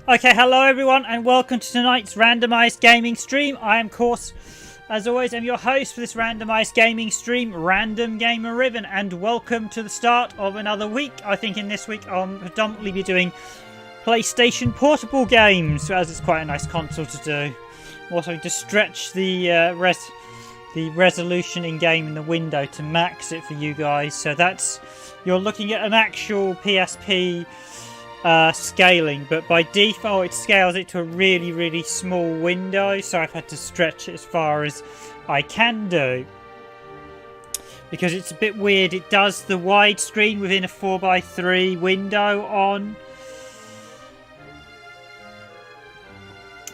Okay, hello everyone and welcome to tonight's randomised gaming stream. I am, of course, as always, am your host for this randomised gaming stream, Random Gamer Riven, and welcome to the start of another week. I think in this week I'll predominantly be doing PlayStation Portable games, as it's quite a nice console to do. Also to stretch the resolution in game in the window to max it for you guys. So that's, you're looking at an actual PSP scaling, but by default it scales it to a really small window, so I've had to stretch it as far as I can do because it's a bit weird. It does the widescreen within a 4:3 window on.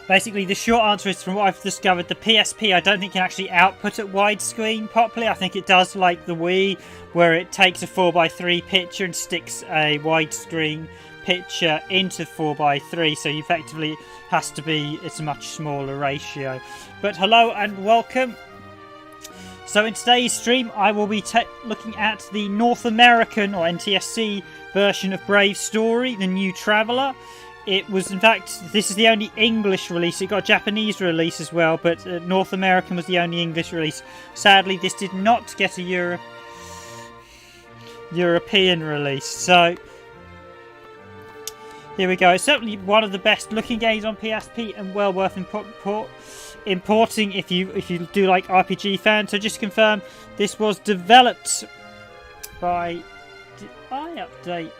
Basically, the short answer is, from what I've discovered, the PSP I don't think can actually output at widescreen properly. I think it does like the Wii, where it takes a 4:3 picture and sticks a widescreen picture into 4:3, so effectively has to be, it's a much smaller ratio. But hello and welcome. So in today's stream I will be looking at the North American or NTSC version of Brave Story, the New Traveller. It was, in fact, this is the only English release. It got a Japanese release as well, but North American was the only English release. Sadly, this did not get a European release, so here we go. It's certainly one of the best looking games on PSP and well worth importing if you do like RPG fans. So just to confirm, this was developed by... Did I update?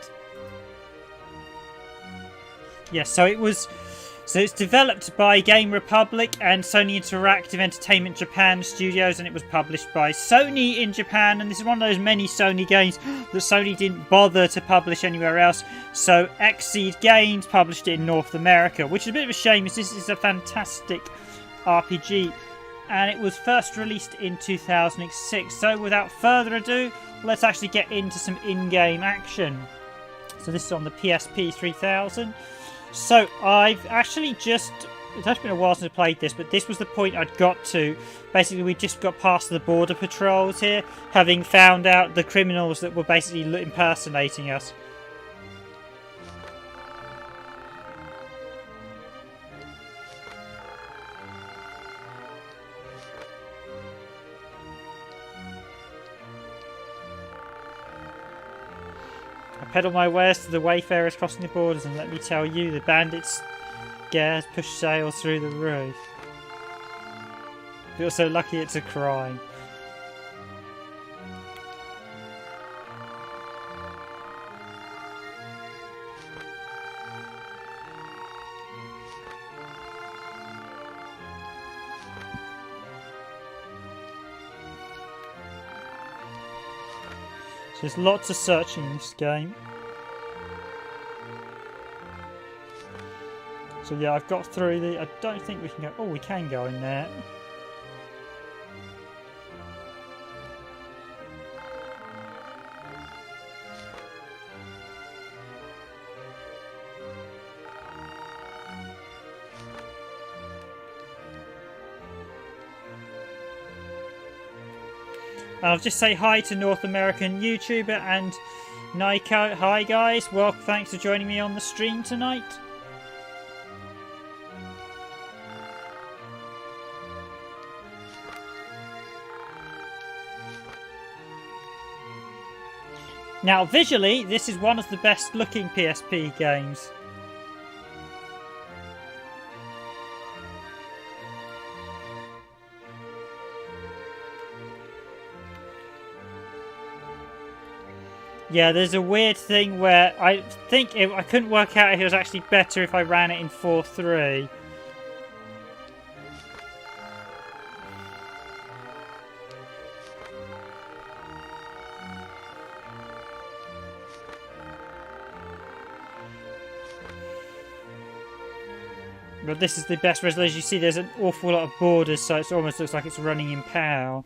Yes, so it's developed by Game Republic and Sony Interactive Entertainment Japan Studios, and it was published by Sony in Japan. And this is one of those many Sony games that Sony didn't bother to publish anywhere else. So XSeed Games published it in North America, which is a bit of a shame, as this is a fantastic RPG. And it was first released in 2006. So without further ado, let's actually get into some in-game action. So this is on the PSP 3000. So I've actually just, it's actually been a while since I played this, but this was the point I'd got to. Basically, we just got past the border patrols here, having found out the criminals that were basically impersonating us. Pedal my wares to the wayfarers crossing the borders, and let me tell you, the bandits' scares push sales through the roof. Feel so lucky it's a crime. There's lots of searching in this game. So yeah, I've got through the... I don't think we can go... Oh, we can go in there. I'll just say hi to North American YouTuber and Nico. Hi guys, well, thanks for joining me on the stream tonight. Now visually, this is one of the best looking PSP games. Yeah, there's a weird thing where I think I couldn't work out if it was actually better if I ran it in 4:3. But this is the best resolution. You see there's an awful lot of borders, so it almost looks like it's running in PAL.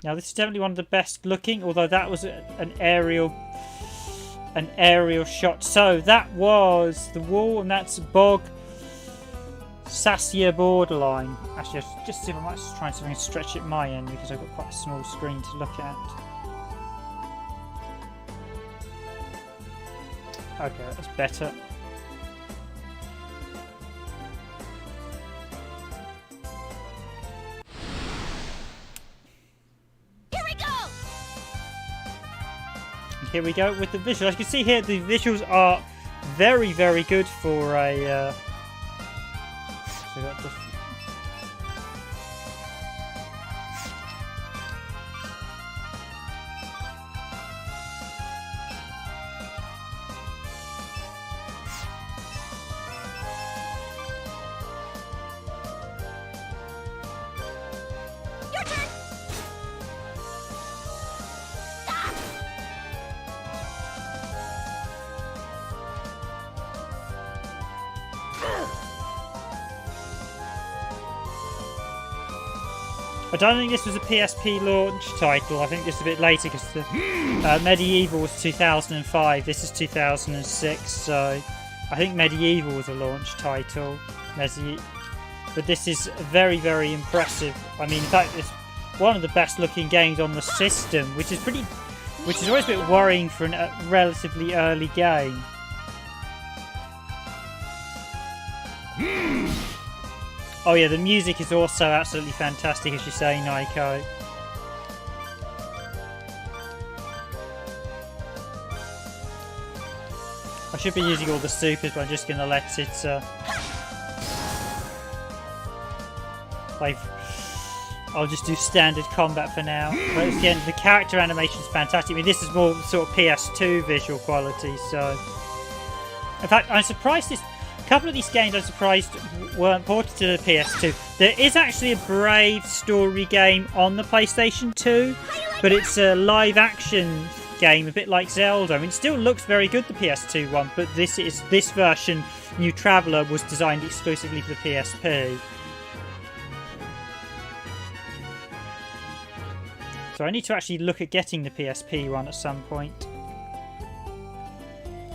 Now this is definitely one of the best looking, although that was an aerial shot. So that was the wall, and that's Bog Sassia borderline. Actually, I'll just see if I might try and see if I can stretch it my end, because I've got quite a small screen to look at. Okay, that's better. Here we go with the visuals. As you can see here, the visuals are very, very good for a... so that just... I don't think this was a PSP launch title. I think this is a bit later because the Medieval was 2005. This is 2006, so I think Medieval was a launch title. But this is very, very impressive. I mean, in fact, it's one of the best looking games on the system, which is always a bit worrying for a relatively early game. Oh yeah, the music is also absolutely fantastic, as you say, Naiko. I should be using all the supers, but I'm just going to let it... I'll just do standard combat for now. But again, the character animation is fantastic. I mean, this is more sort of PS2 visual quality, so... In fact, I'm surprised this... A couple of these games I'm surprised weren't ported to the PS2. There is actually a Brave story game on the PlayStation 2, but it's a live action game, a bit like Zelda. I mean, it still looks very good, the PS2 one, but this version, New Traveller, was designed exclusively for the PSP. So I need to actually look at getting the PSP one at some point.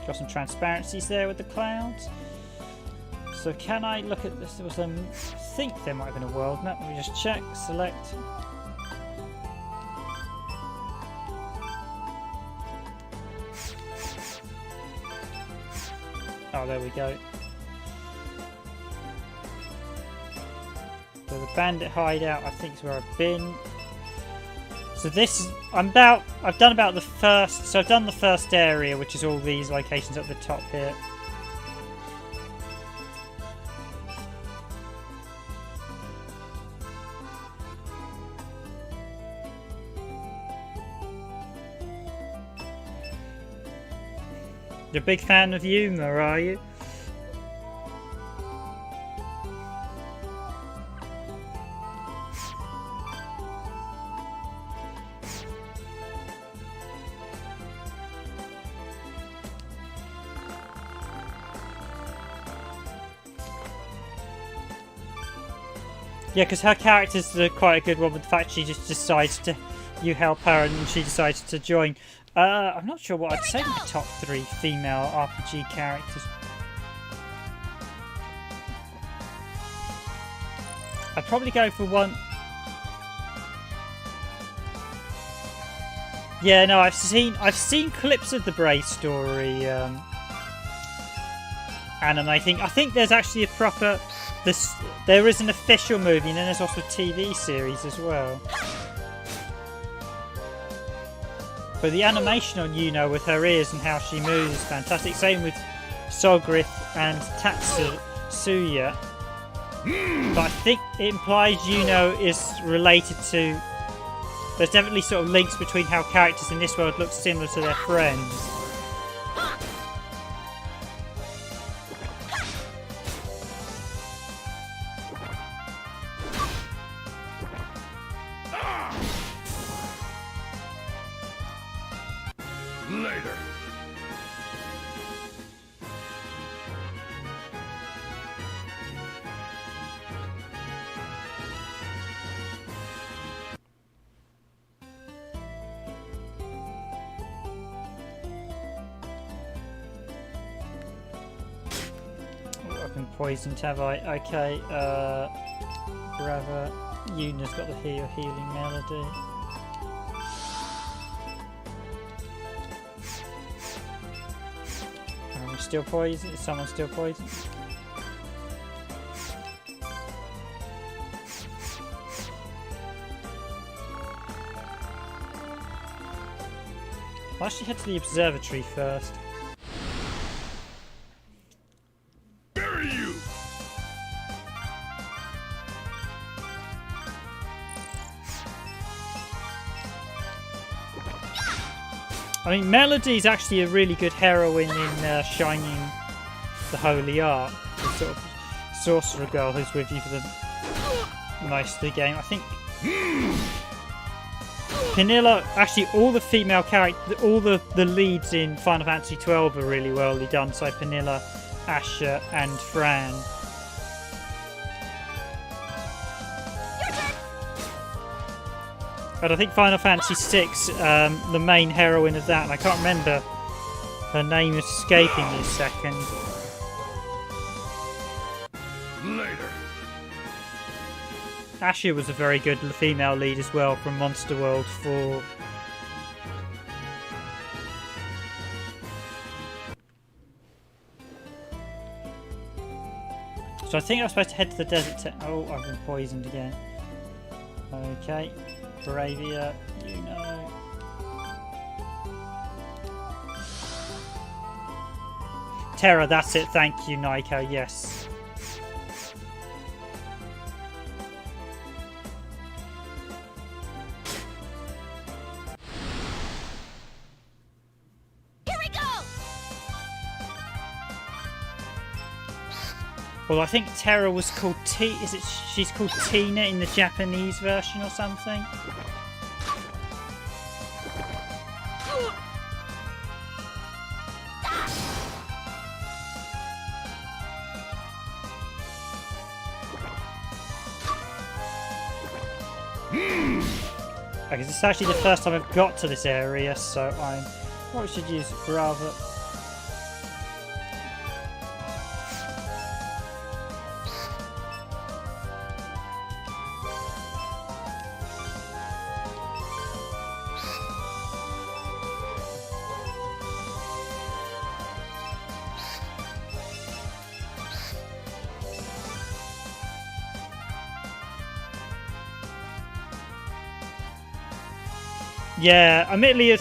Got some transparencies there with the clouds. So can I look at this? There was I think there might have been a world map. Let me just check. Select. Oh, there we go. So the bandit hideout, I think, is where I've been. So this is I've done about the first. So I've done the first area, which is all these locations at the top here. You're a big fan of humour, are you? Yeah, because her character's quite a good one with the fact she just decides to... You help her and she decides to join. I'm not sure what I'd say my top 3 female RPG characters. I'd probably go for one... Yeah, no, I've seen clips of the Brave story anime. I think there's actually a proper... There is an official movie and then there's also a TV series as well. But the animation on Yuno with her ears and how she moves is fantastic. Same with Sogrith and Tatsuya. But I think it implies Yuno is related to... There's definitely sort of links between how characters in this world look similar to their friends. Later. Oh, I've been poisoned, have I? Okay, Brava. Yuna's got the healing melody. still poisoned? Is someone still poisoned? I'll actually head to the observatory first. Bury you! I mean, Melody is actually a really good heroine in Shining the Holy Ark. The sort of sorcerer girl who's with you for the most of the game. I think Pernilla, actually all the female characters, all the leads in Final Fantasy XII are really well done. So Pernilla, Asher and Fran. And I think Final Fantasy VI, the main heroine of that, and I can't remember, her name is escaping me a second. Later. Asher was a very good female lead as well from Monster World 4. So I think I'm supposed to head to the desert. Oh, I've been poisoned again. Okay. Bravia, you know. Terra, that's it. Thank you, Naiko. Yes. Here we go. Well, I think Terra was called she's called Tina in the Japanese version or something? Okay, this is actually the first time I've got to this area, so I probably should use Brava. Yeah, admittedly,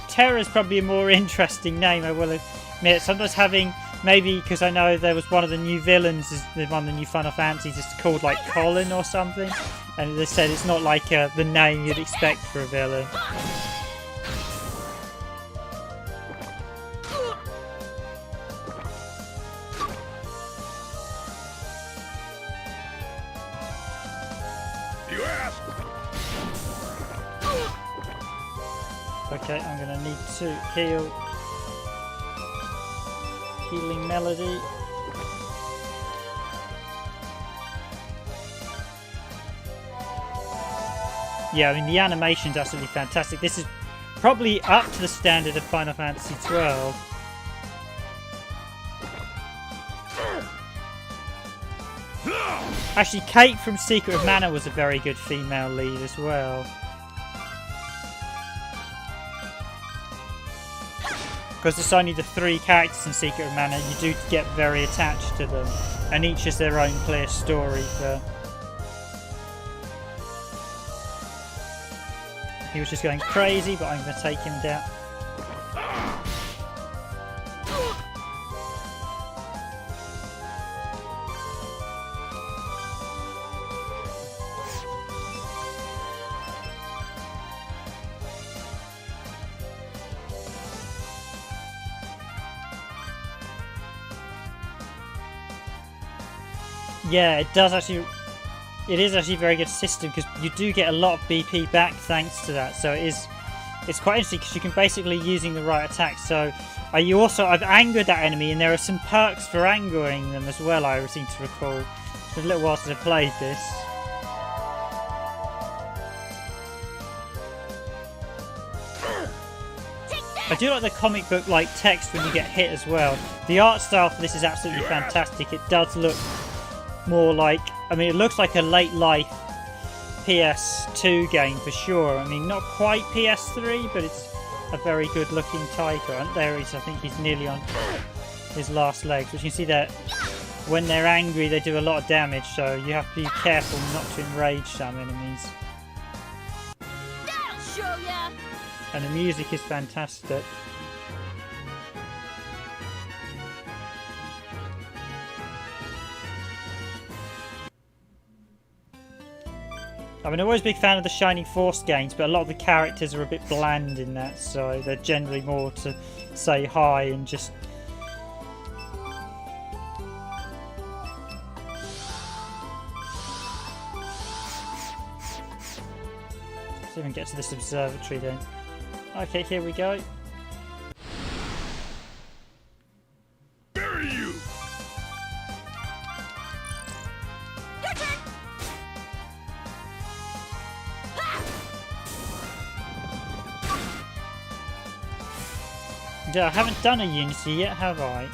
Terra's probably a more interesting name, I will admit. Sometimes having, maybe because I know there was one of the new villains, one of the new Final Fantasies, is called like Colin or something, and they said it's not like the name you'd expect for a villain. Okay, I'm going to need to heal. Healing Melody. Yeah, I mean the animation's absolutely fantastic. This is probably up to the standard of Final Fantasy XII. Actually, Kate from Secret of Mana was a very good female lead as well. Because there's only the 3 characters in Secret of Mana, you do get very attached to them. And each has their own clear story. He was just going crazy, but I'm going to take him down. Yeah, it is actually a very good system because you do get a lot of BP back thanks to that. So it's quite interesting because you can basically using the right attack. So I've angered that enemy, and there are some perks for angering them as well. I seem to recall. It's been a little while since I played this. I do like the comic book like text when you get hit as well. The art style for this is absolutely fantastic. It does look more like, I mean, it looks like a late life PS2 game for sure. I mean, not quite PS3, but it's a very good looking title. And there he is, I think he's nearly on his last legs. But you can see that when they're angry they do a lot of damage, so you have to be careful not to enrage some enemies. That'll show ya. And the music is fantastic. I mean, I'm always a big fan of the Shining Force games, but a lot of the characters are a bit bland in that, so they're generally more to say hi and just... Let's even get to this observatory then. Okay, here we go. Bury you! Your turn. Yeah, I haven't done a Unity yet, have I?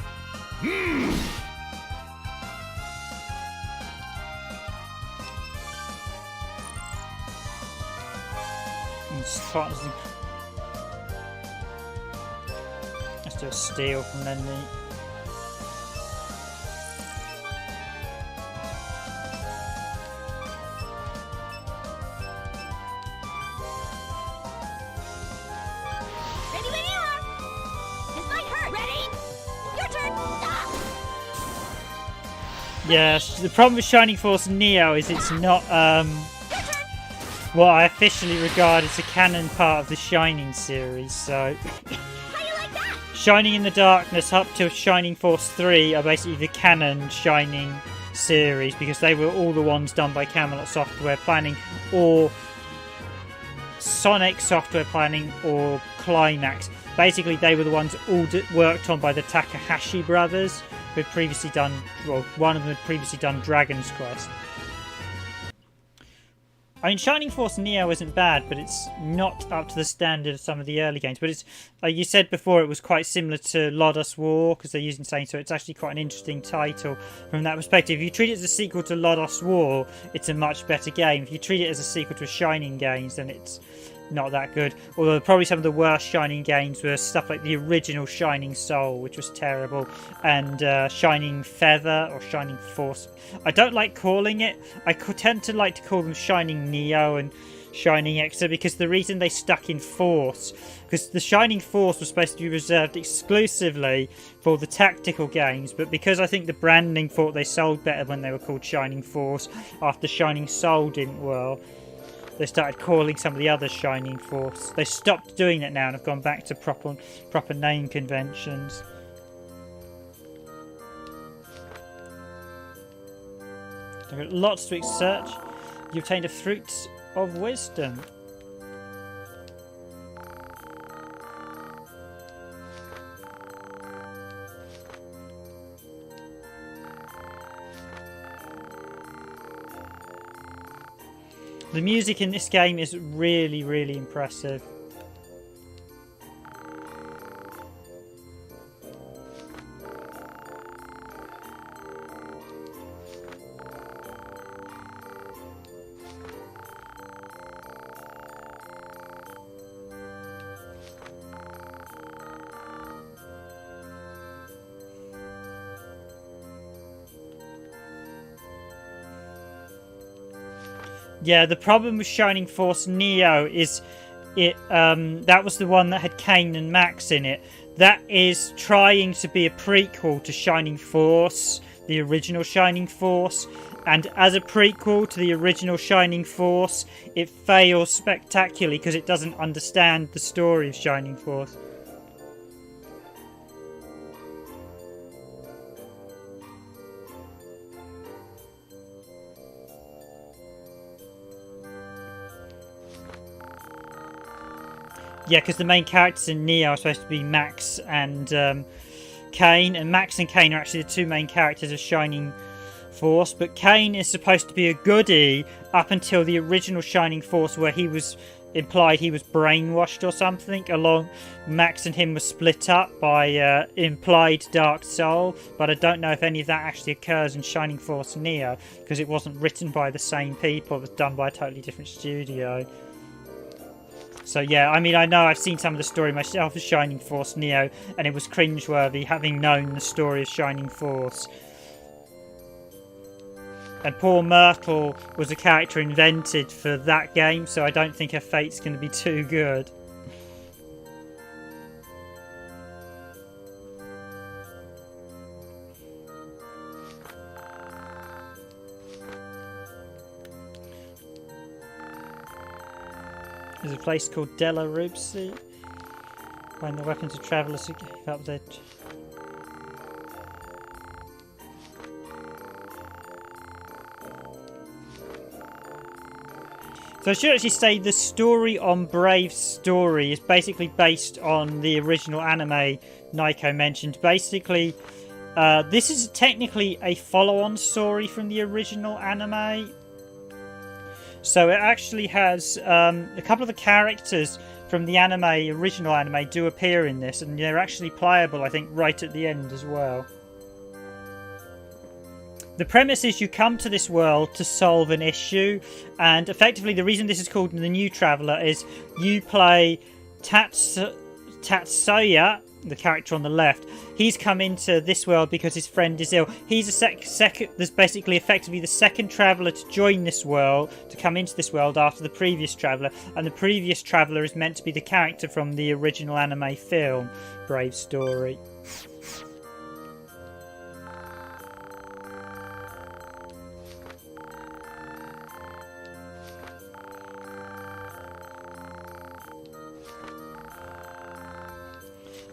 Let's do a steal from then. Ready when you are. This might hurt. Ready? Your turn. Ah! Yeah, the problem with Shining Force Neo is it's not what I officially regard as a canon part of the Shining series, so... How you like that? Shining in the Darkness up to Shining Force 3 are basically the canon Shining series, because they were all the ones done by Camelot Software Planning, or Sonic Software Planning, or Climax. Basically, they were the ones all worked on by the Takahashi brothers, who had previously done, well, one of them had previously done Dragon's Quest. I mean, Shining Force Neo isn't bad, but it's not up to the standard of some of the early games. But it's, like you said before, it was quite similar to Lodos War, because they're using the same, so it's actually quite an interesting title from that perspective. If you treat it as a sequel to Lodos War, it's a much better game. If you treat it as a sequel to Shining games, then it's not that good. Although probably some of the worst Shining games were stuff like the original Shining Soul, which was terrible, and Shining Feather or Shining Force. I don't like calling it. I tend to like to call them Shining Neo and Shining Extra, because the reason they stuck in Force, because the Shining Force was supposed to be reserved exclusively for the tactical games, but because I think the branding thought they sold better when they were called Shining Force after Shining Soul didn't well, they started calling some of the others Shining Force. They stopped doing that now and have gone back to proper name conventions. There are lots to search. You obtained a Fruit of Wisdom. The music in this game is really, really impressive. Yeah, the problem with Shining Force Neo is that was the one that had Kane and Max in it. That is trying to be a prequel to Shining Force, the original Shining Force, and as a prequel to the original Shining Force, it fails spectacularly because it doesn't understand the story of Shining Force. Yeah, because the main characters in Neo are supposed to be Max and Kane, and Max and Kane are actually the two main characters of Shining Force, but Kane is supposed to be a goodie up until the original Shining Force, where he was implied he was brainwashed or something. Max and him were split up by implied Dark Soul, but I don't know if any of that actually occurs in Shining Force Neo, because it wasn't written by the same people. It was done by a totally different studio. So yeah, I mean, I know I've seen some of the story myself of Shining Force Neo, and it was cringeworthy having known the story of Shining Force. And poor Myrtle was a character invented for that game, so I don't think her fate's going to be too good. There's a place called Della Rubsi. Find the weapons of travellers who gave up their... So I should actually say the story on Brave's story is basically based on the original anime Naiko mentioned. Basically, this is technically a follow-on story from the original anime. So it actually has a couple of the characters from the original anime do appear in this, and they're actually playable, I think, right at the end as well. The premise is you come to this world to solve an issue, and effectively the reason this is called The New Traveller is you play Tatsuya, the character on the left. He's come into this world because his friend is ill. He's there's basically effectively the second traveller to join this world, to come into this world after the previous traveller, and the previous traveller is meant to be the character from the original anime film, Brave Story.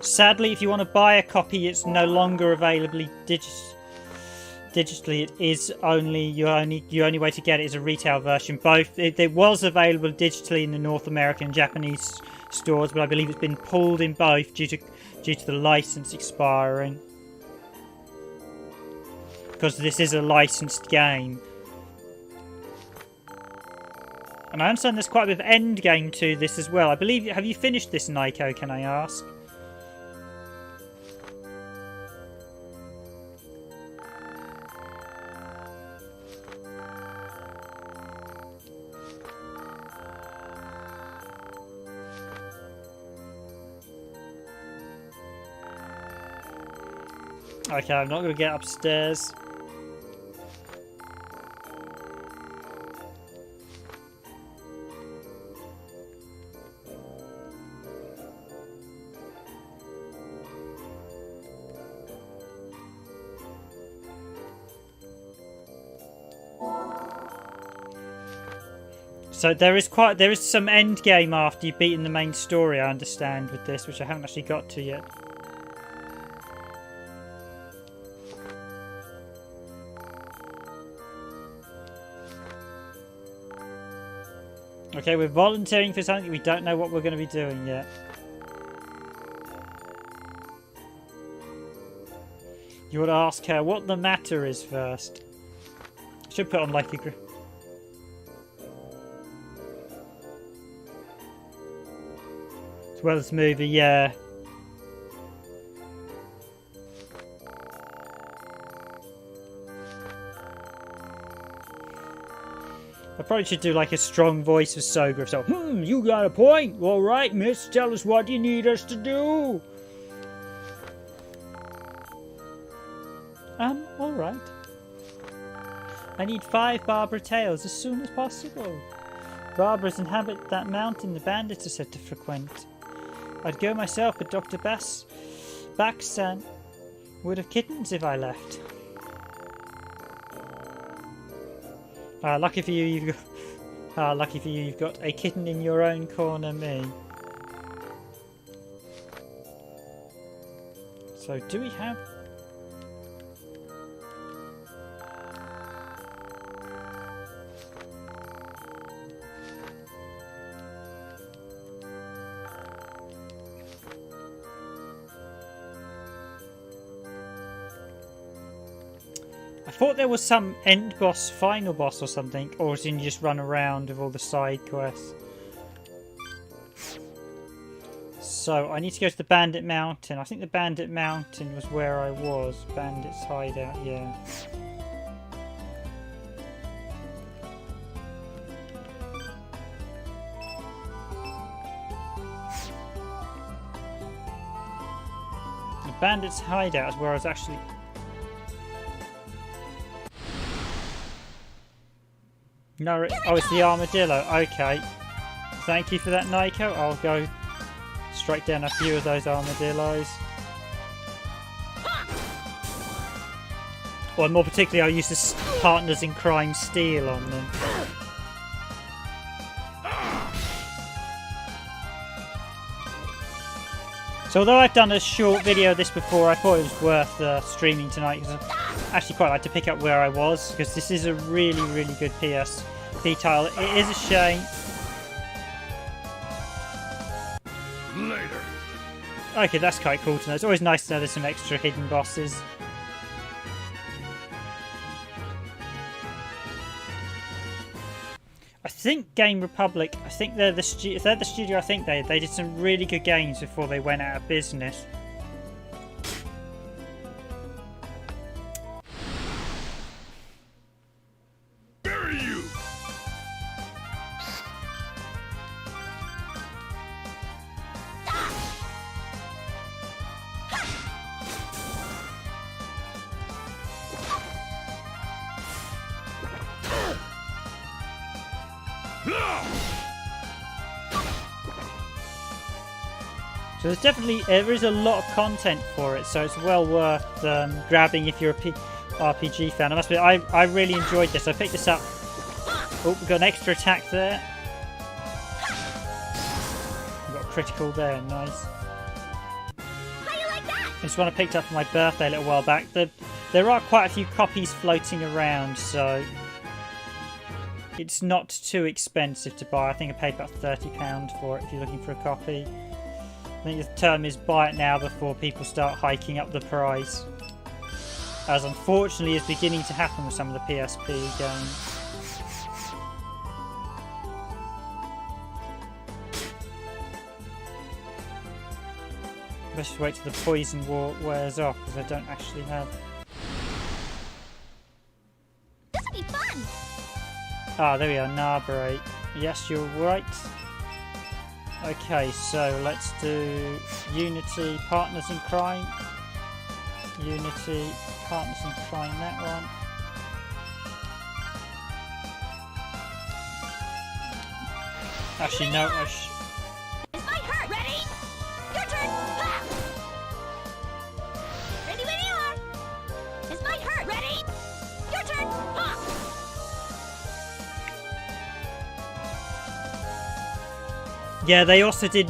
Sadly, if you want to buy a copy, it's no longer available digitally. It is only your only way to get it is a retail version. It was available digitally in the North American and Japanese stores, but I believe it's been pulled in both due to the license expiring. Because this is a licensed game. And I understand there's quite a bit of end game to this as well. I believe, have you finished this, Naiko, can I ask? Okay, I'm not going to get upstairs. So there is some end game after you've beaten the main story, I understand, with this, which I haven't actually got to yet. Okay, we're volunteering for something we don't know what we're going to be doing yet. You want to ask her what the matter is first. I should put on like a... As well as movie, yeah. I probably should do like a strong voice of Soga. So, you got a point. All right, miss, tell us what you need us to do. All right. I need 5 Barbara tails as soon as possible. Barbaras inhabit that mountain the bandits are said to frequent. I'd go myself, but Dr. Baxan would have kittens if I left. Lucky for you, you've got a kitten in your own corner, me. So, do we have... I thought there was some end boss, final boss or something, or did you just run around with all the side quests? So, I need to go to the Bandit Mountain. I think the Bandit Mountain was where I was. Bandit's hideout, yeah. Bandit's hideout is where I was actually... No, oh, it's the armadillo. Okay. Thank you for that, Nico. I'll go strike down a few of those armadillos. Or more particularly, I'll use the partners in crime steel on them. So although I've done a short video of this before, I thought it was worth streaming tonight because I actually quite like to pick up where I was, because this is a really, really good PSP title. It is a shame. Later. Okay, that's quite cool to know. It's always nice to know there's some extra hidden bosses. I think Game Republic, I think they're the if they're the studio, I think they did some really good games before they went out of business. Bury you. So there's definitely, there is a lot of content for it, so it's well worth grabbing if you're a RPG fan. I must admit, I really enjoyed this. I picked this up. Oh, we've got an extra attack there. We've got a critical there, nice. How you like that? This one I picked up for my birthday a little while back. There are quite a few copies floating around, so it's not too expensive to buy. I think I paid about £30 for it if you're looking for a copy. I think the term is buy it now before people start hiking up the price, as unfortunately is beginning to happen with some of the PSP games. Let's just wait till the poison wears off, because I don't actually have... This will be fun. Ah, there we are, Narberate. Yes, you're right. Okay, so let's do Unity, Partners in Crime. Unity, Partners in Crime, that one. Actually, no, This might hurt. Ready? Your turn. Ha! Ready when you are. This might hurt. Ready? Your turn. Ha! yeah, they also did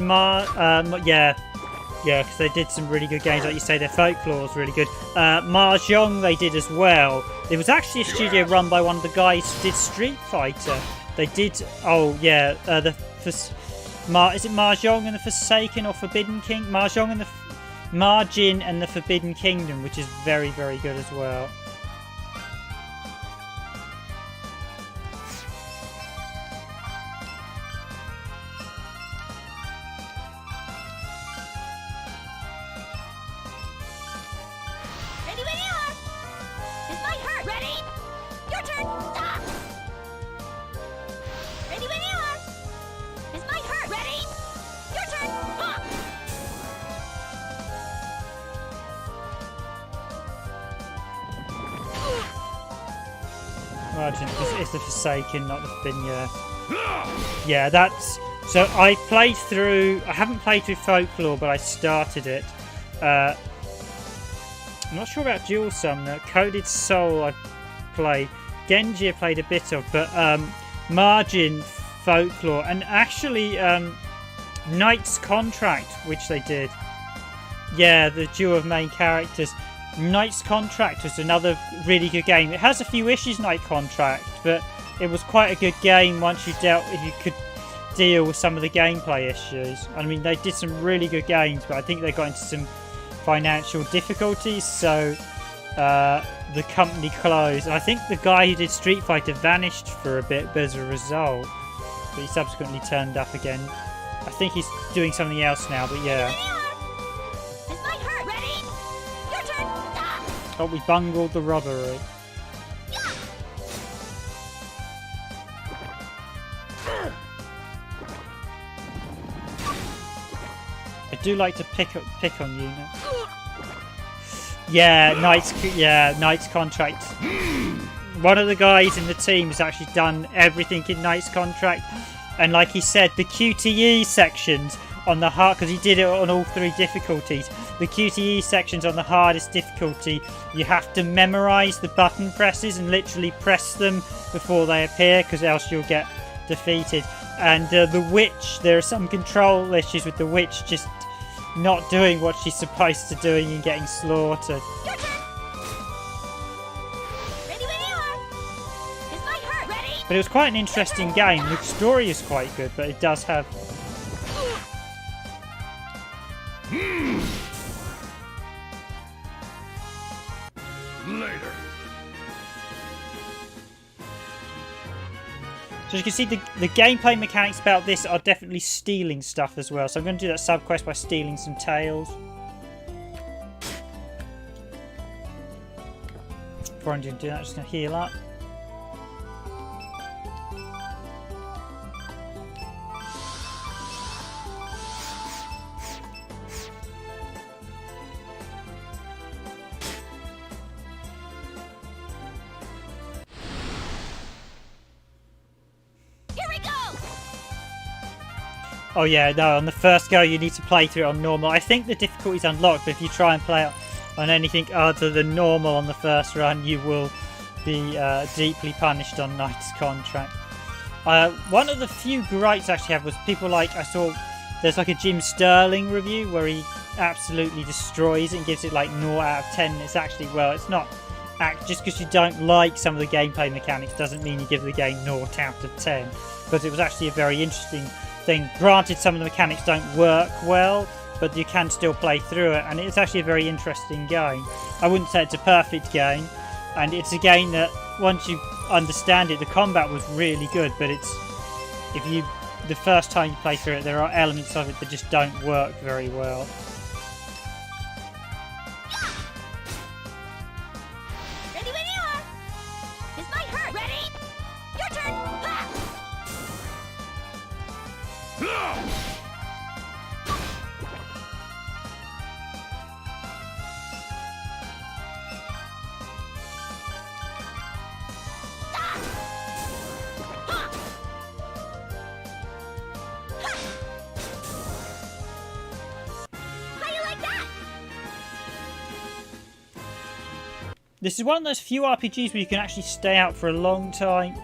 yeah, because they did some really good games, like you say. Their Folklore was really good. Mahjong they did as well. It was actually a studio run by one of the guys who did Street Fighter. They did, oh yeah, is it Mahjong and the Forsaken or Forbidden King? Mahjong and the Margin and the Forbidden Kingdom, which is very, very good as well. Ready when you are. This might hurt. Ready? Your turn. Stop. Ready when you are. This might hurt. Ready? Your turn. Ha! Margin, it's the Forsaken, not the Forbidden, yeah. Yeah, that's... So I played through... I haven't played through Folklore, but I started it. I'm not sure about Dual Summoner. Coded Soul I played. Genji I played a bit of, but Margin, Folklore, and actually Knight's Contract, which they did. Yeah, the duo of main characters. Knight's Contract was another really good game. It has a few issues, Knight Contract, but it was quite a good game once you could deal with some of the gameplay issues. I mean, they did some really good games, but I think they got into some financial difficulties, so the company closed. And I think the guy who did Street Fighter vanished for a bit as a result, but he subsequently turned up again. I think he's doing something else now, but yeah. This might hurt. Ready? Your turn. Stop. Oh, we bungled the robbery. I do like to pick on you now. Yeah, Knight's contract. One of the guys in the team has actually done everything in Knight's contract, and like he said, the QTE sections on the hard, because he did it on all 3 difficulties. The QTE sections on the hardest difficulty, you have to memorize the button presses and literally press them before they appear, because else you'll get defeated. And the witch, there are some control issues with the witch just not doing what she's supposed to do and getting slaughtered. Your turn. Ready when you are. This might hurt. Ready? But it was quite an interesting game. The story is quite good, but it does have... Later. So as you can see, the gameplay mechanics about this are definitely stealing stuff as well. So I'm going to do that sub-quest by stealing some tails. Before I'm going to do that, I'm just going to heal up. Oh yeah, no, on the first go you need to play through it on normal. I think the difficulty's unlocked, but if you try and play it on anything other than normal on the first run, you will be deeply punished on Knight's contract. One of the few gripes I actually have was people like, I saw there's like a Jim Sterling review where he absolutely destroys it and gives it like 0 out of 10. It's actually, well, it's not, just because you don't like some of the gameplay mechanics doesn't mean you give the game 0 out of 10, because it was actually a very interesting thing. Granted, some of the mechanics don't work well, but you can still play through it, and it's actually a very interesting game. I wouldn't say it's a perfect game, and it's a game that once you understand it, the combat was really good, but it's, if you, the first time you play through it, there are elements of it that just don't work very well. Ready when you are. This might hurt. Ready? Your turn. Ha! How you like that? This is one of those few RPGs where you can actually stay out for a long time.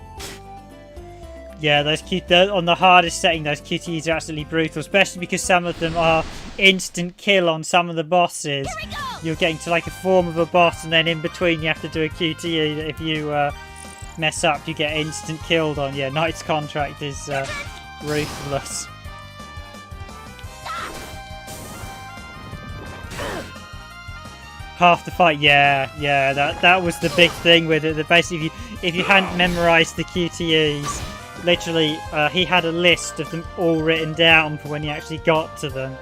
Yeah, those on the hardest setting, those QTEs are absolutely brutal, especially because some of them are instant kill on some of the bosses. Here we go. You're getting to like a form of a boss, and then in between you have to do a QTE that if you mess up, you get instant killed on. Yeah, Knight's contract is ruthless. Half the fight, yeah, that was the big thing with it. That basically, if you hadn't memorised the QTEs, literally, he had a list of them all written down for when he actually got to them.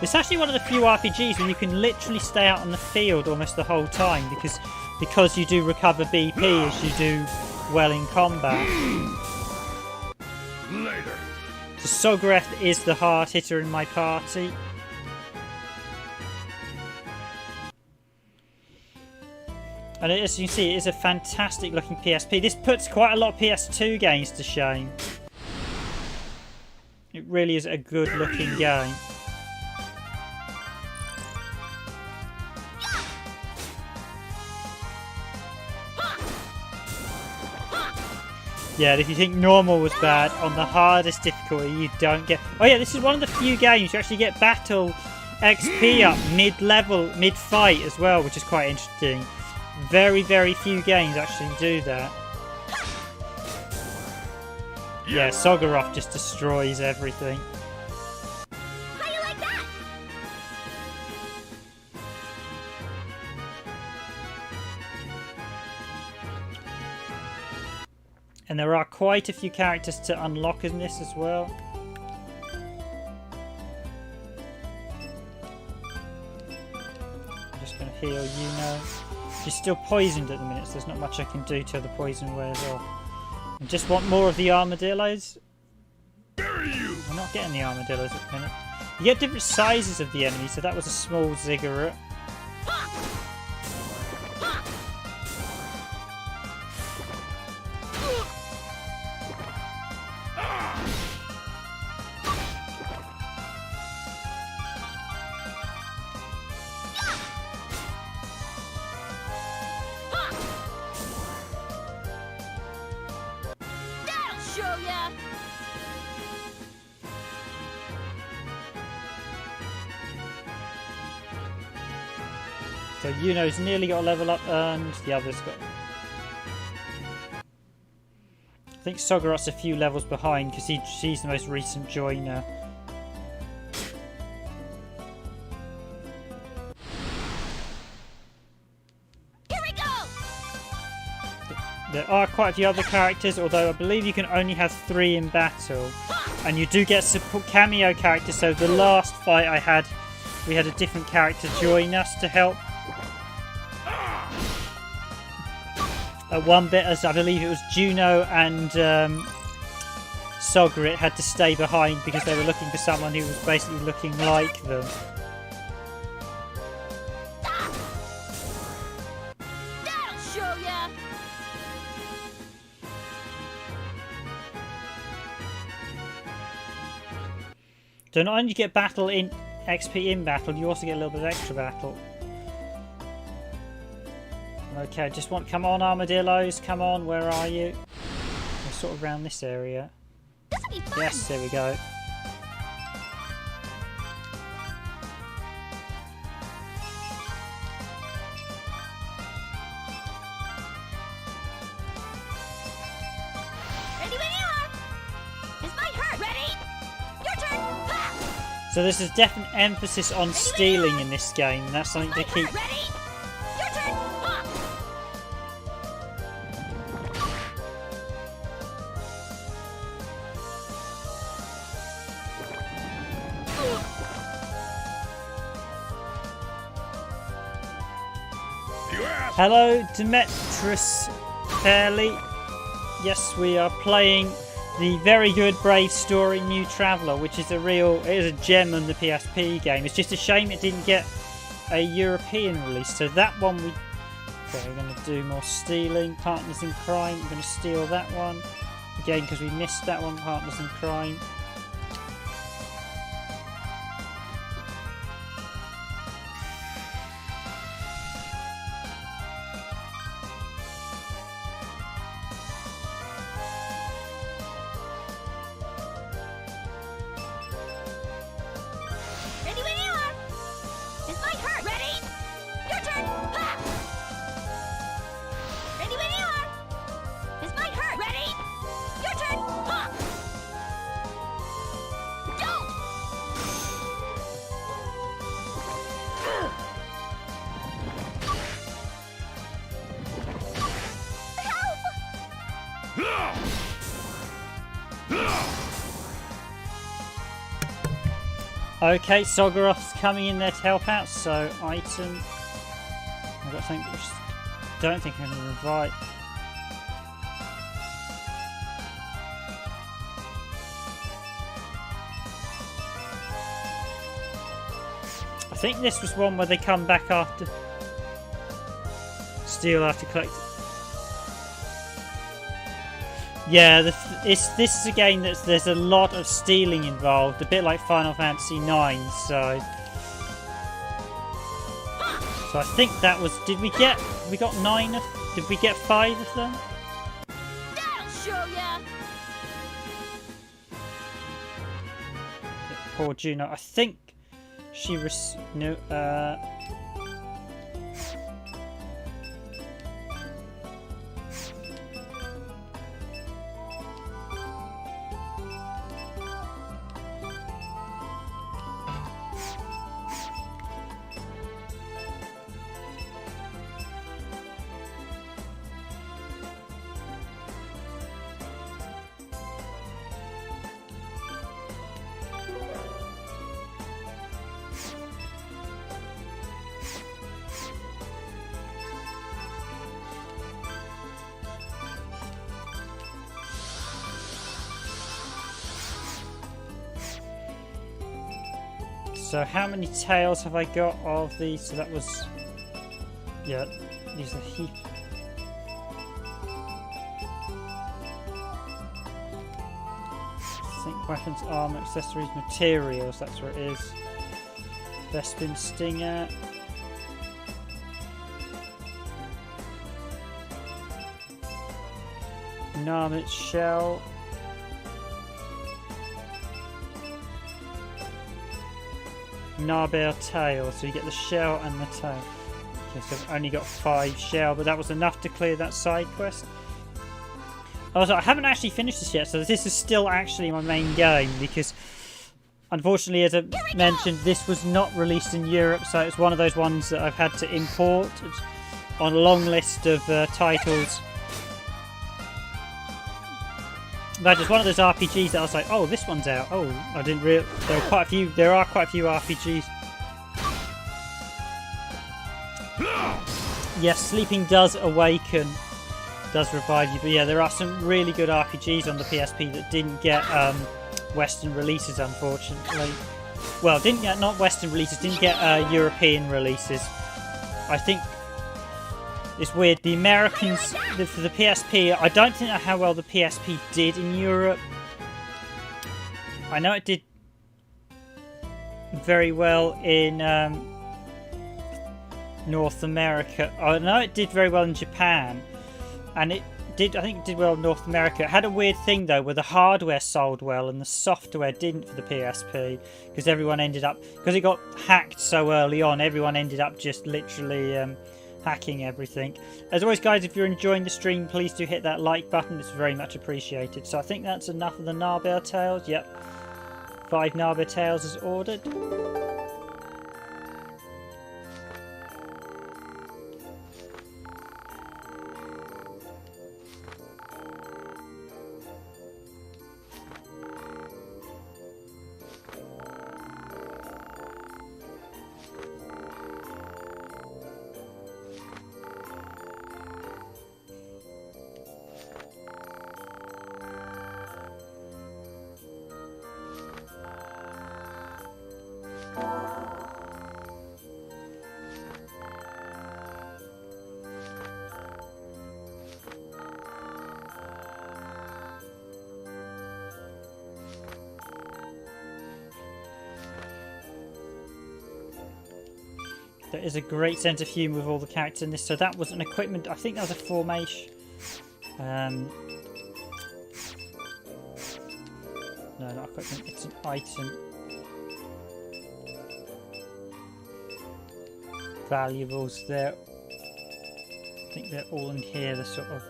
It's actually one of the few RPGs where you can literally stay out on the field almost the whole time, because you do recover BP as you do well in combat. Later. So Sogreth is the hard hitter in my party. And as you can see, it is a fantastic looking PSP. This puts quite a lot of PS2 games to shame. It really is a good looking game. Yeah, if you think normal was bad, on the hardest difficulty you don't get... Oh yeah, this is one of the few games you actually get battle XP up mid-level, mid-fight as well, which is quite interesting. Very, very few games actually do that. Yeah, Sogoroth just destroys everything. How you like that? And there are quite a few characters to unlock in this as well. I'm just going to heal you now. She's still poisoned at the minute, so there's not much I can do till the poison wears off. I just want more of the armadillos. Bury you. How We're not getting the armadillos at the minute. You get different sizes of the enemy, so that was a small ziggurat. So Yuno's nearly got a level up and the other's got... I think Sogorot's a few levels behind because she's the most recent joiner. Here we go! There are quite a few other characters, although I believe you can only have 3 in battle. And you do get support cameo characters, so the last fight I had, we had a different character join us to help. One bit, as I believe it was Juno and Sogorit had to stay behind because they were looking for someone who was basically looking like them. That'll show ya! So not only do you get battle in XP in battle, you also get a little bit of extra battle. Okay, just want... Come on, armadillos. Come on, where are you? We're sort of around this area. This'll be fun! Yes, there we go. Ready when you are! This might hurt! Ready? Your turn! Ha! So there's a definite emphasis on stealing in this game. That's something to keep... Ready? Your turn! Ha! You asked. Hello, Demetrius Fairley. Yes, we are playing the very good Brave Story New Traveller, which is it is a gem on the PSP game. It's just a shame it didn't get a European release. So that one we're going to do more stealing. Partners in Crime. I'm going to steal that one again because we missed that one. Partners in Crime. Ready when you are! This might hurt! Ready? Your turn! Ha! Ready when you are! This might hurt! Ready? Your turn! Ha! Don't! Okay, Sogoroth's coming in there to help out, so item. I've got something which don't think I can revive. I think this was one where they come back after steal after collect. Yeah, this is a game there's a lot of stealing involved, a bit like Final Fantasy IX. So I think that was. We got 9 of? Did we get 5 of them? That'll show ya! Poor Juno. I think she was no. So how many tails have I got of these? So that was... Yeah, these are heap. Think weapons, armor, accessories, materials. That's where it is. Bespin Stinger. Narmit Shell. Narbear Tail. So you get the shell and the tail. Okay, so I've only got 5 shell, but that was enough to clear that side quest. Also, I haven't actually finished this yet, so this is still actually my main game, because unfortunately, as I mentioned, this was not released in Europe, so it's one of those ones that I've had to import. It's on a long list of titles. But it's one of those RPGs that I was like, oh, this one's out. Oh, I didn't realize there are quite a few. There are quite a few RPGs. Yes, sleeping does awaken. Does revive you, but yeah, there are some really good RPGs on the PSP that didn't get Western releases, unfortunately. Well, didn't get, not Western releases, didn't get European releases. I think it's weird. The Americans, for the PSP, I don't think how well the PSP did in Europe. I know it did very well in North America. I know it did very well in Japan. And it did, I think it did well in North America. It had a weird thing though, where the hardware sold well and the software didn't for the PSP, because everyone ended up, because it got hacked so early on, everyone ended up just literally hacking everything. As always, guys, if you're enjoying the stream, please do hit that like button. It's very much appreciated. So I think that's enough of the Narbear Tails. Yep, 5 Narbear Tails is ordered. There is a great sense of humour with all the characters in this. So that was an equipment. I think that was a formation. No, not equipment. It's an item. Valuables there. I think they're all in here. The sort of.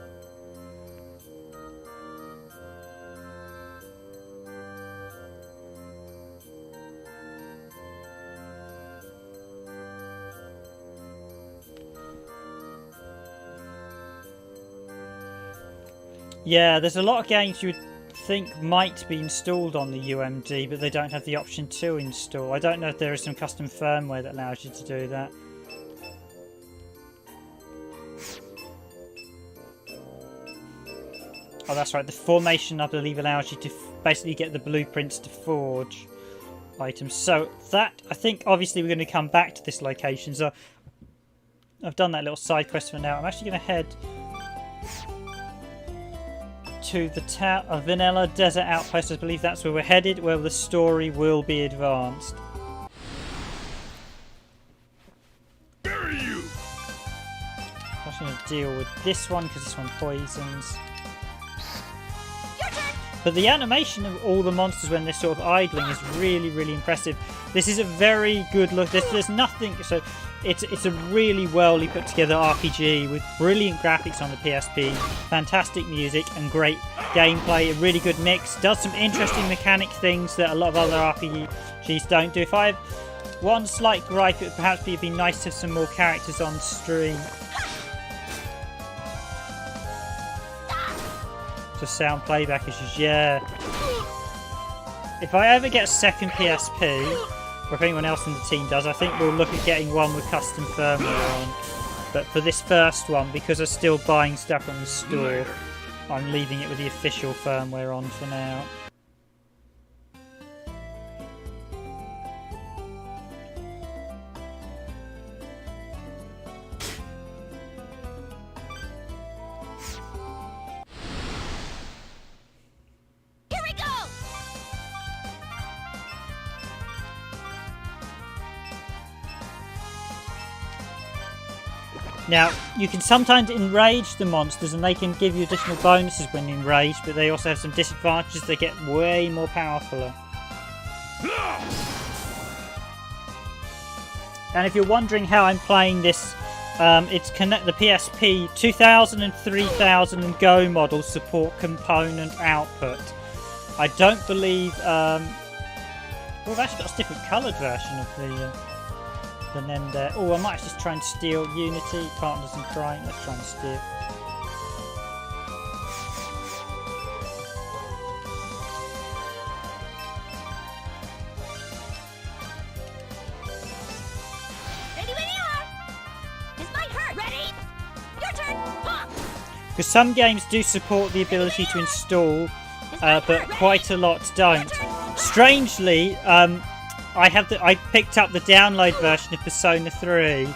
Yeah, there's a lot of games you would think might be installed on the UMD, but they don't have the option to install. I don't know if there is some custom firmware that allows you to do that. Oh, that's right. The formation, I believe, allows you to basically get the blueprints to forge items. So that, I think, obviously we're going to come back to this location. So I've done that little side quest for now. I'm actually going to head to the Vanilla Desert Outpost. I believe that's where we're headed, where the story will be advanced. Bury you! I'm just going to deal with this one because this one poisons. But the animation of all the monsters when they're sort of idling is really, really impressive. This is a very good look. There's nothing. So it's a really well put together RPG with brilliant graphics on the PSP, fantastic music and great gameplay. A really good mix. Does some interesting mechanic things that a lot of other RPGs don't do. If I have one slight gripe, it would perhaps be nice to have some more characters on stream. So sound playback is just, yeah. If I ever get a second PSP, or if anyone else in the team does, I think we'll look at getting one with custom firmware on. But for this first one, because I'm still buying stuff from the store, I'm leaving it with the official firmware on for now. Now, you can sometimes enrage the monsters and they can give you additional bonuses when enraged, but they also have some disadvantages. They get way more powerful. And if you're wondering how I'm playing this, it's the PSP 2000 and 3000 and Go models support component output. I don't believe... well, I've actually got a different coloured version of the NEM there. Oh, I might just try and steal Unity, Partners in Crime. Let's try and steal. Ready when you are. This might hurt. Ready? Your turn. Because some games do support the ability to install, but quite a lot don't. Strangely, I picked up the download version of Persona 3,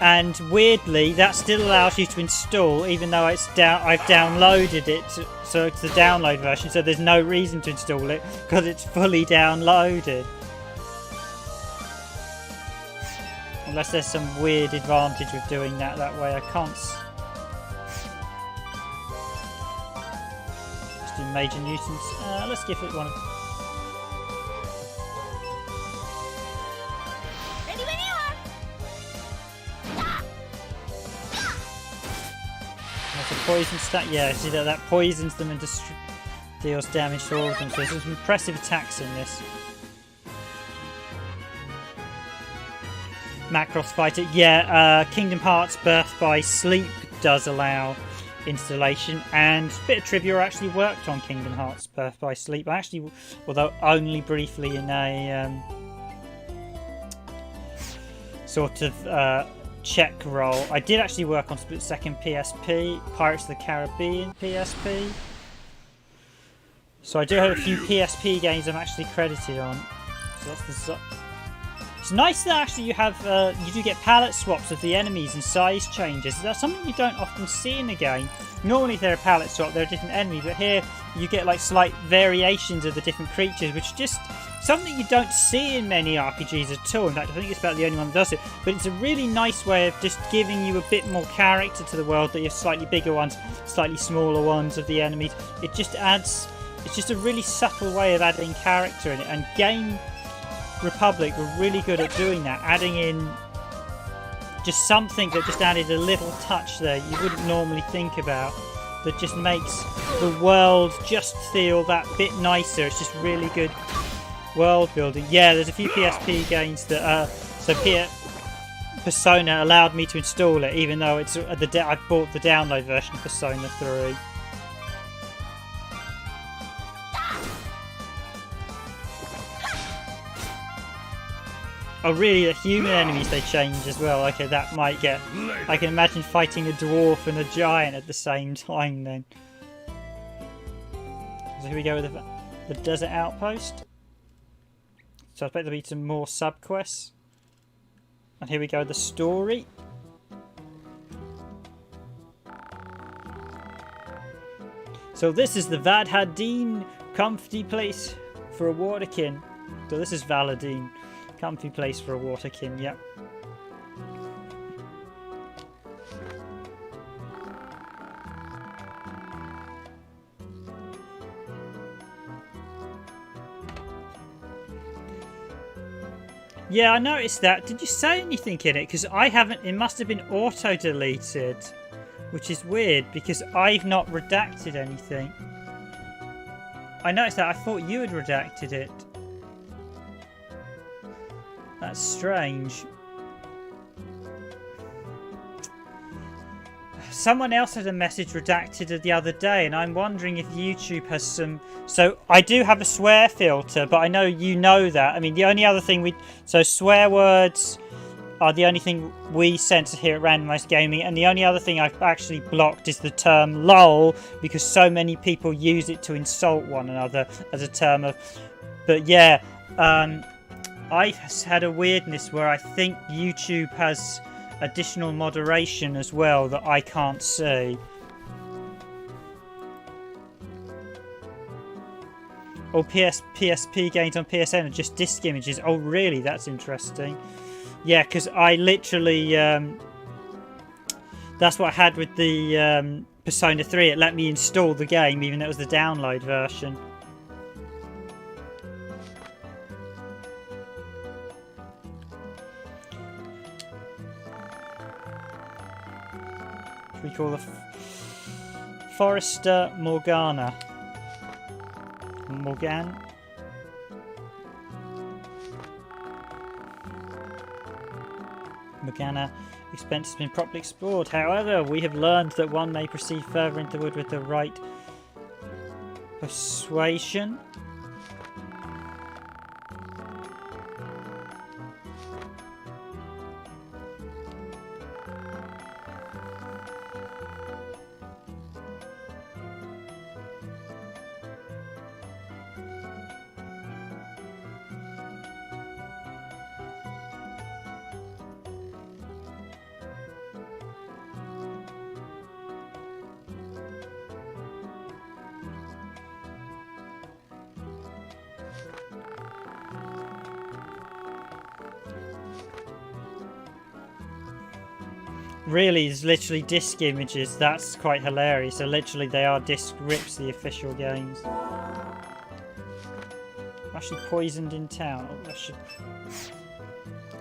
and weirdly, that still allows you to install, even though I've downloaded it. So it's the download version. So there's no reason to install it because it's fully downloaded. Unless there's some weird advantage of doing that way. I can't. Let's do major nuisance. Let's give it one. Ready when you are. That's a poison stat. Yeah, see that poisons them and deals damage to all of them. So there's some impressive attacks in this. Macross Fighter. Yeah, Kingdom Hearts Birth by Sleep does allow installation, and a bit of trivia, I actually worked on Kingdom Hearts Birth by Sleep. Although only briefly in a sort of check role. I did actually work on Split Second PSP, Pirates of the Caribbean PSP. So I do have a few PSP games I'm actually credited on. So that's the. It's nice that actually you do get palette swaps of the enemies and size changes. That's something you don't often see in the game. Normally if they're a palette swap, they're a different enemy, but here you get like slight variations of the different creatures, which is just something you don't see in many RPGs at all. In fact, I think it's about the only one that does it. But it's a really nice way of just giving you a bit more character to the world, that you have slightly bigger ones, slightly smaller ones of the enemies. It just adds, it's just a really subtle way of adding character in it, and Game Republic were really good at doing that, adding in just something that just added a little touch there you wouldn't normally think about, that just makes the world just feel that bit nicer. It's just really good world building. Yeah, there's a few PSP games that Persona allowed me to install it, even though it's I bought the download version of Persona 3. Oh really, the human enemies they change as well. Okay, that might get... I can imagine fighting a dwarf and a giant at the same time then. So here we go with the desert outpost. So I expect there'll be some more subquests. And here we go with the story. So this is the Vadhadin, comfy place for a waterkin. So this is Valadin. Comfy place for a waterkin, yep. Yeah, I noticed that. Did you say anything in it? Because I haven't. It must have been auto-deleted, which is weird because I've not redacted anything. I noticed that. I thought you had redacted it. That's strange. Someone else had a message redacted the other day, and I'm wondering if YouTube has some... So, I do have a swear filter, but I know you know that. I mean, the only other thing So, swear words are the only thing we censor here at Randomised Gaming, and the only other thing I've actually blocked is the term LOL, because so many people use it to insult one another as a term of... But yeah, I've had a weirdness where I think YouTube has additional moderation as well that I can't see. Oh, PSP games on PSN are just disc images. Oh, really? That's interesting. Yeah, because I literally... that's what I had with the Persona 3. It let me install the game, even though it was the download version. We call the Forester Morgana. Morgan. Morgana expense has been properly explored. However, we have learned that one may proceed further into the wood with the right persuasion. Really, it's literally disc images. That's quite hilarious. So literally they are disc rips, the official games. I'm actually poisoned in town. Oh, that should...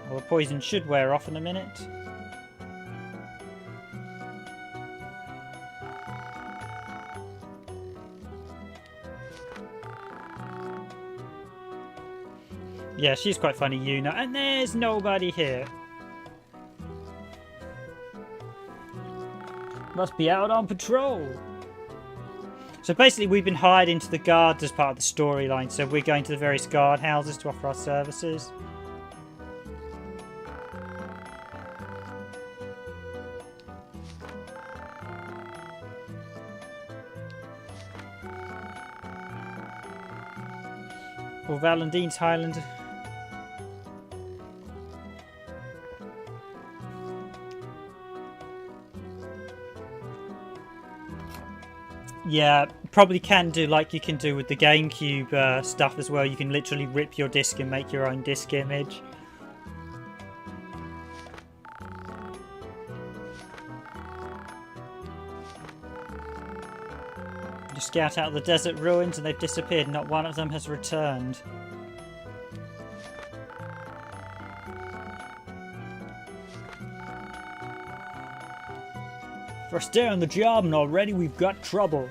Well, the poison should wear off in a minute. Yeah, she's quite funny, Yuna. And there's nobody here. Must be out on patrol. So basically we've been hired into the guards as part of the storyline, so we're going to the various guard houses to offer our services. Well, Valendine's Highland. Yeah, probably can do like you can do with the GameCube stuff as well. You can literally rip your disc and make your own disc image. You scout out the desert ruins and they've disappeared. Not one of them has returned. First day on the job and already we've got trouble.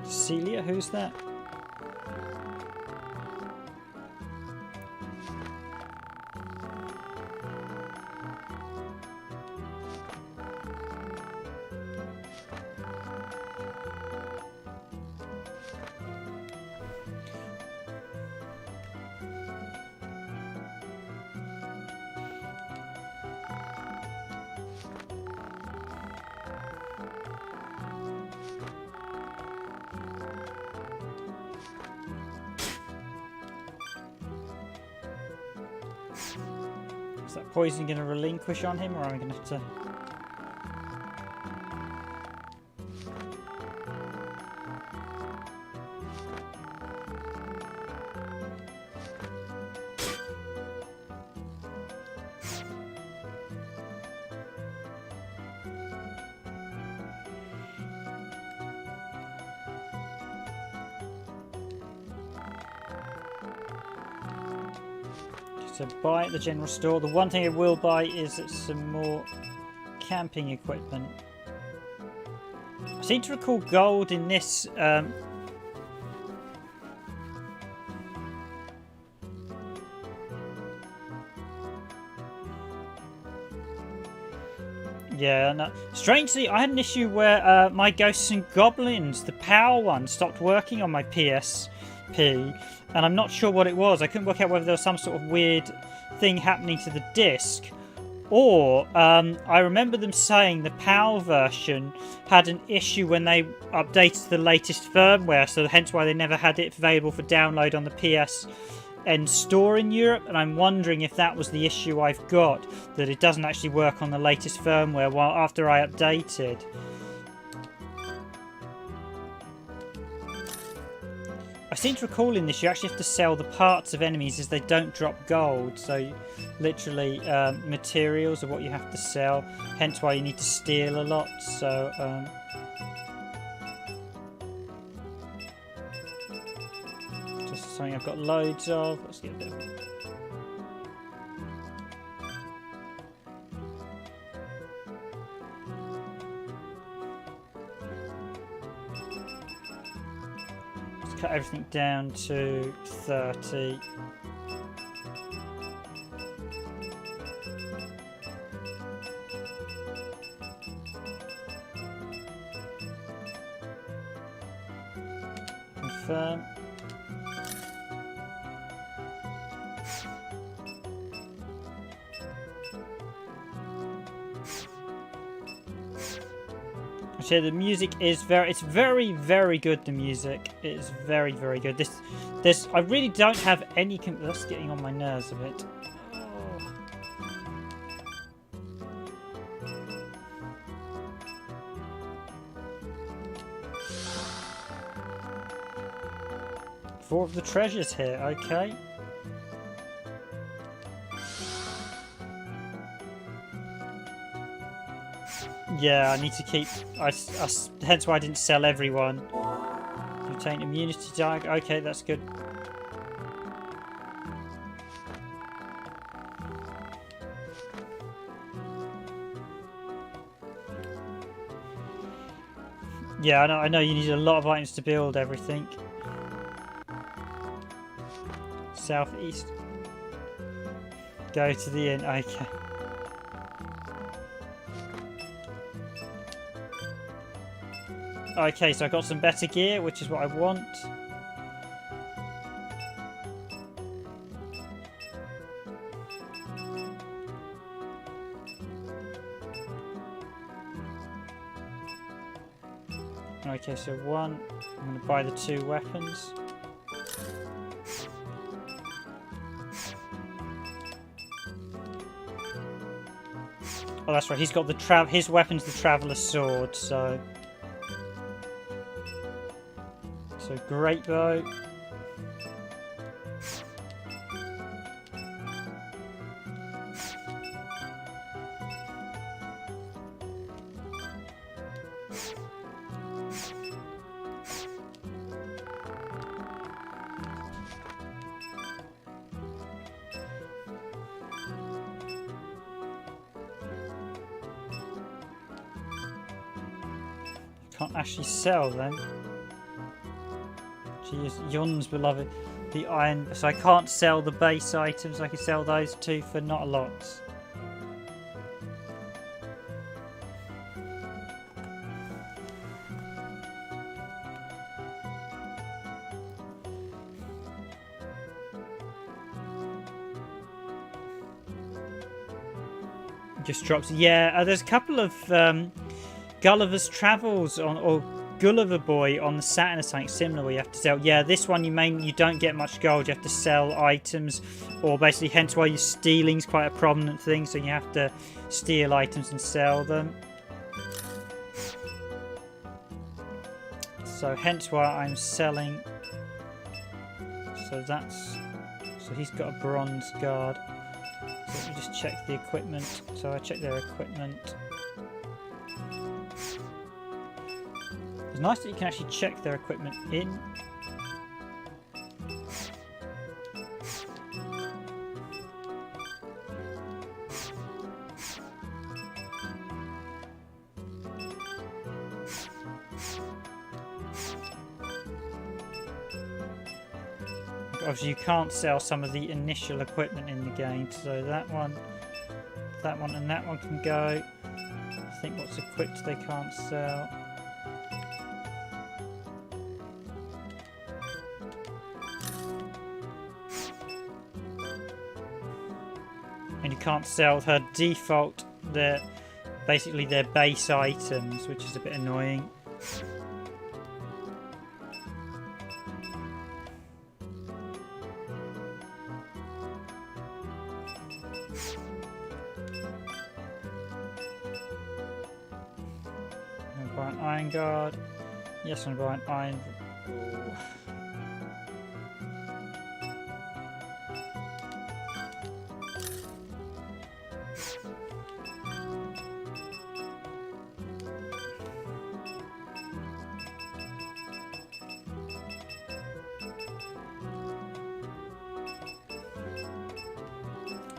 Celia, who's that? Is that poison going to relinquish on him, or am I going to have to... So buy at the general store. The one thing I will buy is some more camping equipment. I seem to recall gold in this. Yeah, no. Strangely, I had an issue where my Ghosts and Goblins, the PAL one, stopped working on my PSP. And I'm not sure what it was. I couldn't work out whether there was some sort of weird thing happening to the disc. Or, I remember them saying the PAL version had an issue when they updated the latest firmware, so hence why they never had it available for download on the PSN store in Europe. And I'm wondering if that was the issue I've got, that it doesn't actually work on the latest firmware while after I updated. I seem to recall in this you actually have to sell the parts of enemies as they don't drop gold. So literally materials are what you have to sell. Hence why you need to steal a lot. So just something I've got loads of. Let's get a bit of cut everything down to 30. Confirm. So the music is very, very good. The music is very, very good. I really don't have any. That's getting on my nerves a bit. Four of the treasures here. Okay. Yeah, I need to keep. Hence why I didn't sell everyone. Retain immunity tag. Okay, that's good. Yeah, I know. You need a lot of items to build everything. Southeast. Go to the inn. Okay. Okay, so I got some better gear, which is what I want. Okay, so one. I'm going to buy the 2 weapons. Oh, that's right. He's got the his weapon's the Traveler's Sword, so. So great bow. Can't actually sell them. Yon's beloved, the iron. So I can't sell the base items. I can sell those 2 for not a lot. Just drops. Yeah, there's a couple of Gulliver's Travels or Gulliver Boy on the Saturn or something similar where you have to sell. Yeah, this one you don't get much gold. You have to sell items, or basically hence why stealing is quite a prominent thing. So you have to steal items and sell them. So hence why I'm selling. So he's got a bronze guard. So let me just check the equipment. So I check their equipment. It's nice that you can actually check their equipment in. Obviously you can't sell some of the initial equipment in the game, so that one and that one can go. I think what's equipped they can't sell. And you can't sell her default, basically their base items, which is a bit annoying. I'm going to buy an iron guard. Yes, I'm going to buy an iron. Ooh.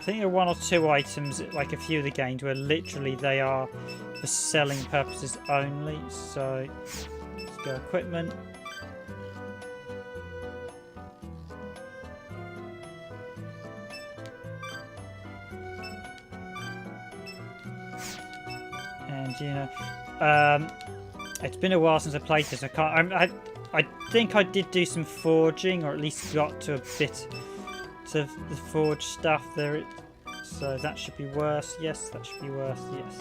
think there are 1 or 2 items, like a few of the games, where literally they are for selling purposes only. So let's go equipment. And you know, it's been a while since I played this. I think I did do some forging, or at least got to a bit of the forge stuff there. So that should be worse. Yes, that should be worse. Yes.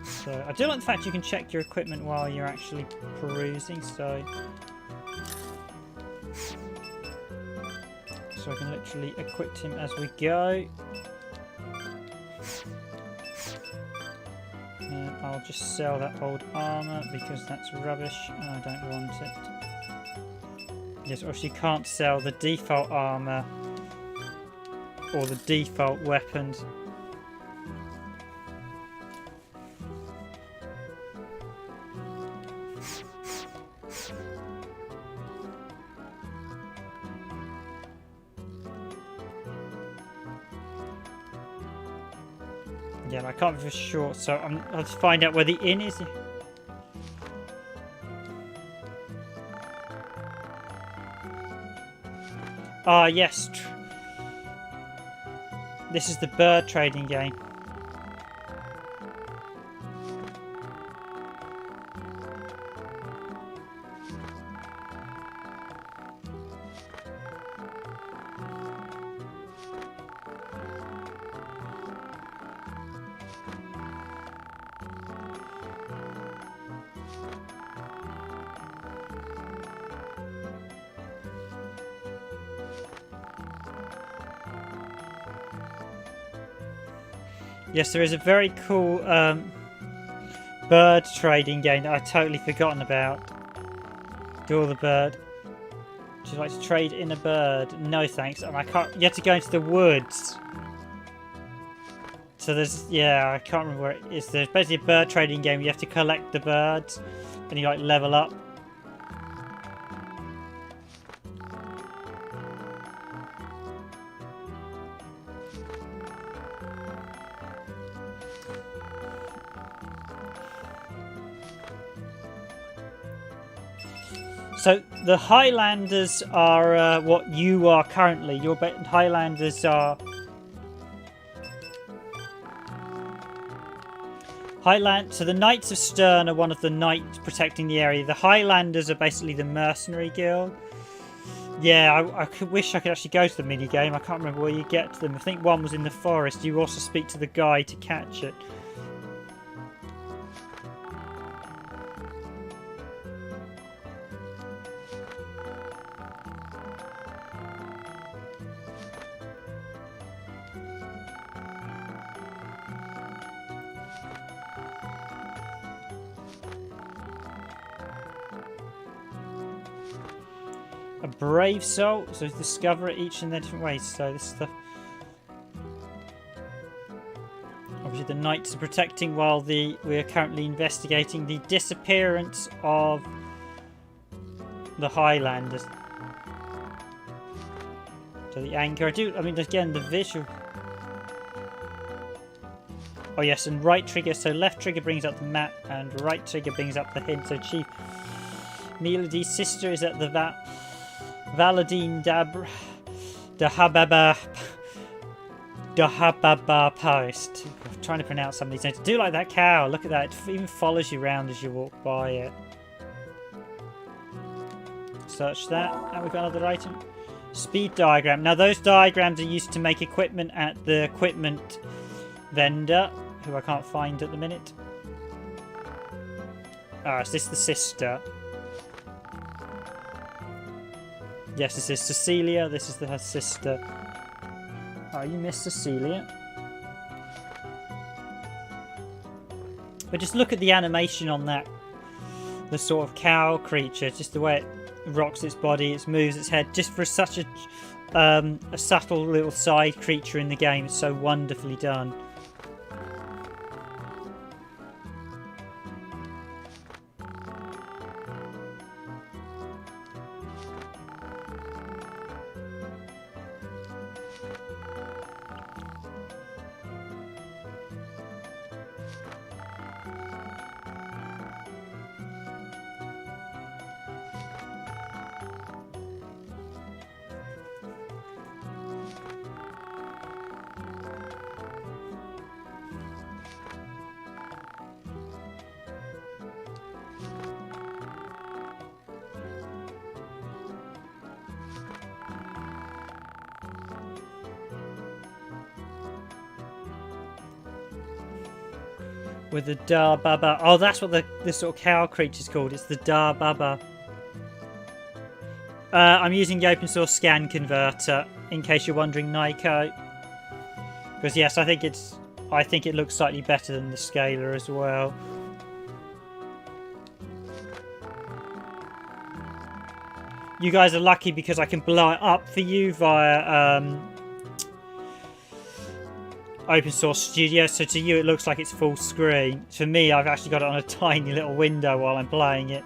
So I do like the fact you can check your equipment while you're actually perusing. So I can literally equip him as we go. I'll just sell that old armour because that's rubbish. I don't want it. Yes, or you can't sell the default armour or the default weapons. Yeah, I can't be for sure, so I'll have to find out where the inn is. Ah, yes. This is the bird trading game. Yes, there is a very cool bird trading game that I've totally forgotten about. Do all the bird. Would you like to trade in a bird? No thanks. And I can't. You have to go into the woods. So there's, yeah, I can't remember where it is. There's basically a bird trading game. You have to collect the birds and you like level up. So the Highlanders are what you are currently. Your Highlanders are So the Knights of Stern are one of the knights protecting the area. The Highlanders are basically the mercenary guild. Yeah, I wish I could actually go to the mini game. I can't remember where you get to them. I think one was in the forest. You also speak to the guy to catch it. A brave soul, so discover it each in their different ways. So this is the obviously the knights are protecting while we are currently investigating the disappearance of the Highlanders. So the anchor, I mean again the visual. Oh yes, and right trigger, so left trigger brings up the map and right trigger brings up the hint. So Chief Melody's sister is at the Valadine Dahababa post. I'm trying to pronounce some of these names. I do like that cow. Look at that. It even follows you around as you walk by it. Search that. And we've got another item. Speed diagram. Now those diagrams are used to make equipment at the equipment vendor, who I can't find at the minute. Ah, is this the sister? Yes, this is Cecilia. This is her sister. Oh, you missed Cecilia. But just look at the animation on that. The sort of cow creature. Just the way it rocks its body, it moves its head. Just for such a subtle little side creature in the game. It's so wonderfully done. With the Da Baba. Oh, that's what the sort of cow creature's called. It's the Da Baba. I'm using the open source scan converter, in case you're wondering, Nico. Because yes, I think it looks slightly better than the scaler as well. You guys are lucky because I can blow it up for you via Open Source Studio, so to you it looks like it's full screen. For me, I've actually got it on a tiny little window while I'm playing it.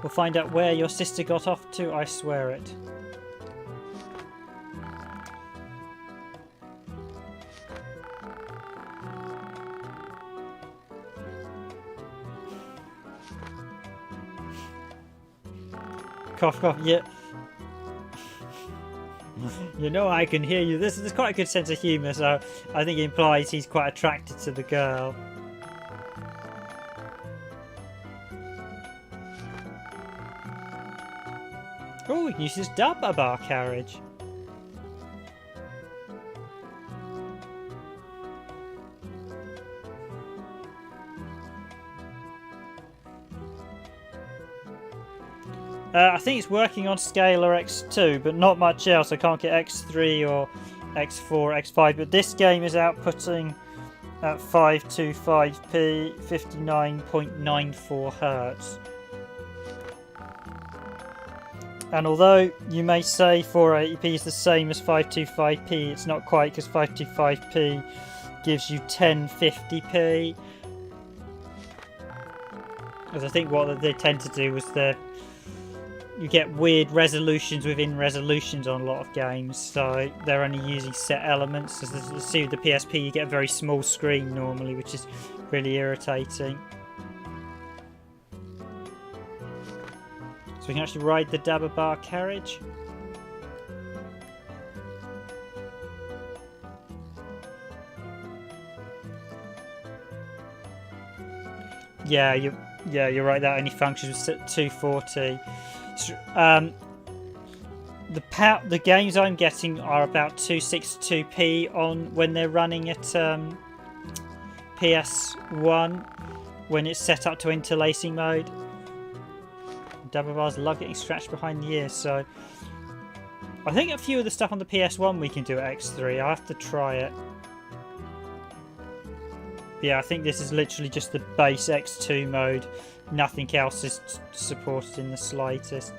We'll find out where your sister got off to, I swear it. Cough, cough, yeah. You know I can hear you. There's quite a good sense of humour, so I think it implies he's quite attracted to the girl. Oh, we can use this Dabba bar carriage. I think it's working on Scalar X2, but not much else. I can't get X3 or X4, X5, but this game is outputting at 525p, 59.94 Hz. And although you may say 480p is the same as 525p, it's not quite, because 525p gives you 1050p. Because I think what they tend to do is you get weird resolutions within resolutions on a lot of games, so they're only using set elements. As you see with the PSP, you get a very small screen normally, which is really irritating. So we can actually ride the Dabba bar carriage. Yeah, you're right. That only functions at 240. The games I'm getting are about 262p on when they're running at PS1 when it's set up to interlacing mode. Dabba bars love getting scratched behind the ears, so I think a few of the stuff on the PS1 we can do at X3. I'll have to try it. But yeah, I think this is literally just the base X2 mode. Nothing else is supported in the slightest.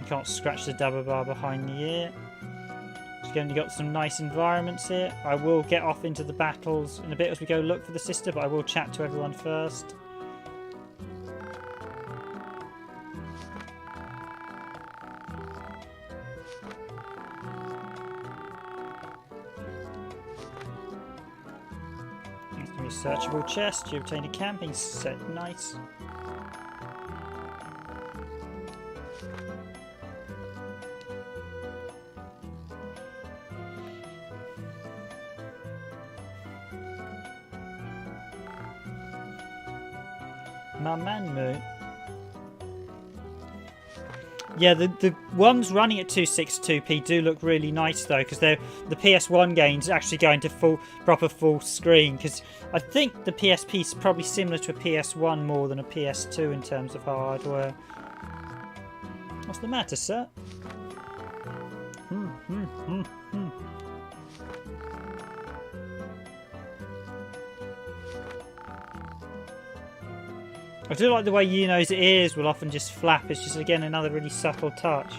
You can't scratch the Dabba bar behind the ear. So again, you've got some nice environments here. I will get off into the battles in a bit as we go look for the sister, but I will chat to everyone first. Searchable chest, you obtain a camping set, nice. My man Moo. Yeah, the ones running at 262p do look really nice though, because the PS1 game's actually going to proper full screen, because I think the PSP is probably similar to a PS1 more than a PS2 in terms of hardware. What's the matter, sir? I do like the way Yuno's ears will often just flap. It's just, again, another really subtle touch.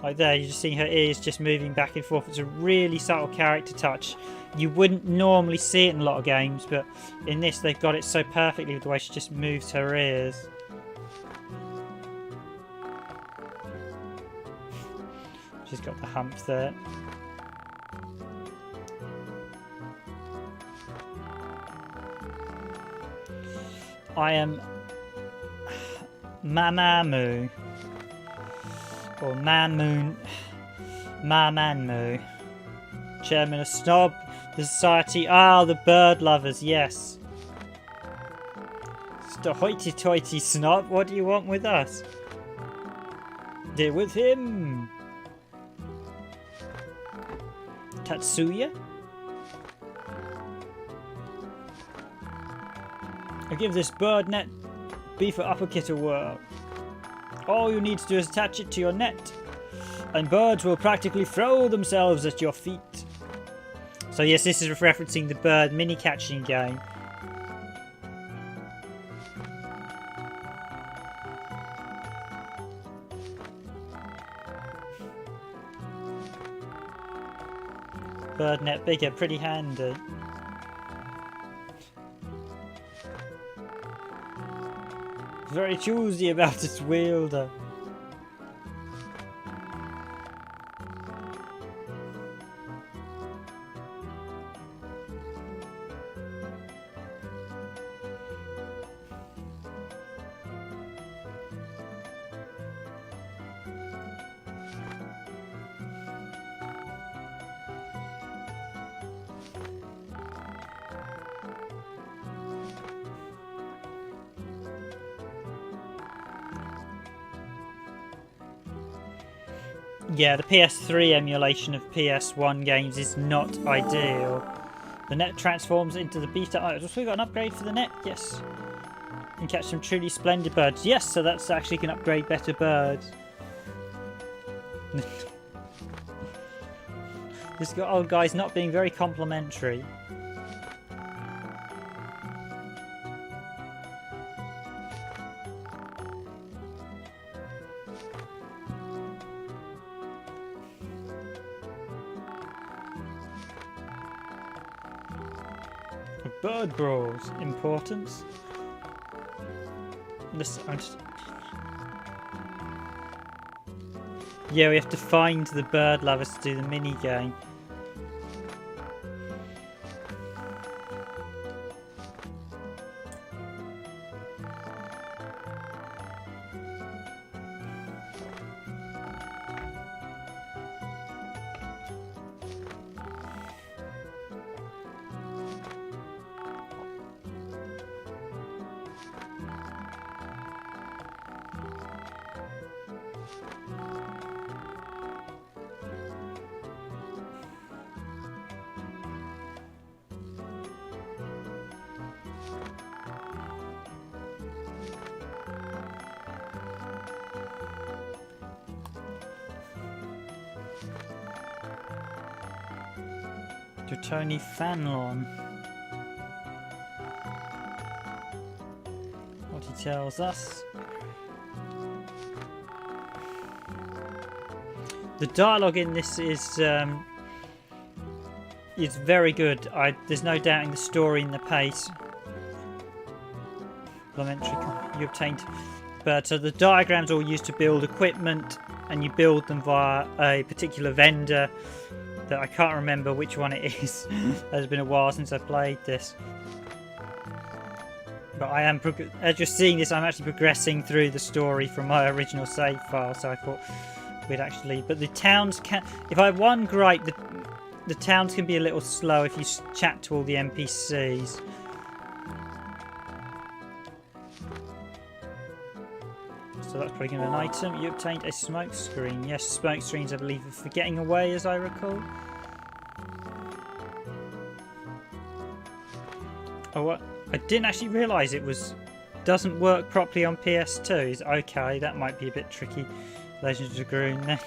Like there, you're just seeing her ears just moving back and forth. It's a really subtle character touch. You wouldn't normally see it in a lot of games, but in this they've got it so perfectly with the way she just moves her ears. She's got the hump there. I am Mamamoo or Mamoon. Ma Manmu, chairman of Snob, the society. Ah, the bird lovers, yes. Just a hoity-toity snob. What do you want with us? Deal with him. Tatsuya? I give this bird net beef for upper kit a whirl. All you need to do is attach it to your net, and birds will practically throw themselves at your feet. So yes, this is referencing the bird mini catching game. Bird net bigger, pretty handy. Very choosy about its wielder. Yeah, the PS3 emulation of PS1 games is not ideal. The net transforms into the beta. Oh, we got an upgrade for the net? Yes. And catch some truly splendid birds. Yes, so that's actually can upgrade better birds. This old guy's not being very complimentary. Bird brawls, importance. Yeah, we have to find the bird lovers to do the mini game. To Tony Fanlon. What he tells us. The dialogue in this is very good. There's no doubting the story and the pace. You obtained birds. So the diagrams are all used to build equipment, and you build them via a particular vendor. That I can't remember which one it is. It's been a while since I played this. But I am, as you're seeing this, I'm actually progressing through the story from my original save file. So I thought we'd actually... But the towns can... If I have one gripe, the towns can be a little slow if you chat to all the NPCs. So that's probably going to be an item. You obtained a smoke screen. Yes, smoke screens, I believe, are for getting away, as I recall. Oh, what? I didn't actually realise it doesn't work properly on PS2. Okay, that might be a bit tricky. Legends of Groon then.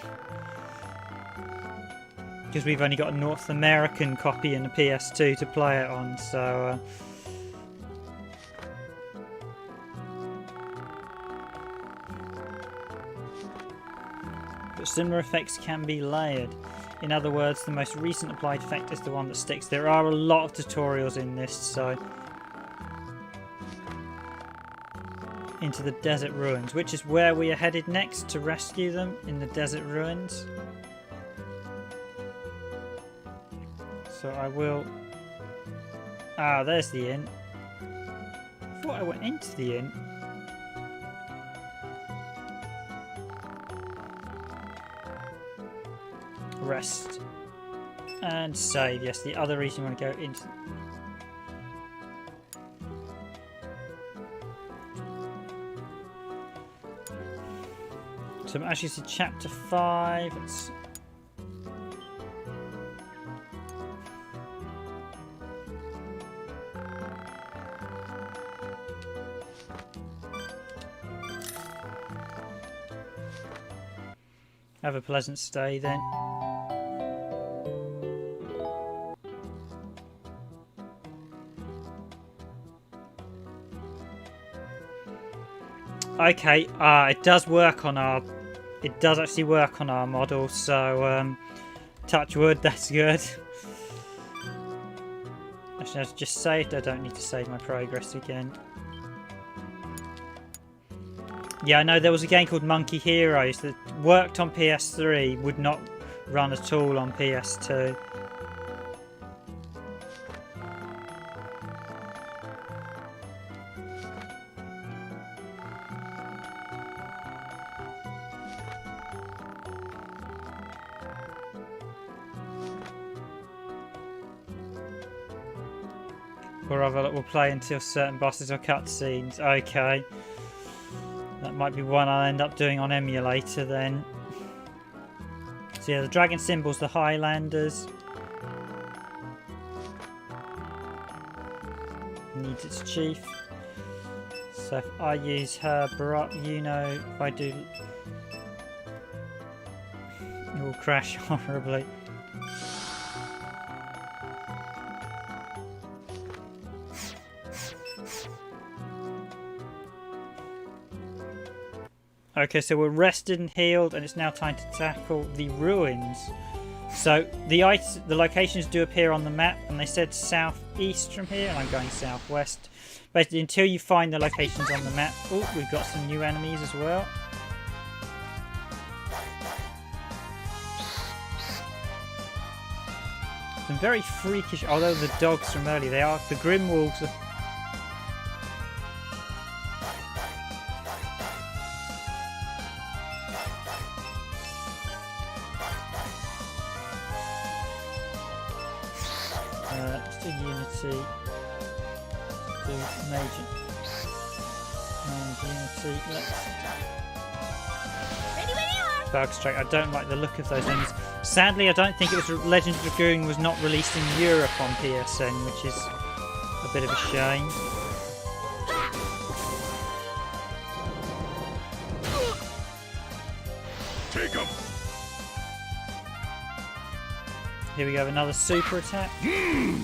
Because we've only got a North American copy and a PS2 to play it on, so... But similar effects can be layered. In other words, the most recent applied effect is the one that sticks. There are a lot of tutorials in this, so... Into the desert ruins, which is where we are headed next to rescue them, in the desert ruins. So I will... Ah, there's the inn. I thought I went into the inn. Rest. And save. Yes, the other reason you want to go into... So as you see, chapter 5. Let's... Have a pleasant stay then. Okay, it does work on our... It does actually work on our model, so touch wood, that's good. Actually, I've just saved. I don't need to save my progress again. Yeah, I know there was a game called Monkey Heroes that worked on PS3, would not run at all on PS2. Or rather, we'll play until certain bosses or cutscenes. Okay. That might be one I'll end up doing on emulator then. So yeah, the dragon symbol's the Highlanders. Needs its chief. So if I use her, you know, if I do... It will crash horribly. Okay, so we're rested and healed, and it's now time to tackle the ruins. So the locations do appear on the map, and they said southeast from here, and I'm going southwest. Basically, until you find the locations on the map. Oh, we've got some new enemies as well. Some very freakish, although the dogs from earlier, they are the Grim Wolves. Just a Unity. Do Major. And Unity. Let's. Ready when you are. Bug Strike. I don't like the look of those enemies. Sadly, I don't think it was Legend of Dragoon was not released in Europe on PSN, which is a bit of a shame. Take him. Here we go, another super attack. We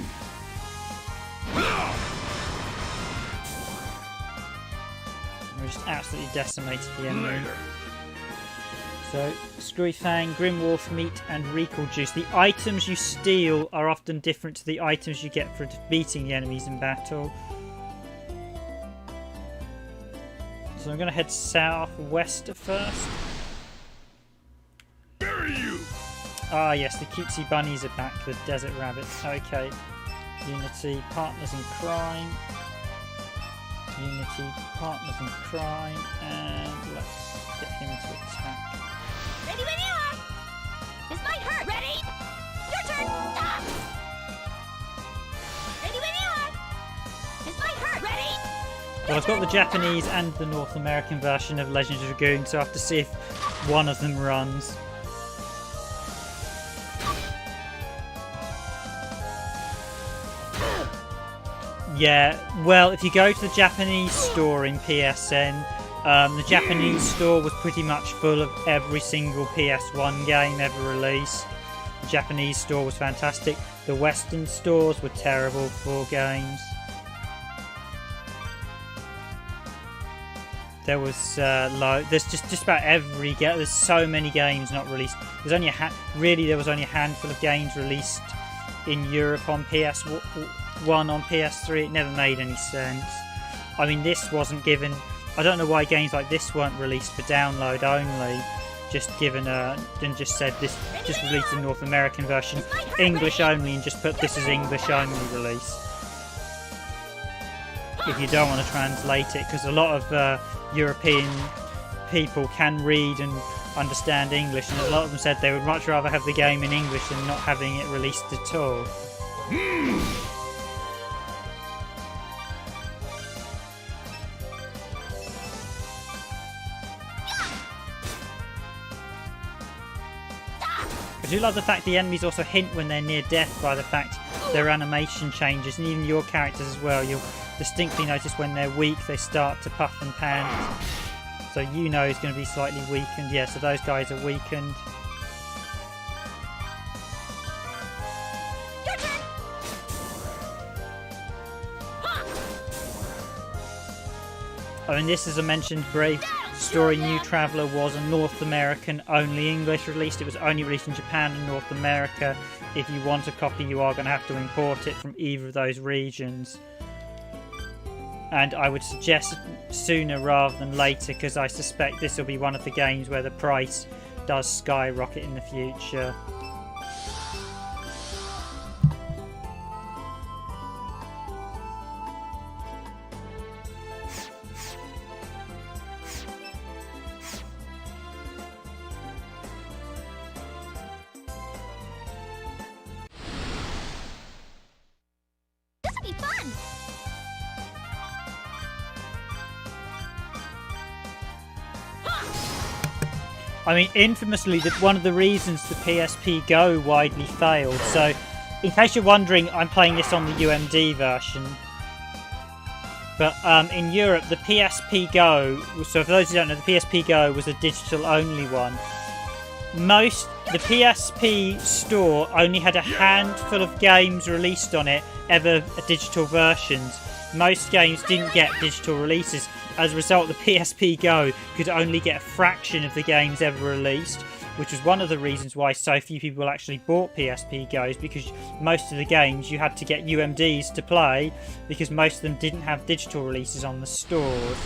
just absolutely decimated the enemy. Later. So, Screwy Fang, Grim Wolf Meat, and Recall Juice. The items you steal are often different to the items you get for defeating the enemies in battle. So I'm going to head southwest at first. Bury you. Ah yes, the cutesy bunnies are back, the desert rabbits. Okay. Unity, partners in crime. Unity, partners in crime. And let's get him to attack. Ready when you are. This might hurt. Ready? Your turn. Stop. Ready when you are. This might hurt. Ready? Well, I've got the Japanese and the North American version of Legend of Dragoon, so I have to see if one of them runs. Yeah, well, if you go to the Japanese store in PSN, the Japanese store was pretty much full of every single PS1 game ever released. The Japanese store was fantastic. The Western stores were terrible for games. There was there's just about every game. There's so many games not released. There's only there was only a handful of games released in Europe on PS1 on PS3. It never made any sense. I mean, this wasn't given. I don't know why games like this weren't released for download only. Just given and just said this, just released the North American version, English only, and just put this as English only release. If you don't want to translate it, because a lot of European people can read and understand English, and a lot of them said they would much rather have the game in English than not having it released at all. I do love the fact the enemies also hint when they're near death by the fact their animation changes, and even your characters as well. You'll distinctly notice when they're weak they start to puff and pant. So you know he's going to be slightly weakened. Yeah, so those guys are weakened. Your turn. I mean, this, as I mentioned, Brave Story New Traveller was a North American only English release. It was only released in Japan and North America. If you want a copy, you are going to have to import it from either of those regions. And I would suggest sooner rather than later, because I suspect this will be one of the games where the price does skyrocket in the future. This will be fun. I mean, infamously, one of the reasons the PSP Go widely failed. So, in case you're wondering, I'm playing this on the UMD version. But in Europe, the PSP Go, so for those who don't know, the PSP Go was a digital-only one. The PSP store only had a handful of games released on it, ever digital versions. Most games didn't get digital releases. As a result, the PSP Go could only get a fraction of the games ever released, which was one of the reasons why so few people actually bought PSP Go's, because most of the games you had to get UMDs to play, because most of them didn't have digital releases on the stores.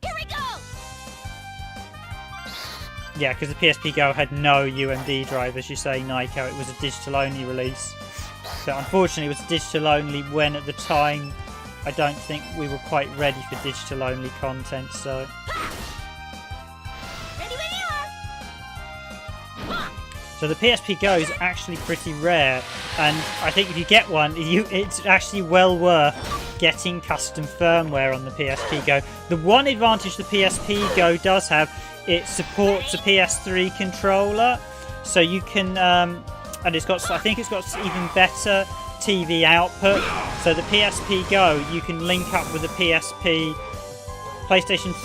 Here we go. Yeah, because the PSP Go had no UMD drivers, you say, Nico. It was a digital-only release. So unfortunately, it was digital-only when, at the time, I don't think we were quite ready for digital-only content, so... Ready when you are. So the PSP Go is actually pretty rare, and I think if you get one, it's actually well worth getting custom firmware on the PSP Go. The one advantage the PSP Go does have, it supports a PS3 controller, so you can, and it's got, I think it's got even better TV output. So the PSP Go, you can link up with the PlayStation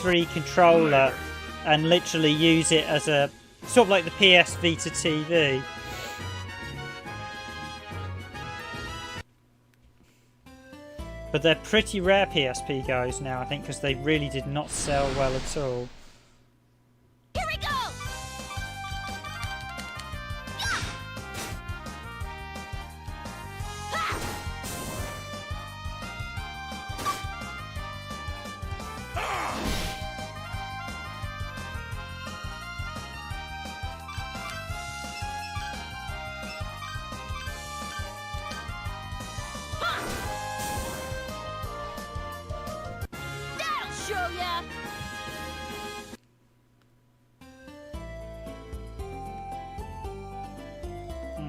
3 controller and literally use it as a sort of like the PS Vita TV. But they're pretty rare PSP Go's now, I think, because they really did not sell well at all. Here we go. That'll show ya.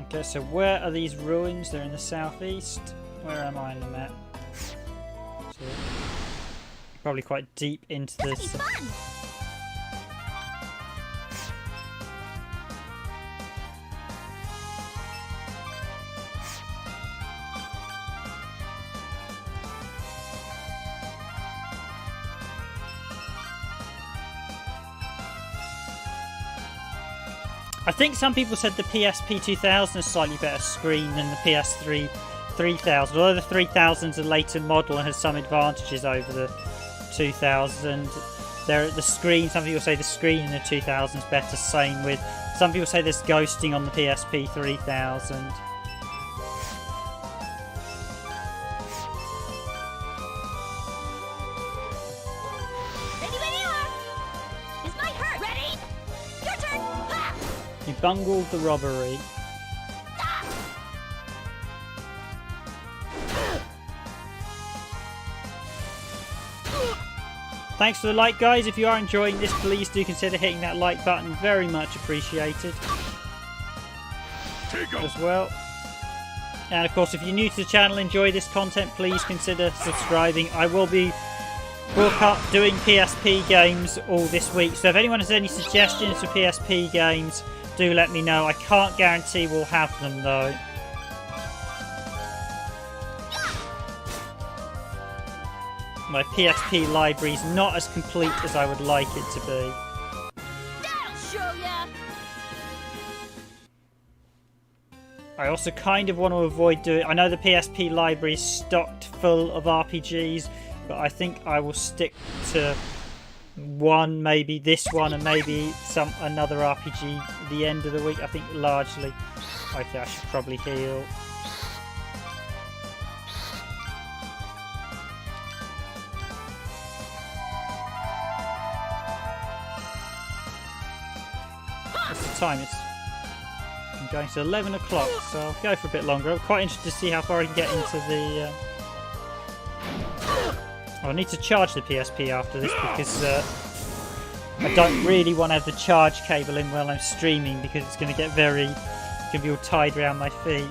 Okay, so where are these ruins? They're in the southeast. Where am I on the map? So, probably quite deep into This will be this. fun. I think some people said the PSP 2000 is slightly better screen than the PS3 3000, although the 3000 is a later model and has some advantages over the 2000. The screen, some people say the screen in the 2000 is better, same with, some people say there's ghosting on the PSP 3000. Ready when you are. This might hurt. Ready? Your turn. Ha! You bungled the robbery. Thanks for the like, guys. If you are enjoying this, please do consider hitting that like button. Very much appreciated. As well. And of course, if you're new to the channel, enjoy this content, please consider subscribing. I will be doing PSP games all this week. So if anyone has any suggestions for PSP games, do let me know. I can't guarantee we'll have them though. My PSP library is not as complete as I would like it to be. That'll show ya. I also kind of want to avoid doing... I know the PSP library is stocked full of RPGs, but I think I will stick to one, maybe this one, and maybe another RPG at the end of the week. I think largely... Okay, I should probably heal. What's the time? I'm going to 11 o'clock, so I'll go for a bit longer. I'm quite interested to see how far I can get into the... I need to charge the PSP after this because I don't really want to have the charge cable in while I'm streaming because it's going to get going to be all tied around my feet.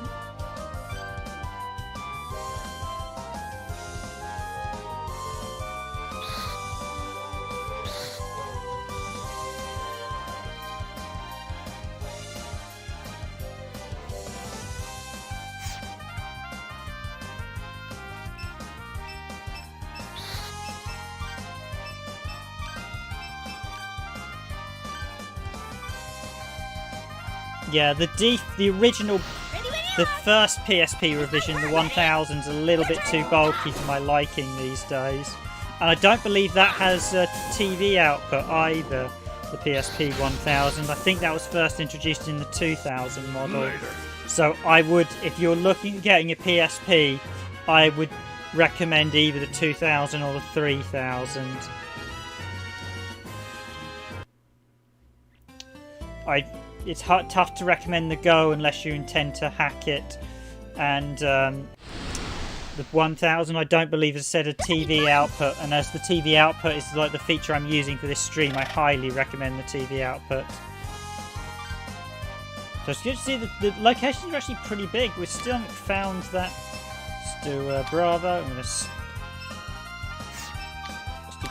Yeah, the original, the first PSP revision, the 1000's a little bit too bulky for my liking these days. And I don't believe that has a TV output either, the PSP 1000. I think that was first introduced in the 2000 model. So I would, if you're looking at getting a PSP, I would recommend either the 2000 or the 3000. It's tough to recommend the Go unless you intend to hack it, and the 1000 I don't believe has said a TV output, and as the TV output is like the feature I'm using for this stream, I highly recommend the TV output. So it's good to see the locations are actually pretty big. We still haven't found that. Let's do Bravo. I'm going to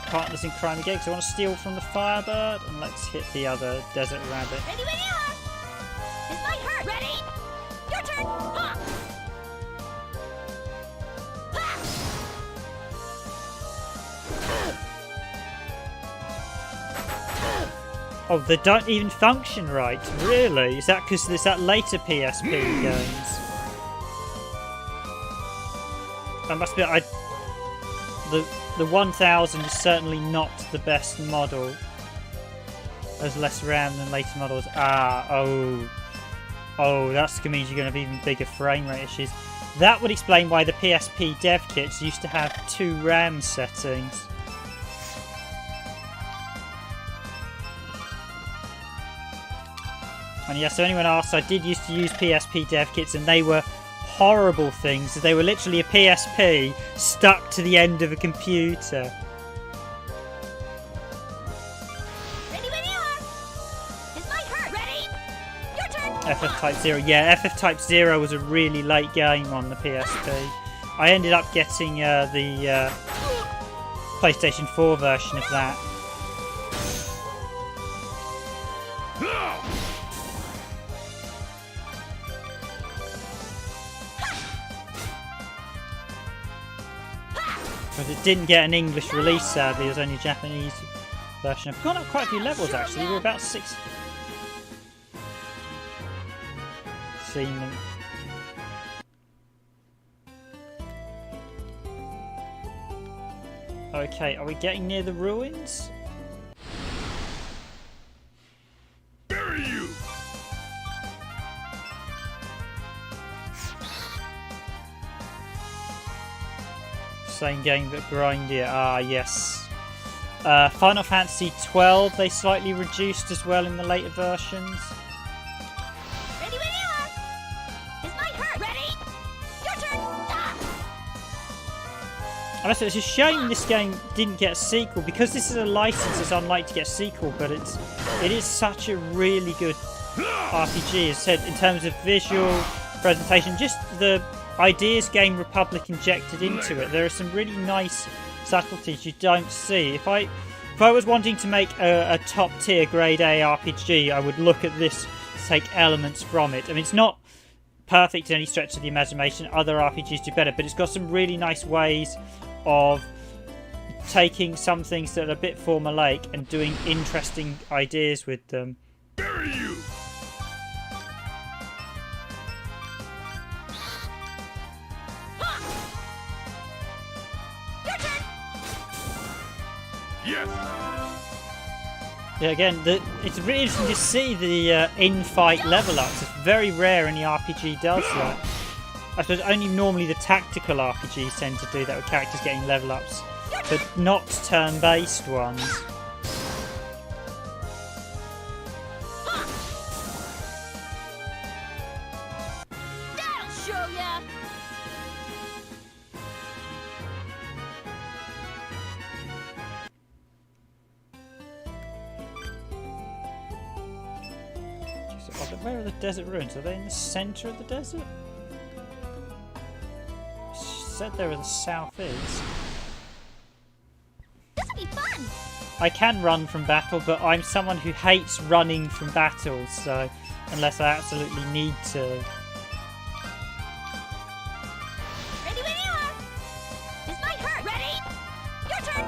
Partners in Crime again, because I want to steal from the Firebird, and let's hit the other Desert Rabbit. Ready when you are. This might hurt. Ready? Your turn. Ha! Ha! Oh, they don't even function right. Really? Is that because there's that later PSP games? That must be... The 1000 is certainly not the best model. There's less RAM than later models. Oh, that means you're going to have even bigger frame rate issues. That would explain why the PSP dev kits used to have 2 RAM settings. And yeah, so anyone asks, I did used to use PSP dev kits, and they were horrible things. They were literally a PSP stuck to the end of a computer. Ready when you are. This might hurt. Ready? Your turn. FF Type 0. Yeah, FF Type 0 was a really late game on the PSP. I ended up getting the PlayStation 4 version of that. But it didn't get an English release, sadly. It was only a Japanese version. I've gone up quite a few levels, actually. We're about 6. Seen them. Okay, are we getting near the ruins? Bury you! Same game but grindier. Ah, yes. Final Fantasy 12, they slightly reduced as well in the later versions. Ready when you are. This might hurt. Ready? Your turn. Ah! And also, it's a shame this game didn't get a sequel, because this is a license. It's unlikely to get a sequel, but it is such a really good RPG. As said, in terms of visual presentation, just the ideas Game Republic injected into it. There are some really nice subtleties you don't see. If I was wanting to make a top tier grade A RPG, I would look at this to take elements from it. I mean, it's not perfect in any stretch of the imagination. Other RPGs do better, but it's got some really nice ways of taking some things that are a bit formulaic and doing interesting ideas with them. Bury you! Yes! Yeah, again, it's really interesting to see the in-fight level ups. It's very rare any RPG does that. I suppose only normally the tactical RPGs tend to do that with characters getting level ups, but not turn-based ones. That'll show ya! Where are the desert ruins? Are they in the centre of the desert? Said they were the southeast. This'll be fun! I can run from battle, but I'm someone who hates running from battles, so unless I absolutely need to. Ready when you are! This might hurt! Ready? Your turn!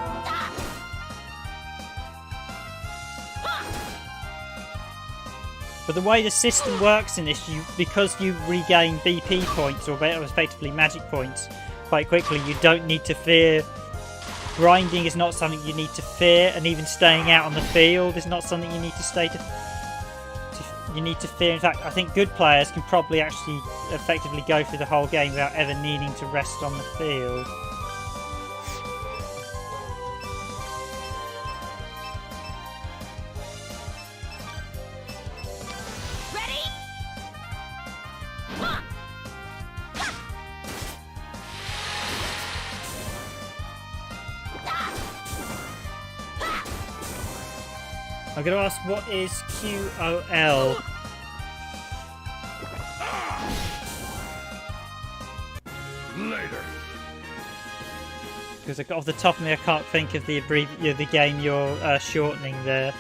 Stop! But the way the system works in this, because you regain BP points, or effectively magic points, quite quickly, you don't need to fear. Grinding is not something you need to fear, and even staying out on the field is not something you need to fear. In fact, I think good players can probably actually effectively go through the whole game without ever needing to rest on the field. I'm going to ask, what is QOL? Later. Because off the top of me, I can't think of the the game you're shortening there.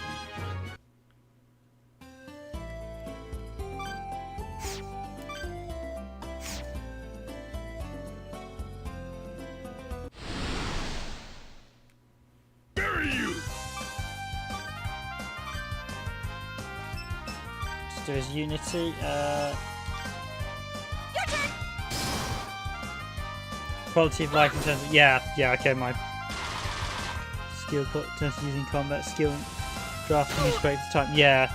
Do is Unity. Quality of life in terms of okay, my skill in terms of using combat skill and drafting is great for time. Yeah.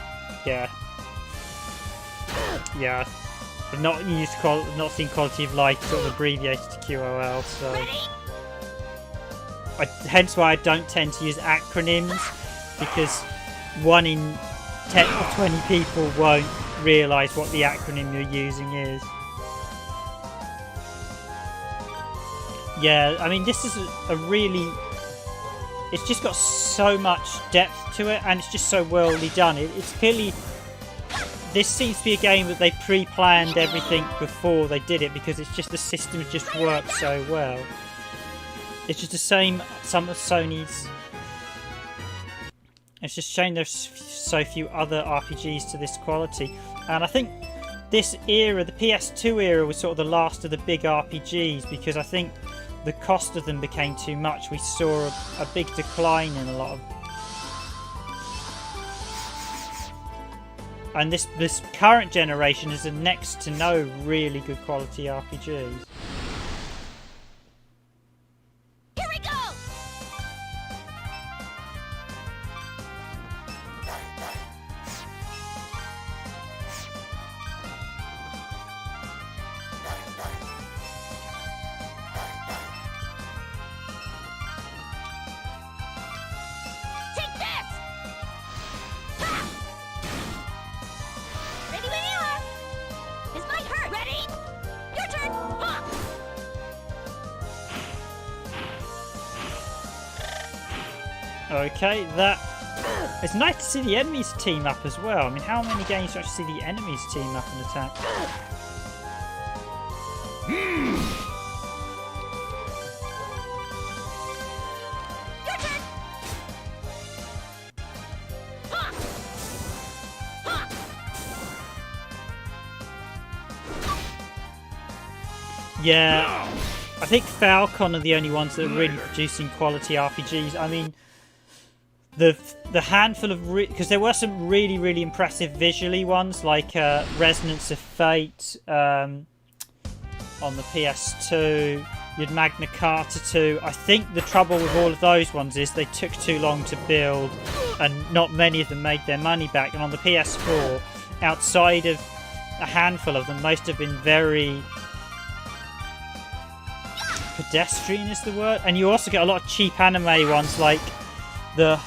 I've not seen quality of life sort of abbreviated to QOL, so hence why I don't tend to use acronyms, because 1 in 10 or 20 people won't realise what the acronym you're using is. Yeah, I mean, this is a really... It's just got so much depth to it, and it's just so wellly done. It's clearly... This seems to be a game that they pre-planned everything before they did it, because it's just the system just works so well. It's just the same, some of Sony's... It's just a shame there's so few other RPGs to this quality. And I think this era, the PS2 era, was sort of the last of the big RPGs, because I think the cost of them became too much. We saw a big decline in a lot of... And this current generation is a next to no really good quality RPGs. Here we go! Ready when you are! This might hurt! Ready? Your turn! Ha! Okay, that... It's nice to see the enemies team up as well. I mean, how many games do you actually see the enemies team up and attack? Yeah, I think Falcon are the only ones that are really producing quality RPGs. I mean, the handful of... Because there were some really impressive visually ones, like Resonance of Fate on the PS2. You had Magna Carta 2. I think the trouble with all of those ones is they took too long to build, and not many of them made their money back. And on the PS4, outside of a handful of them, most have been very... pedestrian is the word. And you also get a lot of cheap anime ones, like the...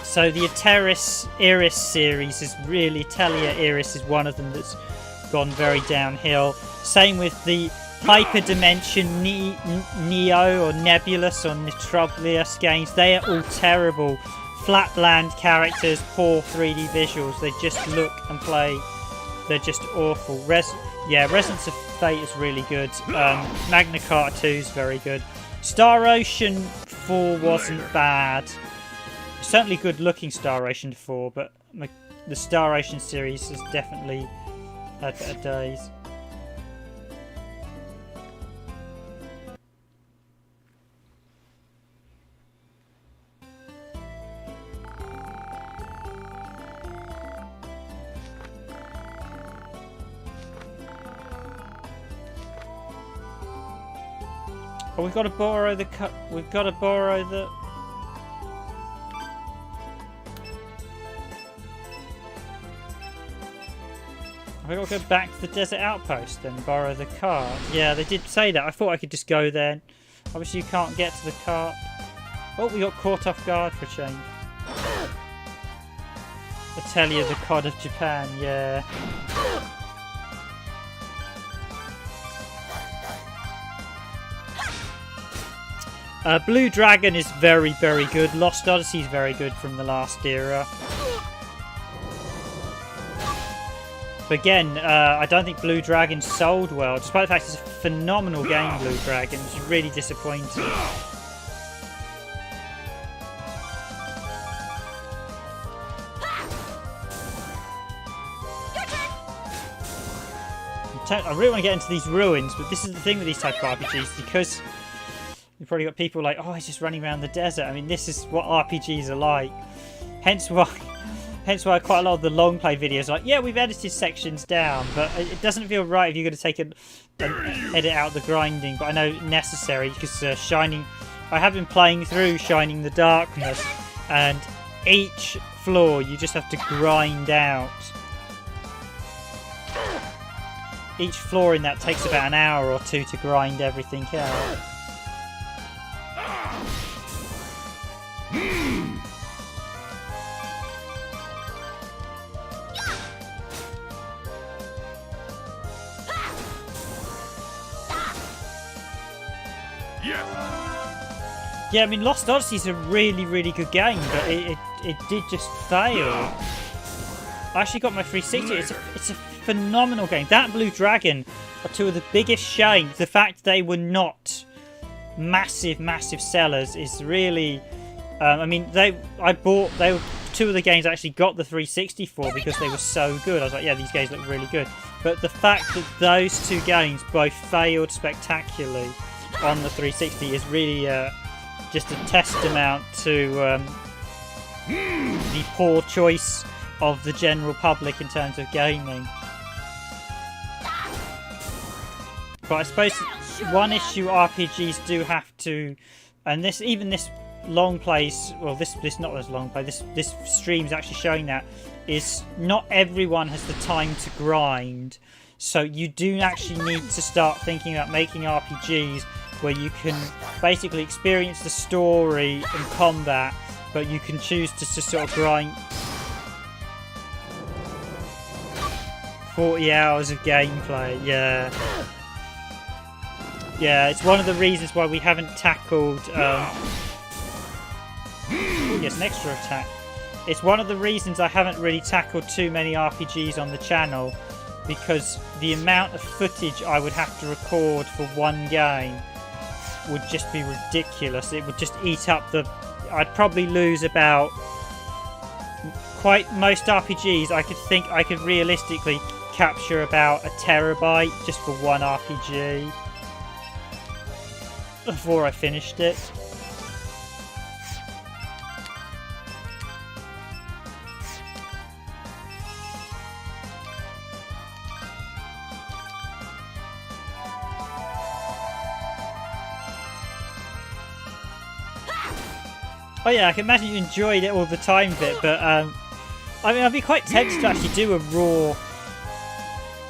So the Ateris Iris series is really... Atelier Iris is one of them that's gone very downhill. Same with the Hyperdimension Neo or Nebulous or Nitroblius games. They are all terrible. Flat, bland characters, poor 3D visuals. They just look and play. They're just awful. Resonance of Fate is really good. Magna Carta 2 is very good. Star Ocean 4 wasn't bad. Certainly good looking Star Ocean 4, but the Star Ocean series has definitely had better days. Oh, we've got to borrow the cup. We've got to borrow the... Have we got to go back to the desert outpost then, borrow the cart? Yeah, they did say that. I thought I could just go there. Obviously you can't get to the cart. Oh, we got caught off guard for a change. Atelier, the COD of Japan, yeah. Blue Dragon is very good. Lost Odyssey is very good from the last era. But again, I don't think Blue Dragon sold well, despite the fact it's a phenomenal game, Blue Dragon. It's really disappointing. I really want to get into these ruins, but this is the thing with these type of RPGs, because you've probably got people like, oh, he's just running around the desert. I mean, this is what RPGs are like. Hence why quite a lot of the long play videos are like, yeah, we've edited sections down, but it doesn't feel right if you're going to take and edit out the grinding. But I know necessary, because Shining... I have been playing through Shining the Darkness, and each floor you just have to grind out. Each floor in that takes about an hour or two to grind everything out. Yeah, I mean, Lost Odyssey is a really good game, but it did just fail. I actually got my 360. It's a phenomenal game. That Blue Dragon are two of the biggest shames. The fact they were not massive sellers is really... I mean, they were two of the games I actually got the 360 for because they were so good. I was like, yeah, these games look really good. But the fact that those two games both failed spectacularly on the 360 is really just a testament to the poor choice of the general public in terms of gaming. But I suppose one issue RPGs do have to, and this long plays, well, this not as long play, this stream's actually showing that, is not everyone has the time to grind. So you do actually need to start thinking about making RPGs where you can basically experience the story and combat, but you can choose to sort of grind 40 hours of gameplay. Yeah, it's one of the reasons why we haven't tackled it's an extra attack. It's one of the reasons I haven't really tackled too many RPGs on the channel, because the amount of footage I would have to record for one game would just be ridiculous. It would just eat up the... I'd probably lose about... Quite most RPGs, I could realistically capture about a terabyte just for one RPG before I finished it. Oh yeah, I can imagine you enjoyed it all the time bit, but I mean, I'd be quite tempted to actually do a raw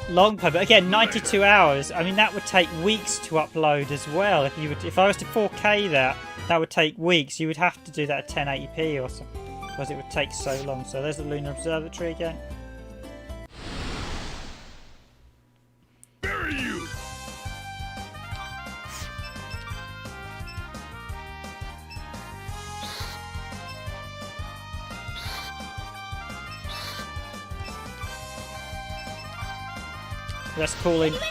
long play, but again, 92 hours. I mean, that would take weeks to upload as well. If I was to 4K that would take weeks. You would have to do that at 1080p or something, because it would take so long. So there's the Lunar Observatory again. Where are you? That's calling. Ready?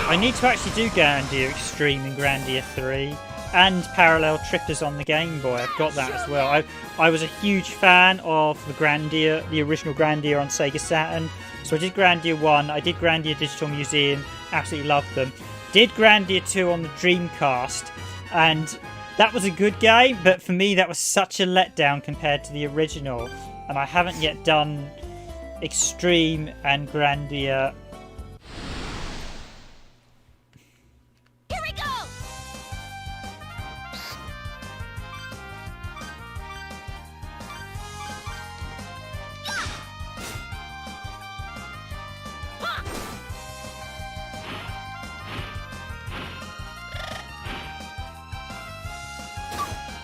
I need to actually do Grandia Extreme and Grandia 3 and Parallel Trippers on the Game Boy. I've got that as well. I was a huge fan of the Grandia, the original Grandia on Sega Saturn. So I did Grandia 1, I did Grandia Digital Museum, absolutely loved them. Did Grandia 2 on the Dreamcast, and that was a good game, but for me that was such a letdown compared to the original. And I haven't yet done Extreme and Grandia. Here we go!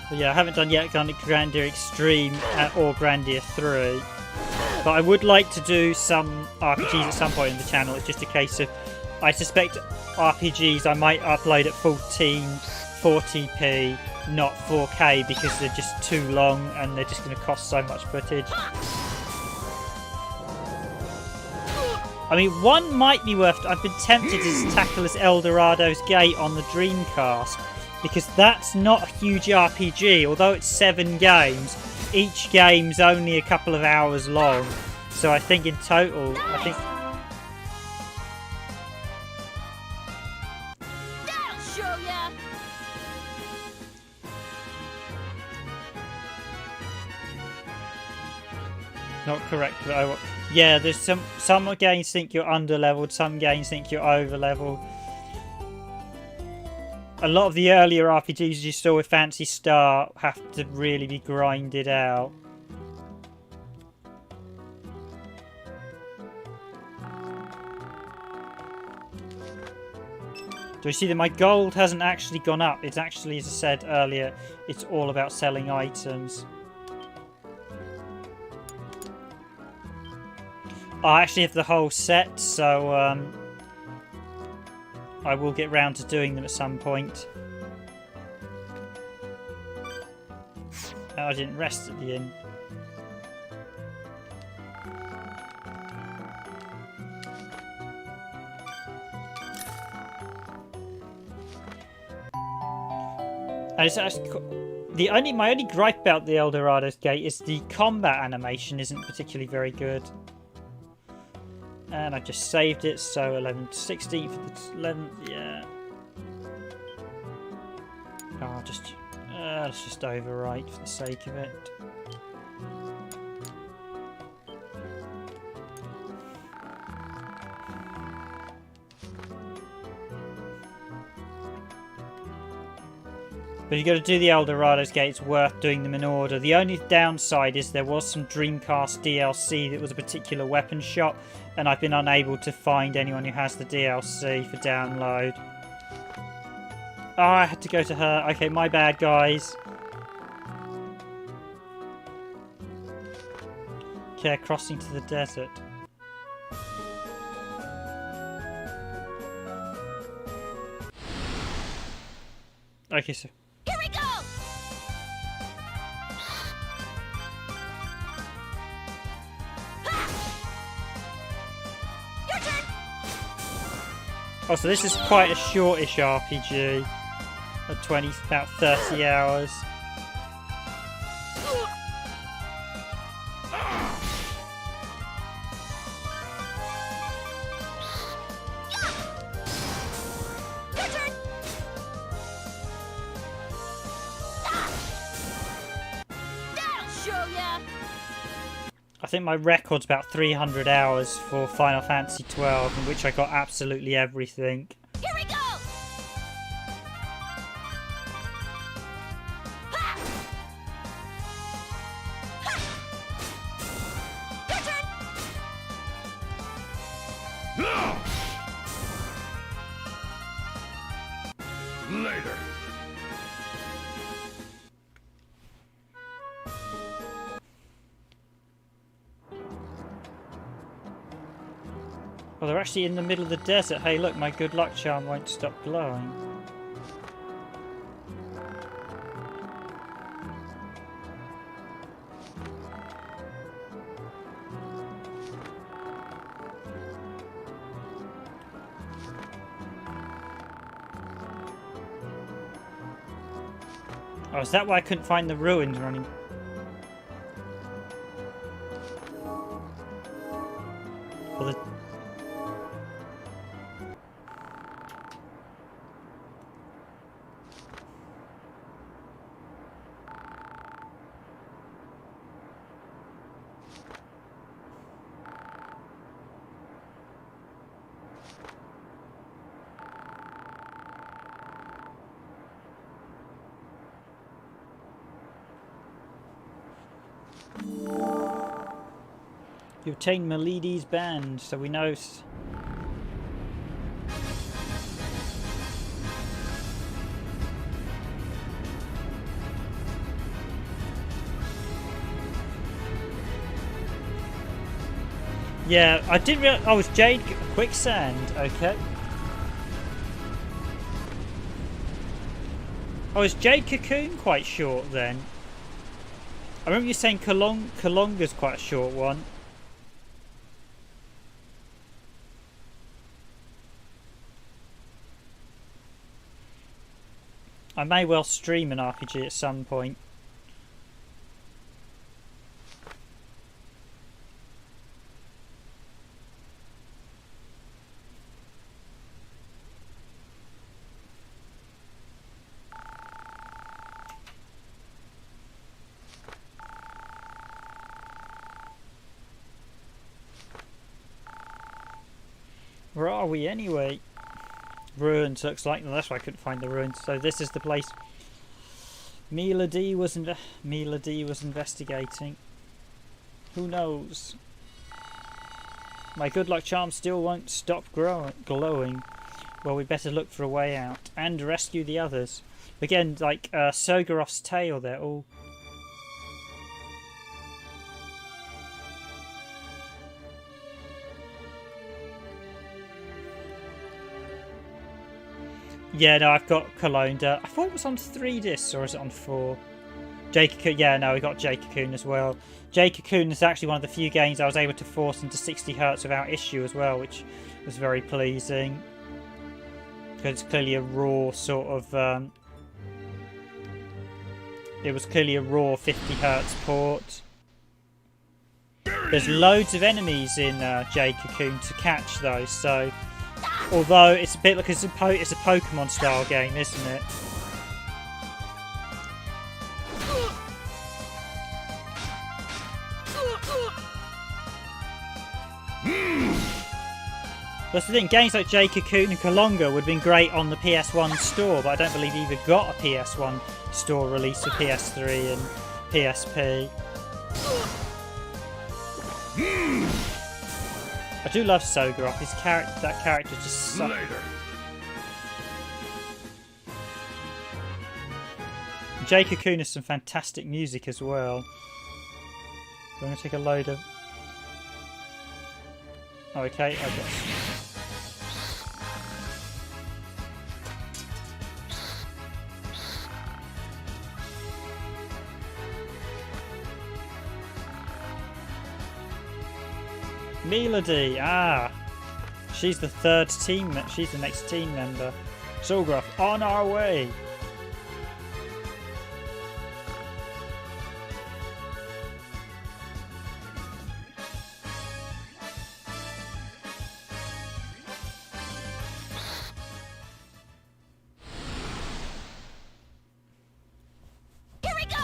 But yeah, I haven't done yet Grandia Extreme or Grandia 3. But I would like to do some RPGs at some point in the channel. It's just a case of, I suspect RPGs I might upload at 1440p, not 4K, because they're just too long and they're just going to cost so much footage. I mean, one might be worth... I've been tempted to tackle this Eldorado's Gate on the Dreamcast, because that's not a huge RPG. Although it's 7 games, each game's only a couple of hours long. So I think in total, I think... That'll show ya! Not correct, but yeah, there's some games think you're under-leveled, some games think you're over-leveled. A lot of the earlier RPGs you saw with Phantasy Star have to really be grinded out. Do you see that my gold hasn't actually gone up? It's actually, as I said earlier, it's all about selling items. I actually have the whole set, so I will get round to doing them at some point. I didn't rest at the inn. And it's actually my only gripe about the Eldorado's Gate is the combat animation isn't particularly very good. And I just saved it, so 11th, 16th, 11th, yeah. Oh, let's just overwrite for the sake of it. But you've got to do the Eldorado's Gate, it's worth doing them in order. The only downside is there was some Dreamcast DLC that was a particular weapon shop, and I've been unable to find anyone who has the DLC for download. Oh, I had to go to her. Okay, my bad, guys. Okay, crossing to the desert. Okay, so... Here we go! Your turn! Oh, so this is quite a shortish RPG. About 30 hours. Your turn! That'll show ya! I think my record's about 300 hours for Final Fantasy 12, in which I got absolutely everything. Here we go! Ha! Ha! Your turn! Later. Well, they're actually in the middle of the desert. Hey, look, my good luck charm won't stop glowing. Oh, is that why I couldn't find the ruins running? Well, the... You obtained Mileidi's band, so we know. Yeah, I didn't realize. Oh, it's Jade Quicksand. Okay. Oh, is Jade Cocoon quite short then? I remember you saying Kalonga's quite a short one. I may well stream an RPG at some point. Where are we anyway? Ruins looks like. That's why I couldn't find the ruins. So this is the place Milady was investigating. Who knows? My good luck charm still won't stop glowing. Well, we better look for a way out and rescue the others. Again, like Sogorov's tale, they're all. Yeah, no, I've got Kalonda. I thought it was on 3 discs, or is it on 4? J-Cocoon, yeah, no, we got J-Cocoon as well. J-Cocoon is actually one of the few games I was able to force into 60 Hz without issue as well, which was very pleasing. Because it's clearly a raw sort of... it was clearly a raw 50 Hz port. There's loads of enemies in J-Cocoon to catch though, so... Although it's a bit like it's a Pokemon style game, isn't it? That's the thing, games like J-Cocoon and Kalonga would have been great on the PS1 store, but I don't believe either got a PS1 store release for PS3 and PSP. I do love Sogorov. That character just sucks. J-Cocoon has some fantastic music as well. I'm going to take a load of... Okay, I guess. Melody, she's the third team. She's the next team member. Solgraf, on our way. Here we go!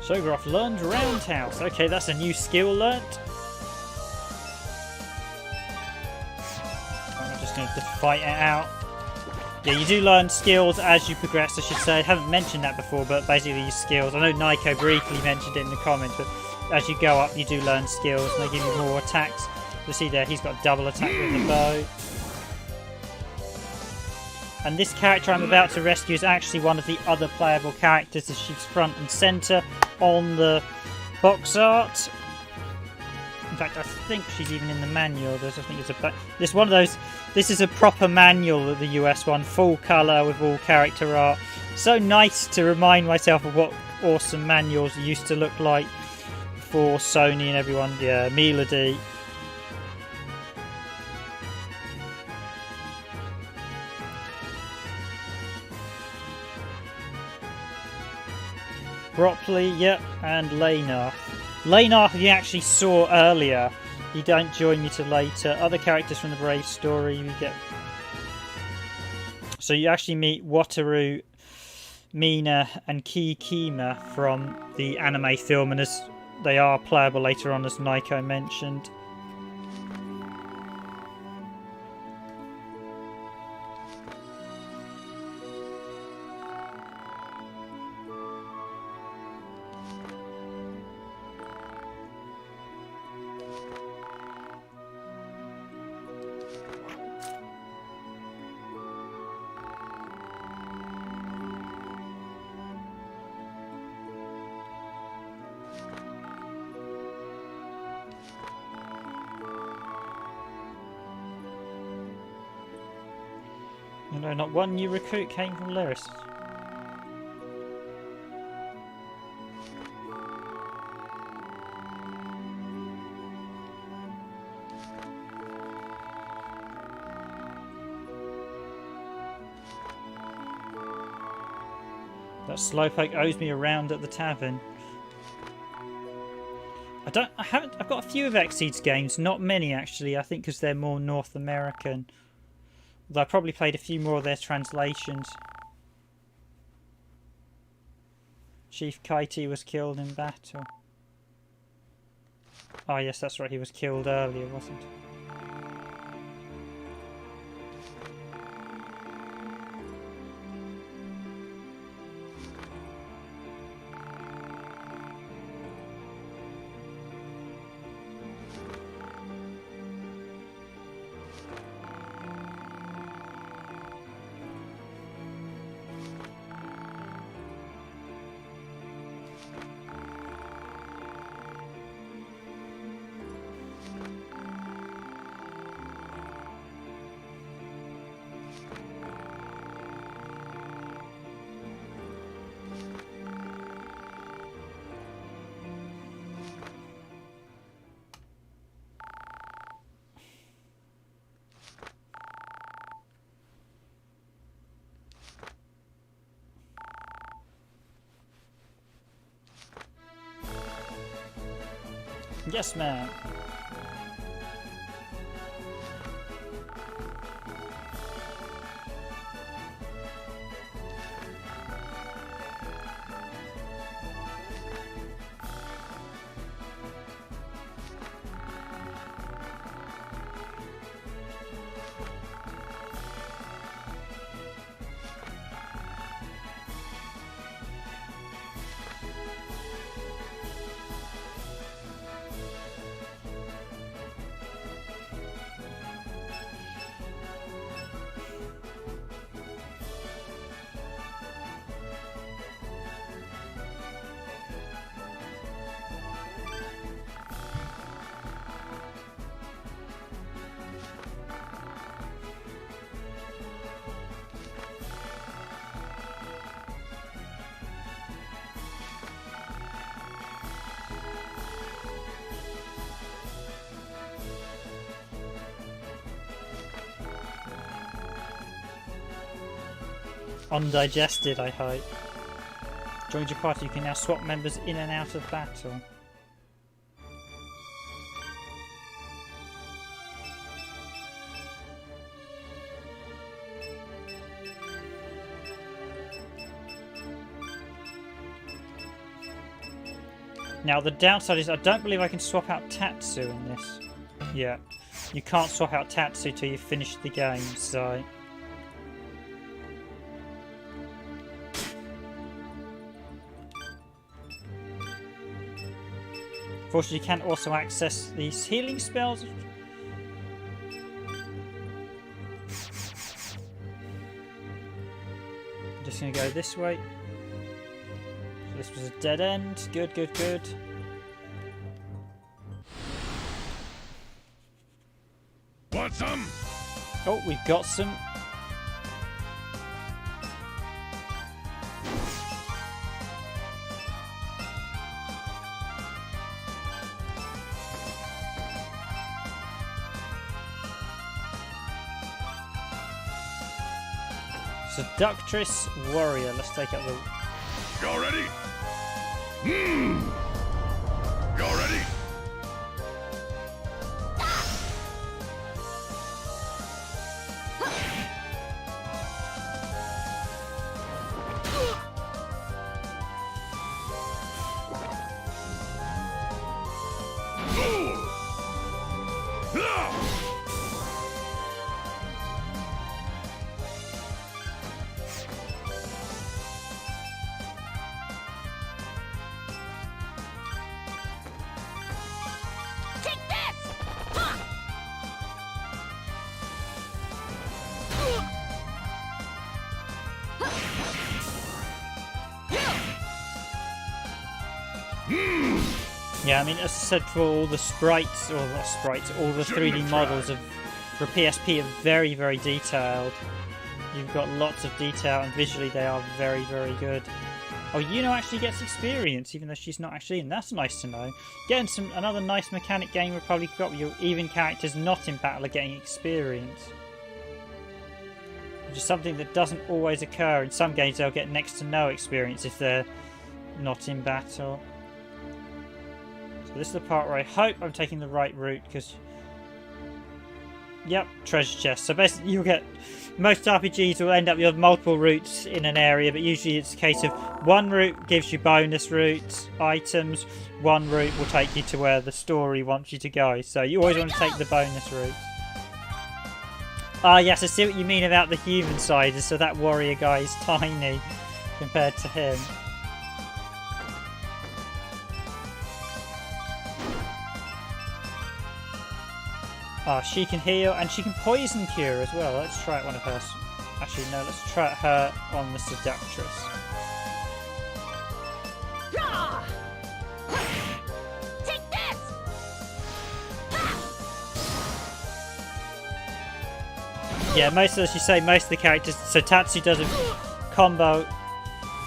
Solgraf learned Roundhouse. Okay, that's a new skill learnt. I'm just going to fight it out. Yeah, you do learn skills as you progress, I should say. I haven't mentioned that before, but basically these skills, I know Nico briefly mentioned it in the comments, but as you go up you do learn skills and they give you more attacks. You see there, he's got double attack with the bow. And this character I'm about to rescue is actually one of the other playable characters, as she's front and centre on the box art. In fact, I think she's even in the manual. I think it's this one of those. This is a proper manual, the US one, full colour with all character art. So nice to remind myself of what awesome manuals used to look like for Sony and everyone. Yeah, Melody. Bropley, yep, and Lanar. Lanar, you actually saw earlier. You don't join me till later. Other characters from the Brave story you get. So you actually meet Wataru, Mina, and Kikima from the anime film, and as they are playable later on, as Nico mentioned. No, not one new recruit came from Lyris. That slowpoke owes me a round at the tavern. I've got a few of XSeed's games, not many actually, I think because they're more North American. Although I probably played a few more of their translations. Chief Kaiti was killed in battle. Oh yes, that's right, he was killed earlier, wasn't he? Yes, ma'am. Undigested, I hope. Join your party, you can now swap members in and out of battle. Now the downside is I don't believe I can swap out Tatsu in this. Yeah, you can't swap out Tatsu till you finish the game, so... Fortunately, you can also access these healing spells. I'm just going to go this way. So this was a dead end. Good, good, good. Want some? Oh, we've got some. Seductress Warrior. Let's take out the... Y'all ready? Y'all ready? Yeah, I mean, as I said, for all the sprites, or not sprites, all the 3D models for PSP are very, very detailed. You've got lots of detail, and visually they are very, very good. Oh, Yuno actually gets experience, even though she's not actually in. That's nice to know. Getting another nice mechanic Game Republic got with your even characters not in battle are getting experience. Which is something that doesn't always occur. In some games they'll get next to no experience if they're not in battle. This is the part where I hope I'm taking the right route, because... Yep, treasure chest. So basically you'll get... Most RPGs will end up with multiple routes in an area, but usually it's a case of one route gives you bonus routes, items, one route will take you to where the story wants you to go. So you always want to take the bonus route. Ah yes, I see what you mean about the human side, so that warrior guy is tiny compared to him. Ah, she can heal and she can poison cure as well. Let's try it one of her. Actually, no, let's try her on the Seductress. Take this! Yeah, most of, as you say, most of the characters. So Tatsu does a combo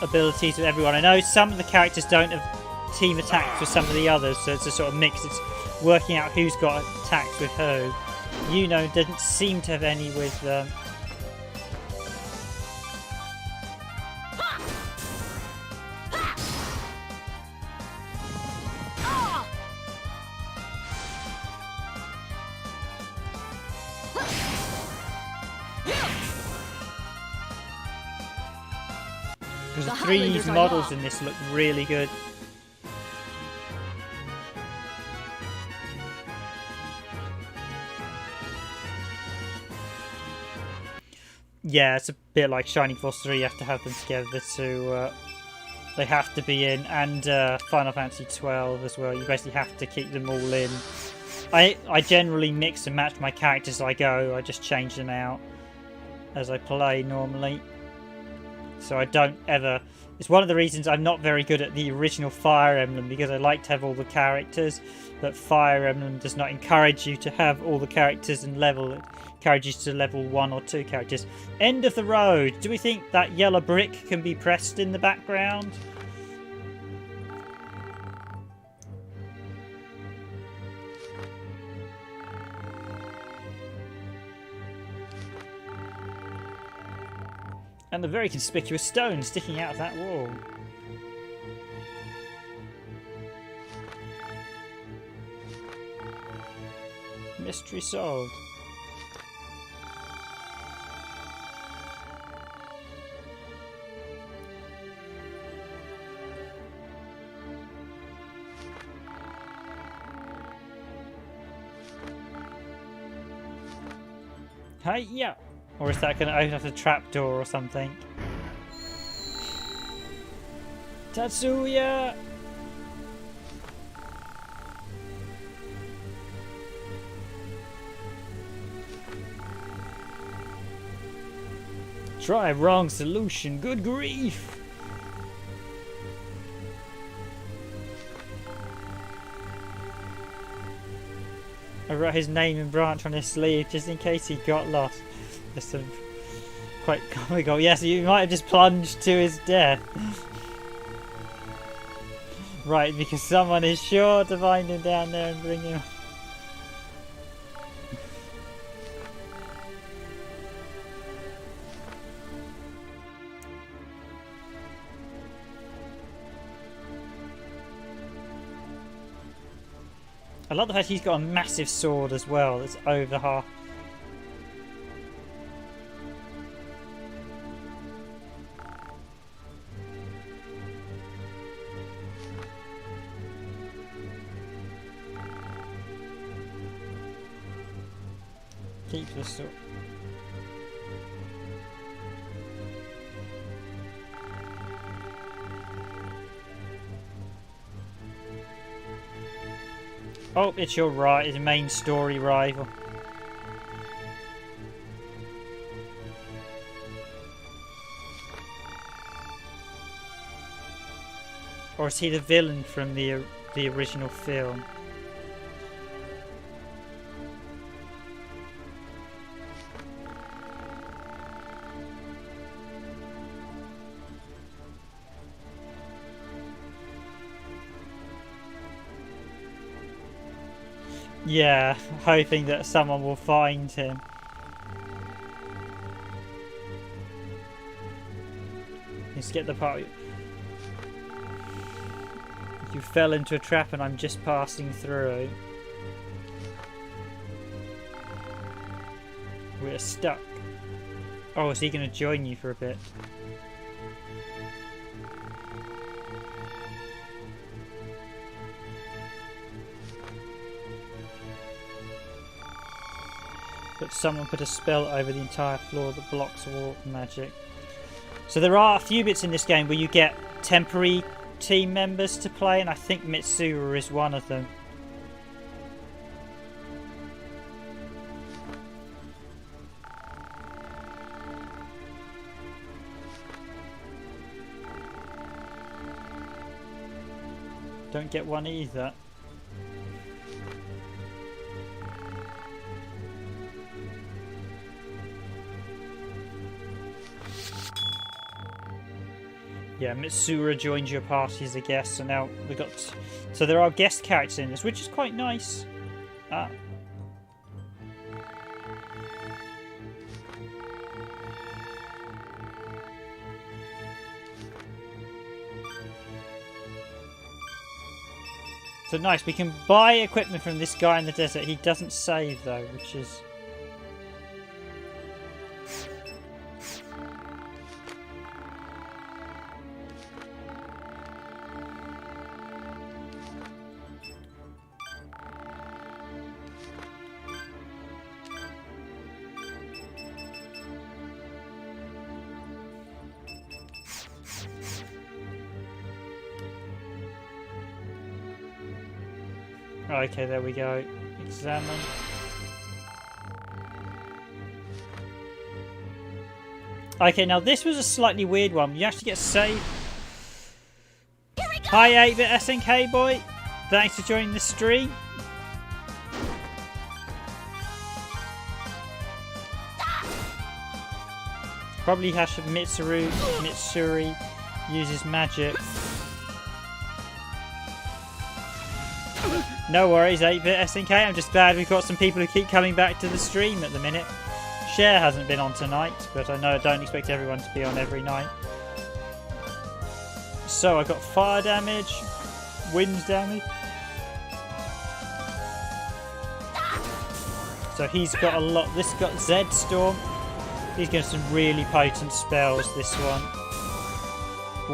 abilities with everyone. I know some of the characters don't have team attacks with some of the others, so it's a sort of mix. It's working out who's got attacks with who. Yuno didn't seem to have any with because the 3D models in this look really good. Yeah, it's a bit like Shining Force 3, you have to have them together to... they have to be in, and Final Fantasy 12 as well, you basically have to keep them all in. I generally mix and match my characters as I go, I just change them out as I play normally. So I don't ever... It's one of the reasons I'm not very good at the original Fire Emblem, because I like to have all the characters, but Fire Emblem does not encourage you to have all the characters and level it. Encourages to level 1 or 2 characters. End of the road. Do we think that yellow brick can be pressed in the background? And the very conspicuous stone sticking out of that wall. Mystery solved. Hey, yeah. Or is that going to open up a trapdoor or something? Tatsuya! Try wrong solution, good grief! I wrote his name and branch on his sleeve just in case he got lost. Just sort of quite comical. Yes, you might have just plunged to his death. Right, because someone is sure to find him down there and bring him. I love the fact he's got a massive sword as well that's over half. Keep the sword. Oh, it's your right, it's a main story rival. Or is he the villain from the original film? Yeah, hoping that someone will find him. Let's get the part. You fell into a trap and I'm just passing through. We're stuck. Oh, is he going to join you for a bit? But someone put a spell over the entire floor that blocks warp magic. So there are a few bits in this game where you get temporary team members to play, and I think Mitsuru is one of them. Don't get one either. Yeah, Mitsura joins your party as a guest, so now we got. So there are guest characters in this, which is quite nice. So nice, we can buy equipment from this guy in the desert. He doesn't save though, which is. Okay, there we go. Examine. Okay, now this was a slightly weird one. You actually get saved. Hi 8-bit SNK boy. Thanks for joining the stream. Probably Mitsuri uses magic. No worries, 8-bit SNK. I'm just glad we've got some people who keep coming back to the stream at the minute. Cher hasn't been on tonight, but I know I don't expect everyone to be on every night. So I got fire damage, wind damage. So he's got a lot. This got Zed Storm. He's got some really potent spells. This one.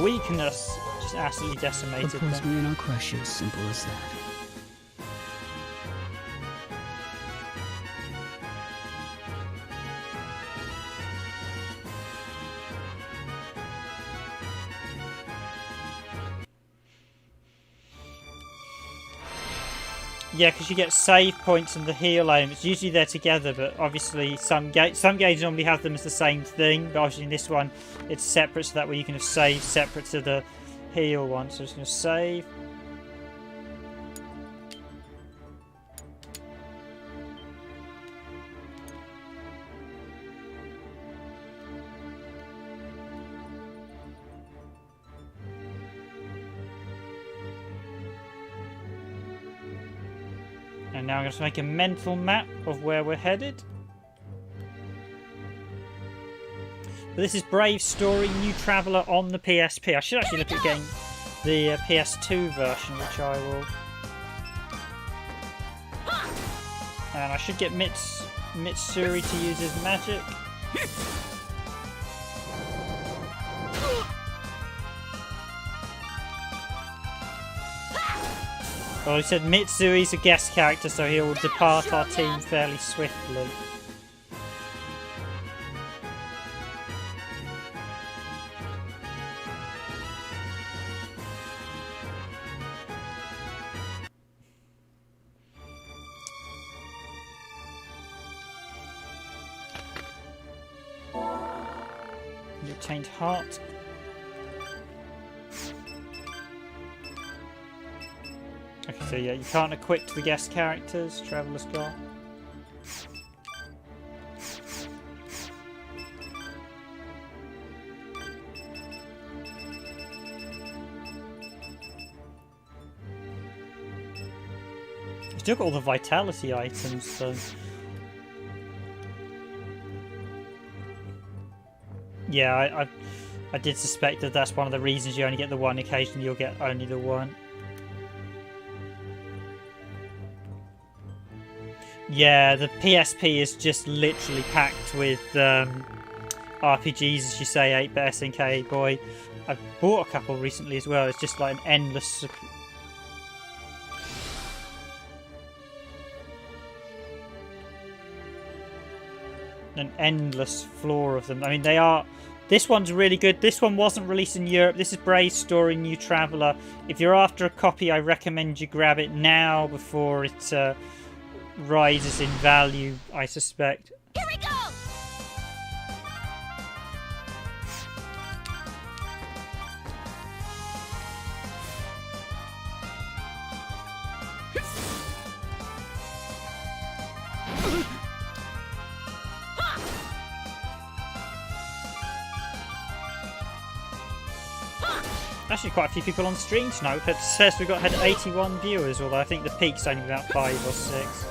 Weakness just absolutely decimated them. Of course, we're in our crushes. Simple as that. Yeah, because you get save points and the heal elements. Usually they're together, but obviously some games normally have them as the same thing. But obviously in this one, it's separate, so that way you can have save separate to the heal one. So I'm just going to save. And now I'm going to make a mental map of where we're headed. But this is Brave Story, New Traveller on the PSP. I should actually look at getting the PS2 version, which I will. And I should get Mitsuri to use his magic. Well, he said Mitsui's a guest character, so he will depart our team fairly swiftly. You obtained heart. Okay, so yeah, you can't equip the guest characters, Traveller's got. You still got all the vitality items, so. Yeah, I did suspect that that's one of the reasons you only get the one. Occasionally you'll get only the one. Yeah, the PSP is just literally packed with RPGs, as you say, 8-bit SNK boy. I've bought a couple recently as well. It's just like an endless floor of them. I mean, they are. This one's really good. This one wasn't released in Europe. This is Brave Story, New Traveller. If you're after a copy, I recommend you grab it now before it rises in value, I suspect. Here we go! Actually, quite a few people on stream tonight. It says we've had 81 viewers, although I think the peak's only about 5 or 6.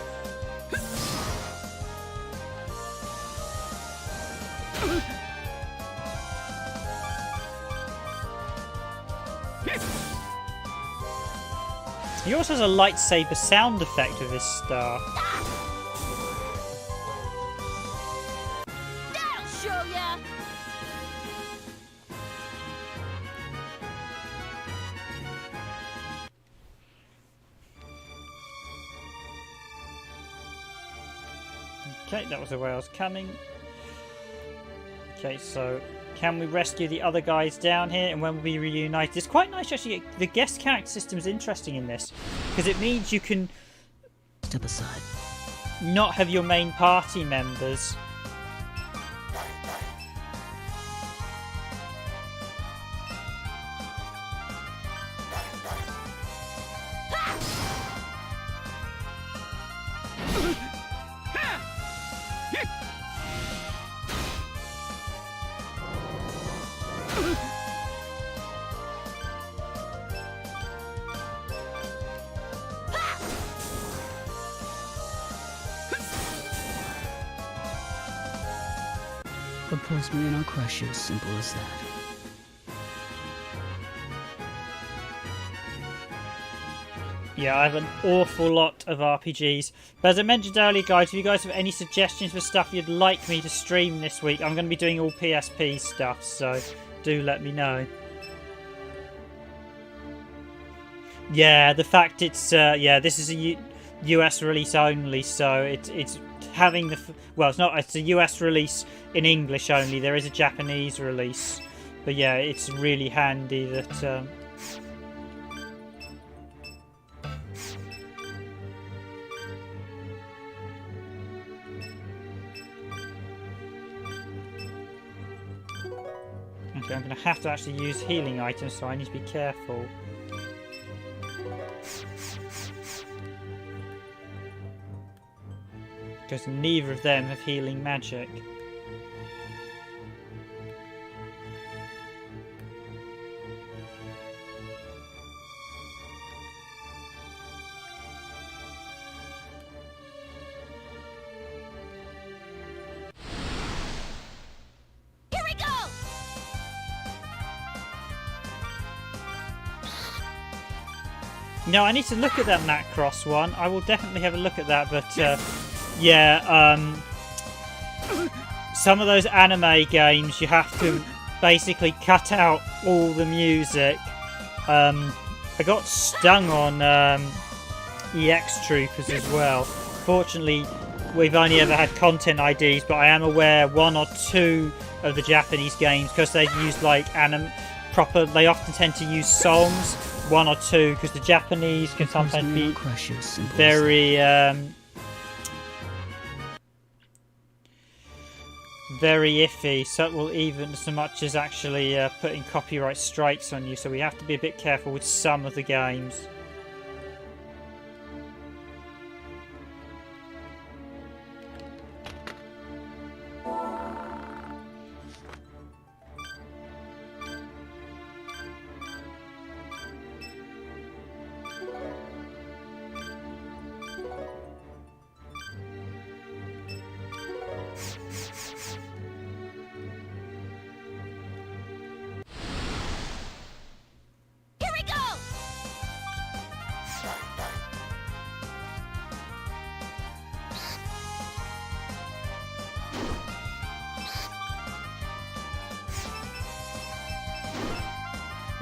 He also has a lightsaber sound effect with his star. That'll show ya! Okay, that was the way I was coming. Okay, so can we rescue the other guys down here, and when we reunite? It's quite nice actually. The guest character system is interesting in this because it means you can Step aside. not have your main party members. Oppose me and I'll crush you, simple as that. Yeah, I have an awful lot of RPGs. But as I mentioned earlier, guys, if you guys have any suggestions for stuff you'd like me to stream this week, I'm going to be doing all PSP stuff, so do let me know. Yeah, the fact it's yeah, this is a US release only, so it's having the well, it's a US release in English only. There is a Japanese release, but yeah, it's really handy that. Okay, I'm going to have to actually use healing items, so I need to be careful. Because neither of them have healing magic. Here we go! No, I need to look at that Macross one. I will definitely have a look at that, but yeah, some of those anime games you have to basically cut out all the music. I got stung on EX Troopers as well. Fortunately, we've only ever had content IDs, but I am aware one or two of the Japanese games, because they've used like proper, they often tend to use songs. One or two, because the Japanese can sometimes be very very iffy, so it will even so much as actually putting copyright strikes on you, so we have to be a bit careful with some of the games.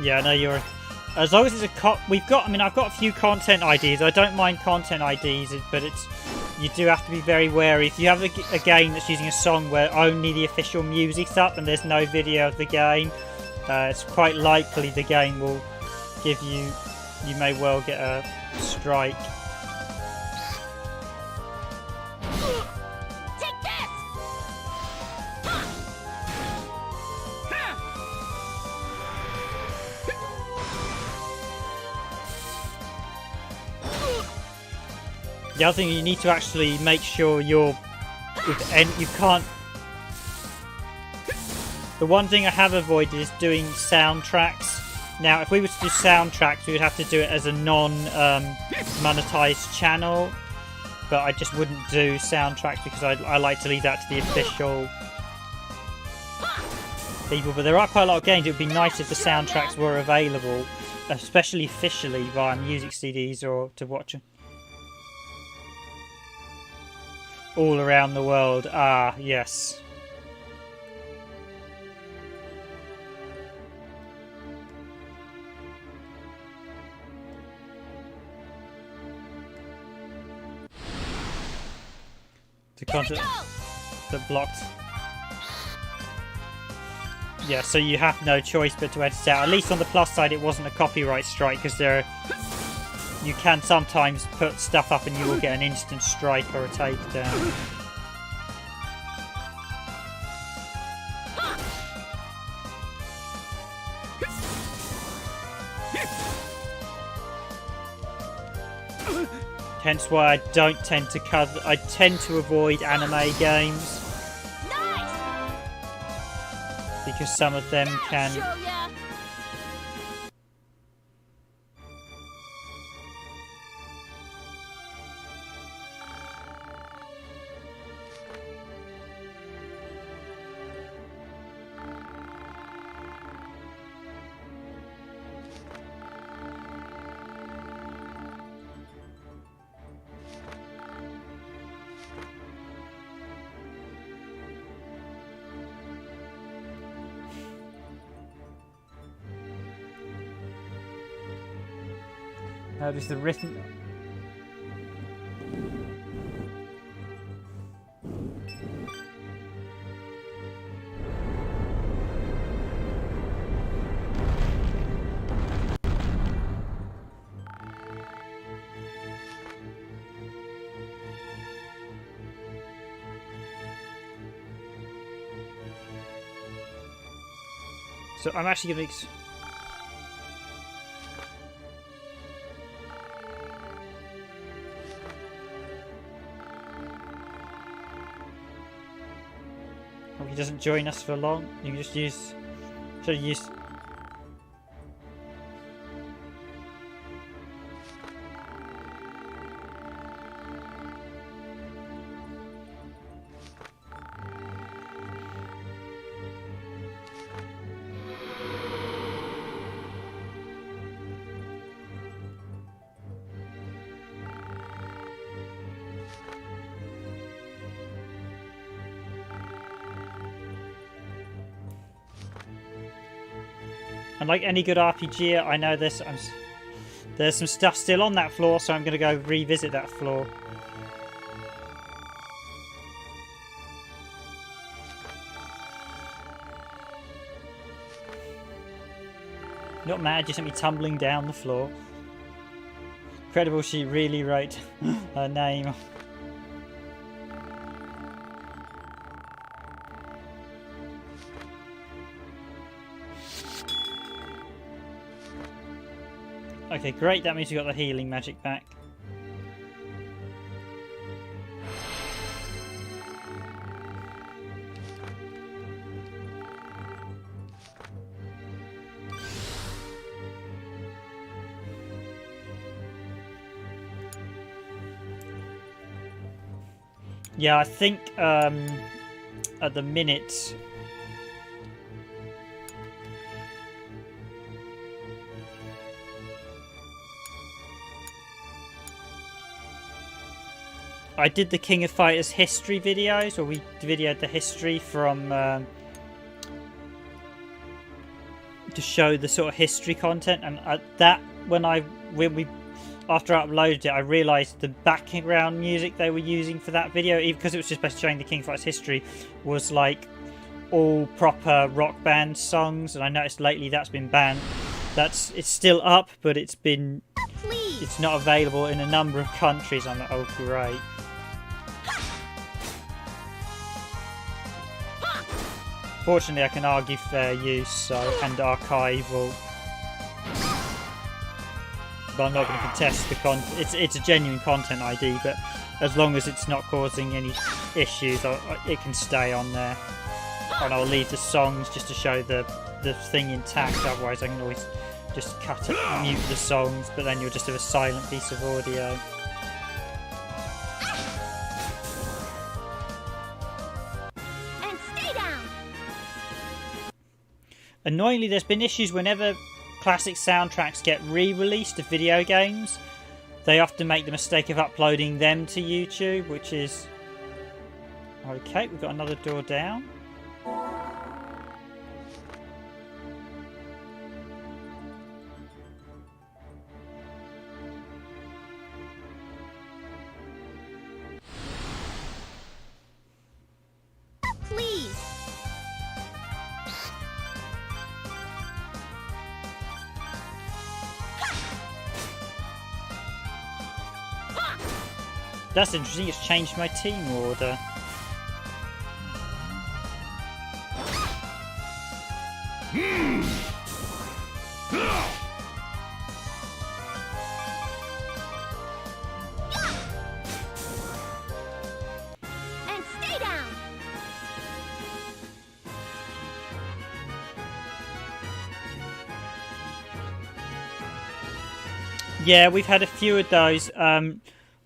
Yeah, I know you're. As long as it's a we've got. I mean, I've got a few content IDs. I don't mind content IDs, but it's you do have to be very wary. If you have a game that's using a song where only the official music's up and there's no video of the game, it's quite likely the game will give you. You may well get a strike. The other thing, you need to actually make sure you can't. The one thing I have avoided is doing soundtracks. Now, if we were to do soundtracks, we would have to do it as a non-monetized channel. But I just wouldn't do soundtracks because I like to leave that to the official people. But there are quite a lot of games. It would be nice if the soundtracks were available, especially officially via music CDs or to watch them. All around the world. Ah, yes. The content that blocked. Yeah, so you have no choice but to edit it out. At least on the plus side, it wasn't a copyright strike, because you can sometimes put stuff up and you will get an instant strike or a takedown. Hence why I don't tend to cover. I tend to avoid anime games because some of them can. This is the written. So I'm actually going to... Oh, he doesn't join us for long. You can just use... Should I use... And like any good RPG, I know there's some stuff still on that floor, so I'm going to go revisit that floor. Not mad, you sent me tumbling down the floor. Incredible, she really wrote her name. Okay, great, that means we got the healing magic back. Yeah, I think at the minute... I did the King of Fighters history videos, or we videoed the history from to show the sort of history content, and that when we after I uploaded it, I realised the background music they were using for that video, even because it was just basically showing the King of Fighters history, was like all proper rock band songs, and I noticed lately that's been banned. It's still up, but it's not available in a number of countries. I'm like, oh great. Fortunately, I can argue fair use and archival, but I'm not going to contest the content. It's a genuine content ID, but as long as it's not causing any issues, it can stay on there. And I'll leave the songs just to show the thing intact. Otherwise, I can always just cut it, mute the songs, but then you'll just have a silent piece of audio. Annoyingly, there's been issues whenever classic soundtracks get re-released to video games. They often make the mistake of uploading them to YouTube, which is... Okay, we've got another door down. That's interesting, it's changed my team order. And stay down. Yeah, we've had a few of those.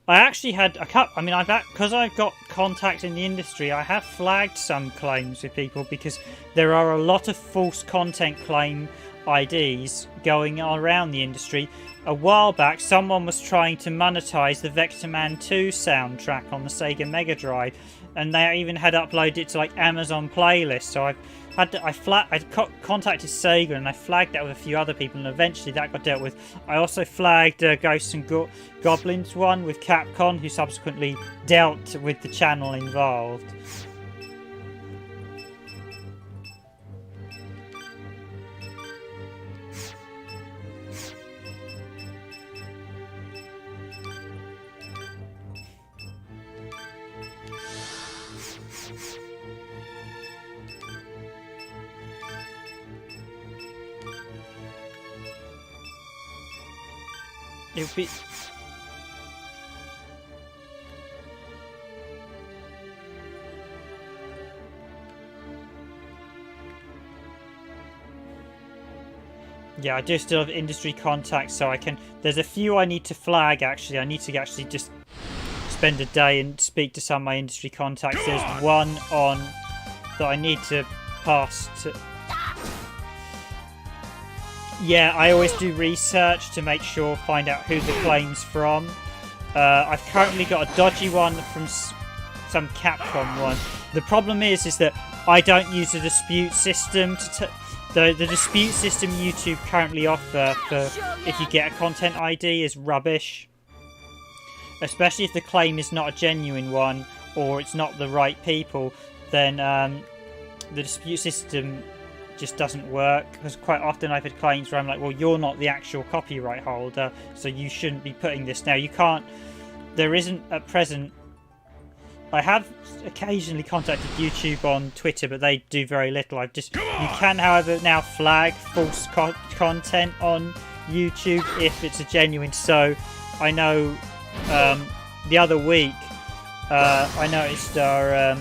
I actually had a couple. I mean, because I've got contacts in the industry, I have flagged some claims with people because there are a lot of false content claim IDs going around the industry. A while back, someone was trying to monetize the Vector Man 2 soundtrack on the Sega Mega Drive. and they even had uploaded it to like Amazon playlist. So I contacted Sega and I flagged that with a few other people, and eventually that got dealt with. I also flagged Ghosts and Goblins one with Capcom, who subsequently dealt with the channel involved. It would be... Yeah, I do still have industry contacts, so I can... There's a few I need to flag, actually. I need to actually just spend a day and speak to some of my industry contacts. There's one on... that I need to pass to... Yeah, I always do research to make sure, find out who the claim's from. I've currently got a dodgy one from some Capcom one. The problem is that I don't use a dispute system. The dispute system YouTube currently offer for if you get a content ID is rubbish. Especially if the claim is not a genuine one or it's not the right people, then the dispute system just doesn't work, because quite often I've had claims where I'm like, well, you're not the actual copyright holder, so you shouldn't be putting this. Now, you can't, there isn't at present, I have occasionally contacted YouTube on Twitter, but they do very little. You can, however, now flag false content on YouTube if it's a genuine. So I know the other week I noticed our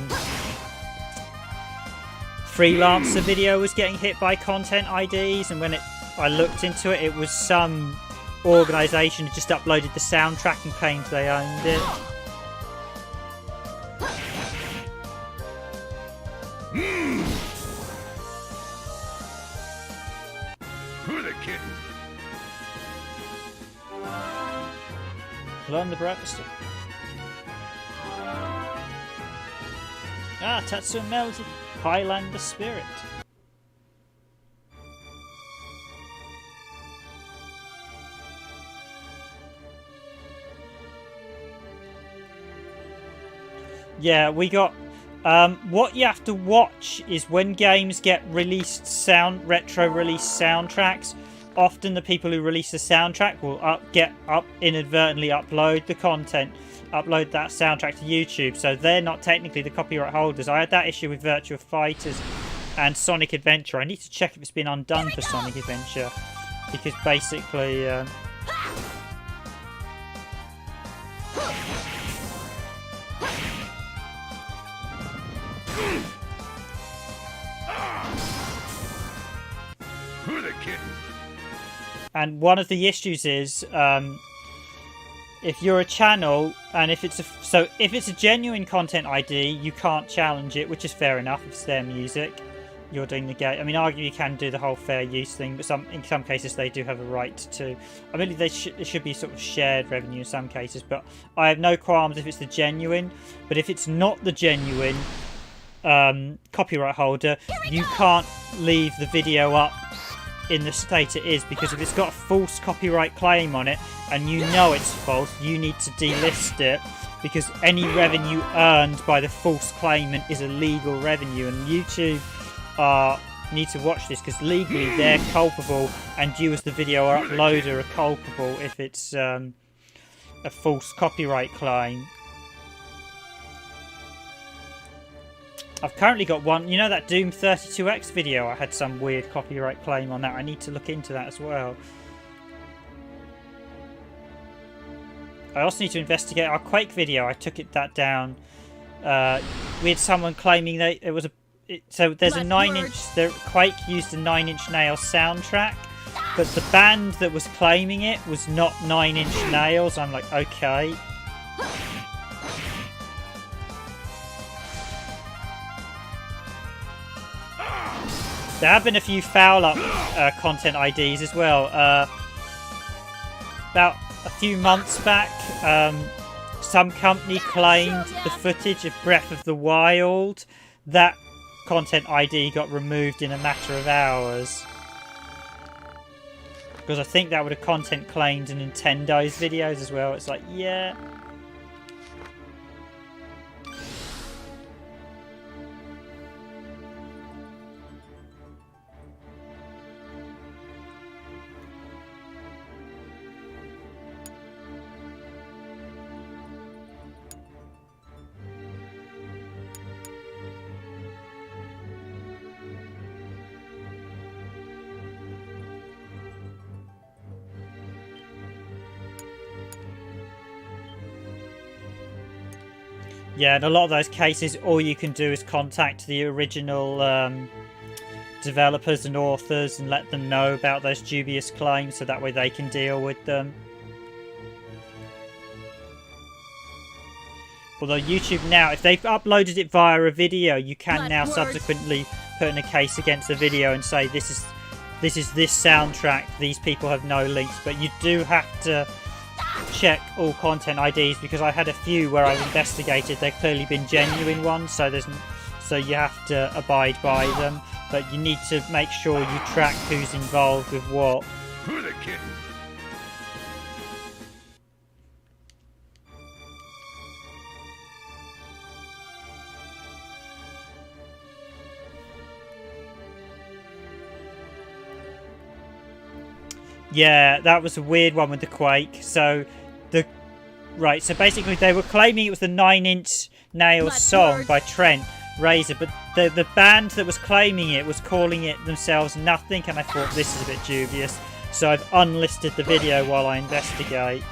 freelancer video was getting hit by content IDs, and when I looked into it, it was some organisation that just uploaded the soundtrack and claimed they owned it. Who the kitten? Learn the breakfast. Ah, Tatsu Melody. Highlander Spirit. Yeah, we got... what you have to watch is when games get released retro-release soundtracks, often the people who release the soundtrack will inadvertently upload the content. Upload that soundtrack to YouTube, so they're not technically the copyright holders. I had that issue with Virtua Fighters and Sonic Adventure. I need to check if it's been undone for Sonic Adventure, because basically Who the kitten? and one of the issues is if you're a channel, and if it's a genuine content ID, you can't challenge it, which is fair enough. If it's their music, you're doing the game. I mean, arguably you can do the whole fair use thing, but in some cases they do have a right to. I mean, it should be sort of shared revenue in some cases, but I have no qualms if it's the genuine. But if it's not the genuine copyright holder, you can't leave the video up in the state it is, because if it's got a false copyright claim on it and you know it's false, you need to delist it, because any revenue earned by the false claimant is illegal revenue, and YouTube need to watch this, because legally they're culpable and you as the video uploader are culpable if it's a false copyright claim. I've currently got one, you know that Doom 32X video? I had some weird copyright claim on that. I need to look into that as well. I also need to investigate our Quake video. I took that down. We had someone claiming that it was so there's a 9-inch... Quake used a 9-inch Nails soundtrack, but the band that was claiming it was not 9-inch Nails. I'm like, okay. There have been a few foul-up content IDs as well. About a few months back, some company claimed the footage of Breath of the Wild. That content ID got removed in a matter of hours. Because I think that would have content claimed Nintendo's videos as well. It's like, yeah. Yeah, in a lot of those cases, all you can do is contact the original developers and authors and let them know about those dubious claims, so that way they can deal with them. Although YouTube now, if they've uploaded it via a video, you can now subsequently put in a case against the video and say this is this soundtrack, these people have no links, but you do have to check all content IDs, because I had a few where I've investigated, they've clearly been genuine ones, so you have to abide by them, but you need to make sure you track who's involved with what. Who the kid? Yeah, that was a weird one with the Quake. So basically they were claiming it was the 9 Inch Nails song by Trent Reznor, but the band that was claiming it was calling it themselves Nothing, and I thought this is a bit dubious. So I've unlisted the video while I investigate.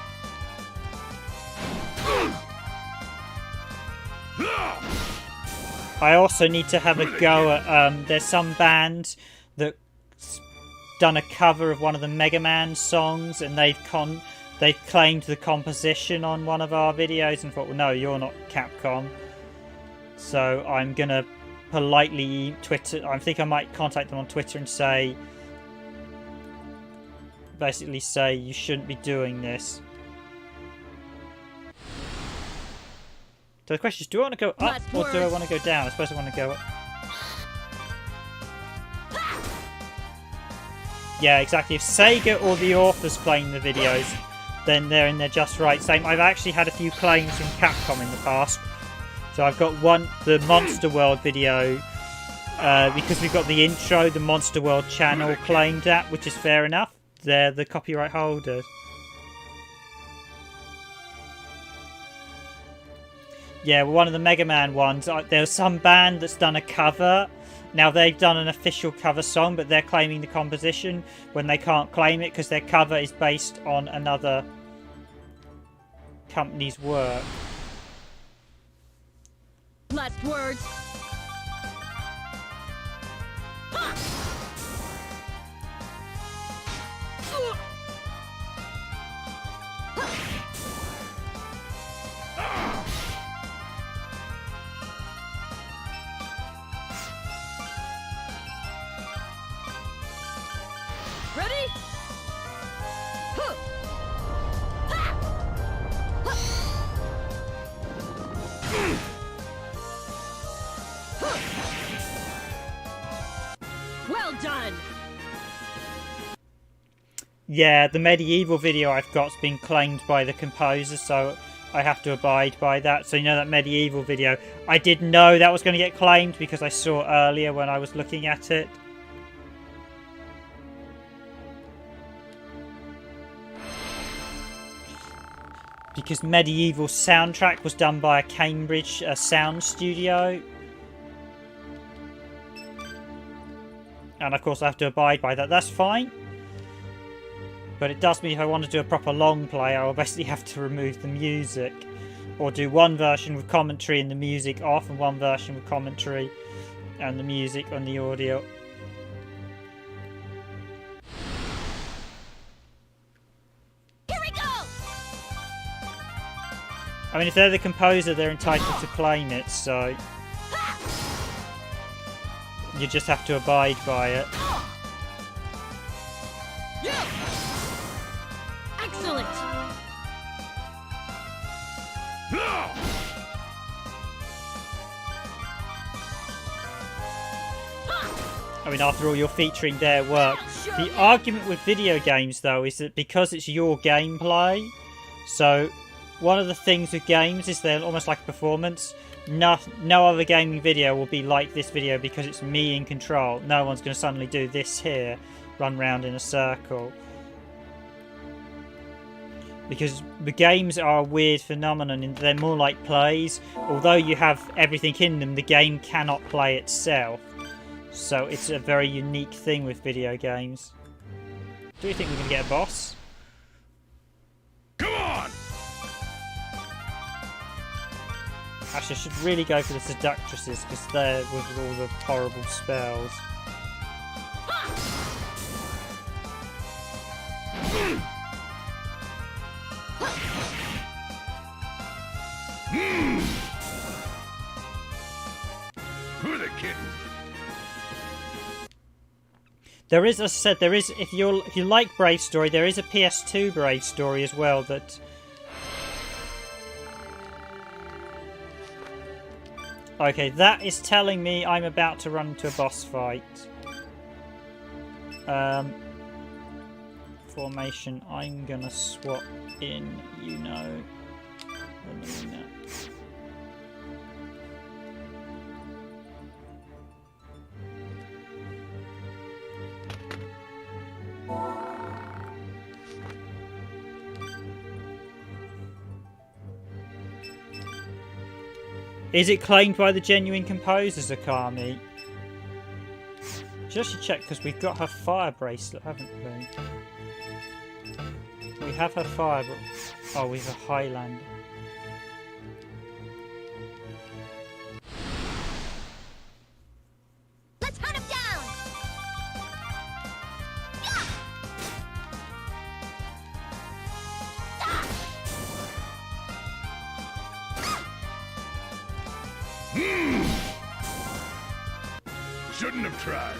I also need to have a go at there's some band that done a cover of one of the Mega Man songs, and they've claimed the composition on one of our videos, and thought, well, no, you're not Capcom. So I'm gonna politely Twitter. I think I might contact them on Twitter and basically say you shouldn't be doing this. So the question is, do I want to go up or do I want to go down? I suppose I want to go up. Yeah, exactly. If Sega or the authors claim the videos, then they're in their just right. Same. I've actually had a few claims from Capcom in the past. So I've got the Monster World video, because we've got the intro, the Monster World channel claimed that, which is fair enough. They're the copyright holders. Yeah, well, one of the Mega Man ones, there's some band that's done a cover. Now, they've done an official cover song, but they're claiming the composition when they can't claim it because their cover is based on another company's work. Last words. Ready? Well done. Yeah, the medieval video I've got's been claimed by the composer, so I have to abide by that. So you know that medieval video, I did know that was going to get claimed because I saw earlier when I was looking at it. Because medieval soundtrack was done by a Cambridge sound studio. And of course I have to abide by that. That's fine. But it does mean if I want to do a proper long play, I will basically have to remove the music. Or do one version with commentary and the music off, and one version with commentary and the music on the audio. Here we go. I mean, if they're the composer, they're entitled to claim it, so you just have to abide by it. Excellent. I mean, after all, you're featuring their work. The argument with video games, though, is that because it's your gameplay, so one of the things with games is they're almost like a performance. No other gaming video will be like this video because it's me in control. No one's going to suddenly do this here, run round in a circle. Because the games are a weird phenomenon and they're more like plays. Although you have everything in them, the game cannot play itself. So it's a very unique thing with video games. Do you think we're going to get a boss? Come on! Actually, I should really go for the seductresses because they're with all the horrible spells. Who the kitten? There is, as I said, there is. If you like Brave Story, there is a PS2 Brave Story as well. That. Okay, that is telling me I'm about to run into a boss fight. Formation. I'm gonna swap in. You know. Arena. Is it claimed by the genuine composers, Akami? Should actually check because we've got her fire bracelet, haven't we? We have her fire. Oh, we have a Highlander. Let's hunt him down. Shouldn't have tried.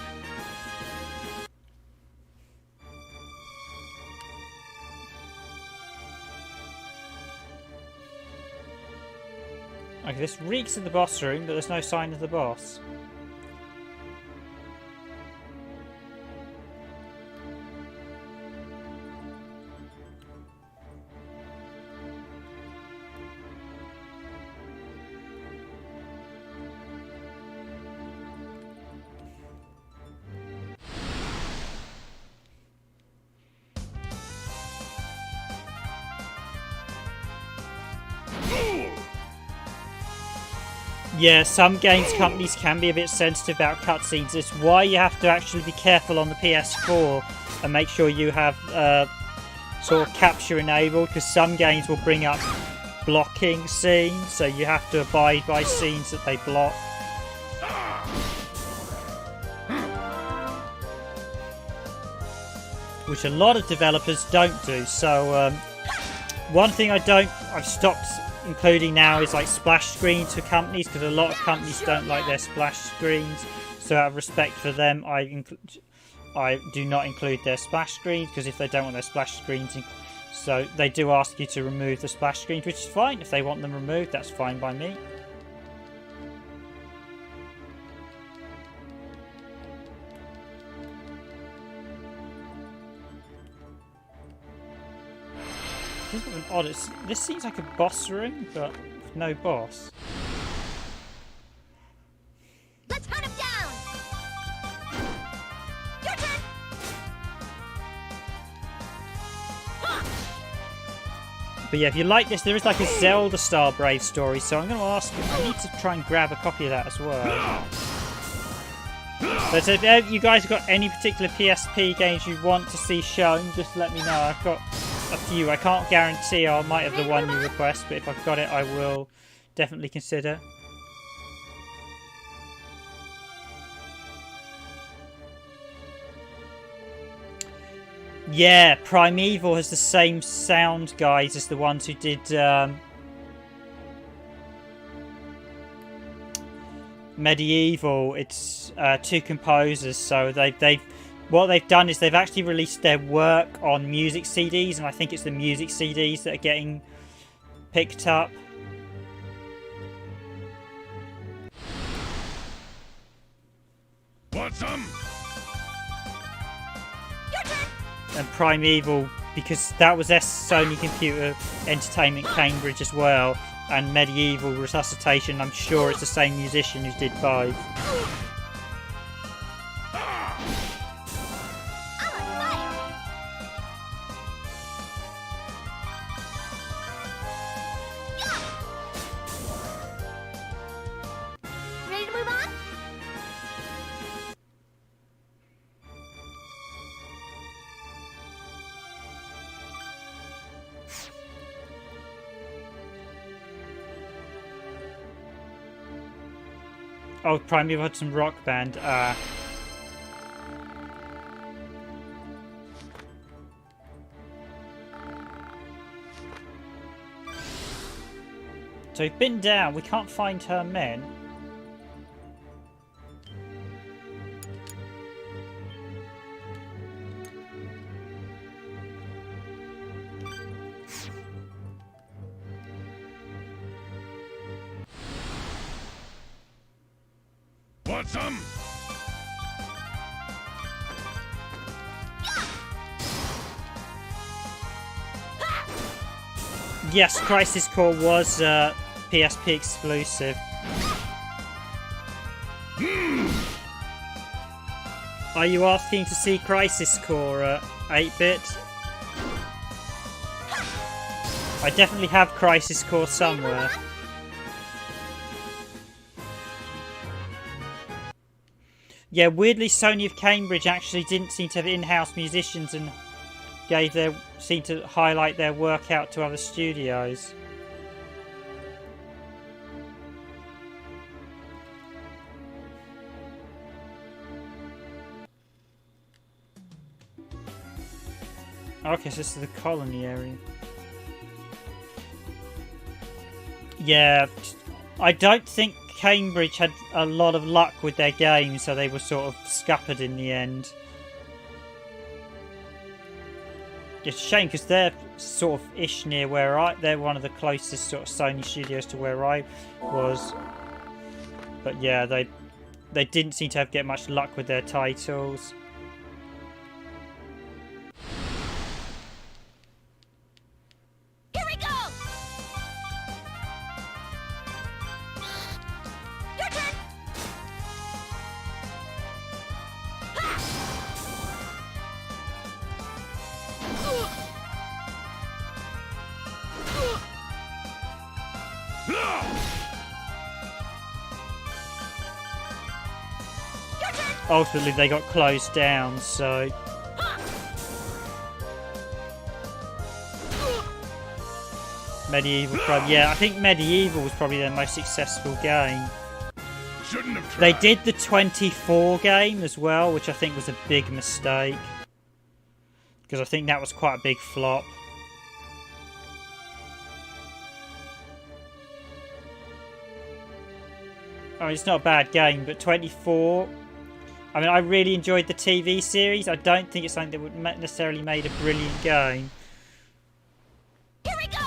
Okay, this reeks of the boss room, but there's no sign of the boss. Yeah, some games companies can be a bit sensitive about cutscenes. It's why you have to actually be careful on the PS4 and make sure you have sort of capture enabled, because some games will bring up blocking scenes, so you have to abide by scenes that they block. Which a lot of developers don't do. So one thing I've stopped including now is like splash screens for companies, because a lot of companies don't like their splash screens. So out of respect for them, I do not include their splash screens, because if they don't want their splash screens, so they do ask you to remove the splash screens, which is fine. If they want them removed, that's fine by me. This is odd. This seems like a boss room, but with no boss. Let's hunt him down. Your turn. But yeah, if you like this, there is like a Zelda-style Brave Story, so I'm going to ask you. I need to try and grab a copy of that as well. But if you guys have got any particular PSP games you want to see shown, just let me know. I've got a few. I can't guarantee I might have the one you request, but if I've got it, I will definitely consider. Yeah, Primeval has the same sound guys as the ones who did Medieval. It's two composers, so what they've done is they've actually released their work on music CDs, and I think it's the music CDs that are getting picked up. Want some? and Primeval, because that was Sony Computer Entertainment Cambridge as well, and Medieval Resuscitation. I'm sure it's the same musician who did both. Ready to move on? Oh, Primeval had some Rock Band. So we've been down. We can't find her men. Want some? Yes, Crisis Core was PSP exclusive. Are you asking to see Crisis Core 8-bit? I definitely have Crisis Core somewhere. Yeah, weirdly Sony of Cambridge actually didn't seem to have in-house musicians and seemed to highlight their work out to other studios. Okay, so this is the colony area. Yeah, I don't think Cambridge had a lot of luck with their games, so they were sort of scuppered in the end. It's a shame because they're sort of ish near where they're one of the closest sort of Sony studios to where I was. But yeah, they didn't seem to get much luck with their titles. Here we go! Your turn! Ultimately, they got closed down, so... Medieval, yeah, I think Medieval was probably their most successful game. Shouldn't have They tried. did the 24 game as well, which I think was a big mistake. Because I think that was quite a big flop. I mean, it's not a bad game, but 24... I mean, I really enjoyed the TV series. I don't think it's something that would necessarily made a brilliant game. Here we go!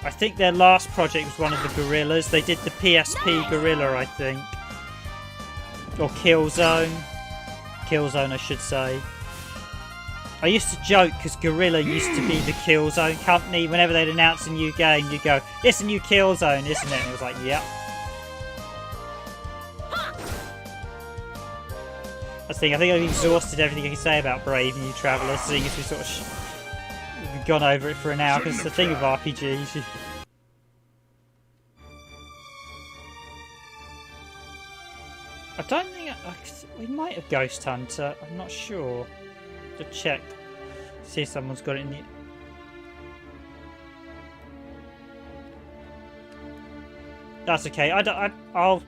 I think their last project was one of the Gorillas. They did the PSP Gorilla, I think. Or Killzone. Killzone, I should say. I used to joke because Gorilla used to be the Killzone company. Whenever they'd announce a new game, you'd go, "It's a new Killzone, isn't it?" And it was like, "Yep." I think I've exhausted everything I can say about Brave New Traveller, seeing as we've sort of we've gone over it for an hour. Because it's the thing with RPGs. I don't think we might have Ghost Hunter. I'm not sure. To check, see if someone's got it in the. That's okay. I'll.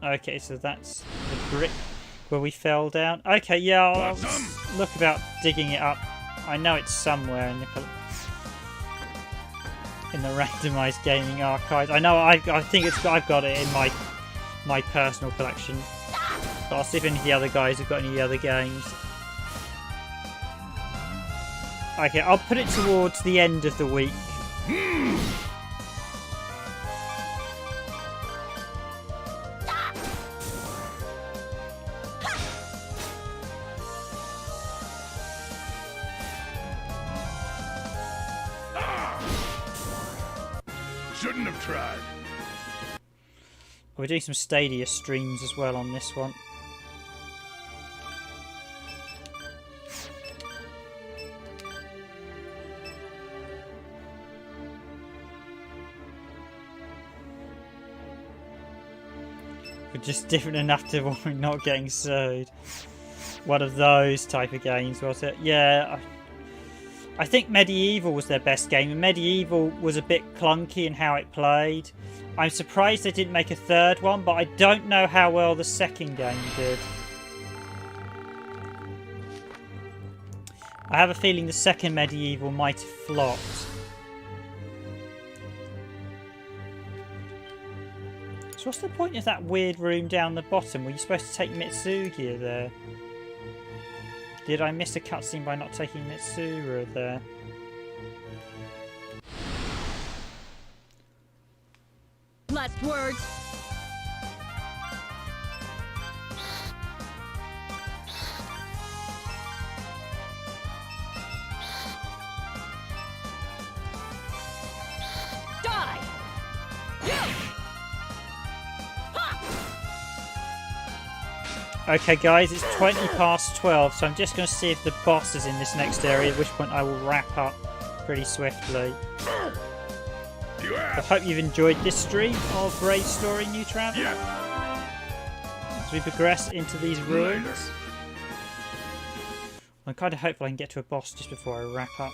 Okay, so that's the brick where we fell down. Okay, yeah, I'll look about digging it up. I know it's somewhere in the randomized gaming archives. I know. I think I've got it in my personal collection. But I'll see if any of the other guys have got any other games. Okay, I'll put it towards the end of the week. Shouldn't have tried. We're doing some Stadia streams as well on this one. We're just different enough to avoid not getting sued. One of those type of games, was it? Yeah, I think Medieval was their best game, and Medieval was a bit clunky in how it played. I'm surprised they didn't make a third one, but I don't know how well the second game did. I have a feeling the second Medieval might have flopped. So what's the point of that weird room down the bottom? Were you supposed to take Mitsugia there? Did I miss a cutscene by not taking Mitsura there? Last words. Die. Okay guys, it's 20 past 12, so I'm just going to see if the boss is in this next area, at which point I will wrap up pretty swiftly. I hope you've enjoyed this stream of Brave Story New Travel. As we progress into these ruins. I'm kind of hopeful I can get to a boss just before I wrap up.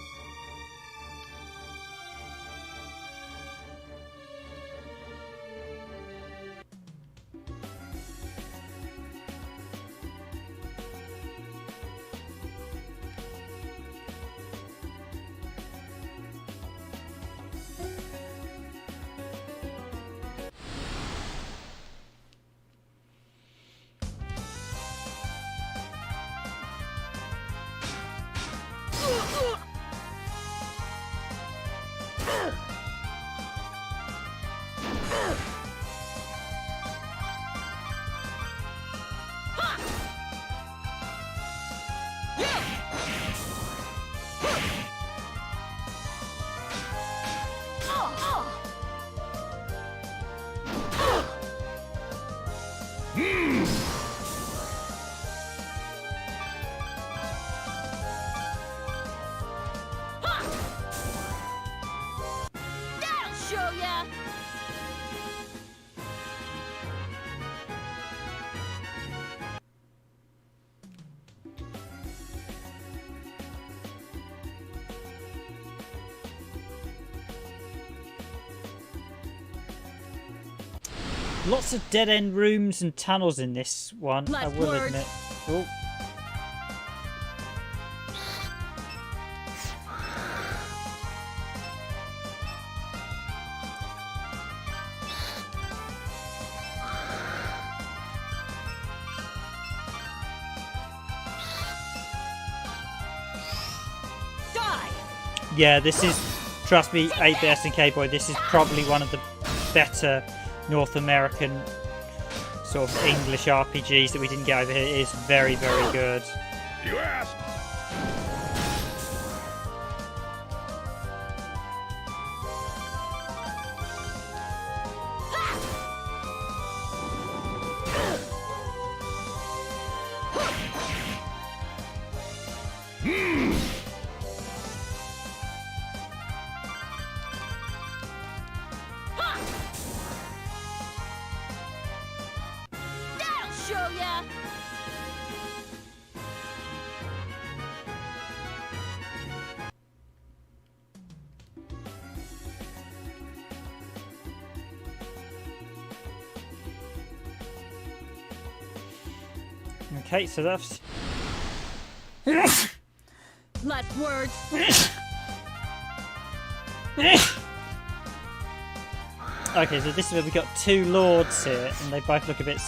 Lots of dead-end rooms and tunnels in this one, I will admit. Oh. Yeah, this is, trust me, 8BS and K-Boy, this is probably one of the better North American sort of English RPGs that we didn't get over here. It is very, very good. You asked. Okay, so that's... Last words. Okay, so this is where we got two lords here, and they both look a bit...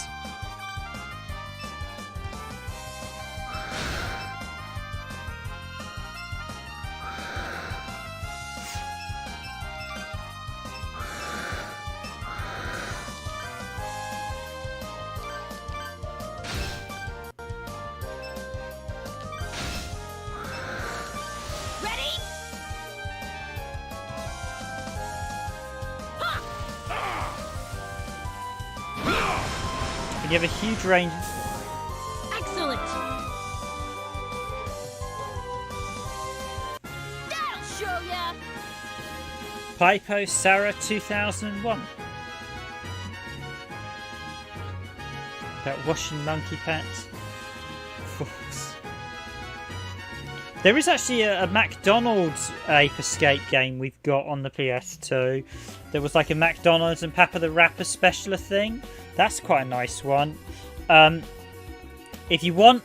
You have a huge range. Excellent. That'll show ya. Pipo Sarah 2001. About washing monkey pants. Of course. There is actually a McDonald's Ape Escape game we've got on the PS2. There was like a McDonald's and Papa the Rapper special thing. That's quite a nice one. If you want,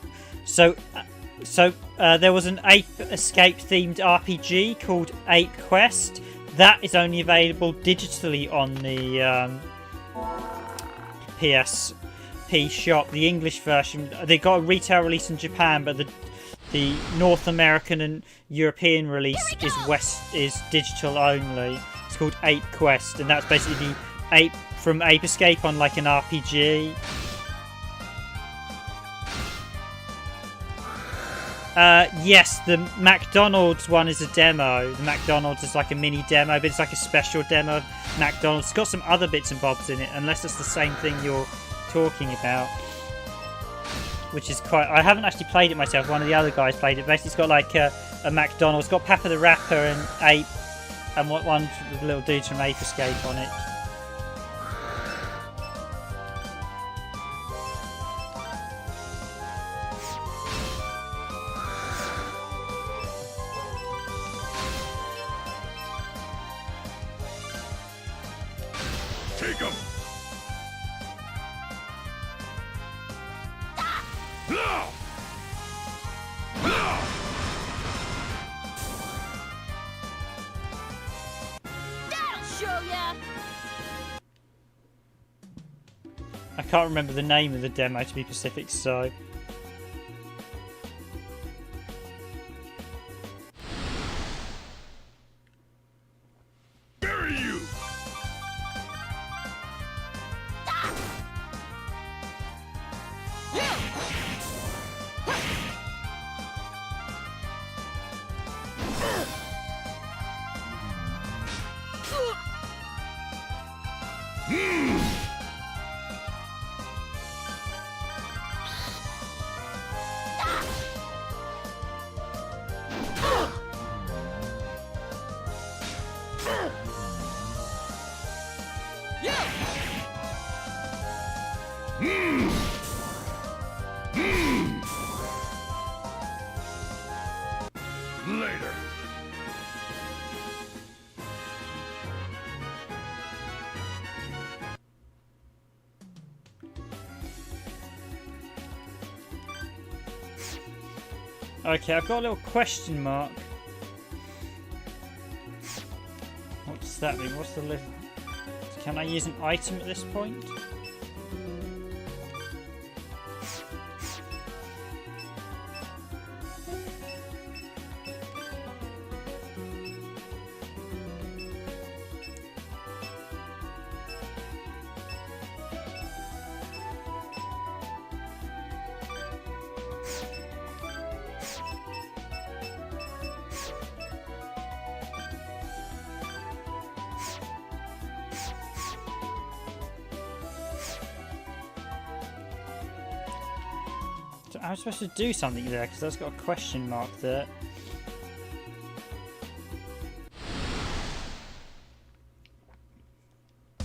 there was an Ape Escape themed RPG called Ape Quest. That is only available digitally on the PSP shop. The English version, they got a retail release in Japan, but the North American and European release is digital only. It's called Ape Quest, and that's basically the ape from Ape Escape on like an RPG. Yes, the McDonald's one is a demo. The McDonald's is like a mini demo, but it's like a special demo of McDonald's. It's got some other bits and bobs in it, unless it's the same thing you're talking about. Which is quite... I haven't actually played it myself. One of the other guys played it. Basically, it's got like a McDonald's. It's got Papa the Rapper and Ape, and one with little dudes from Ape Escape on it. Take 'em. That'll show ya. I can't remember the name of the demo, to be specific, so... Bury you. Later. Okay, I've got a little question mark. What does that mean? What's the list? Can I use an item at this point? I was supposed to do something there because that's got a question mark there.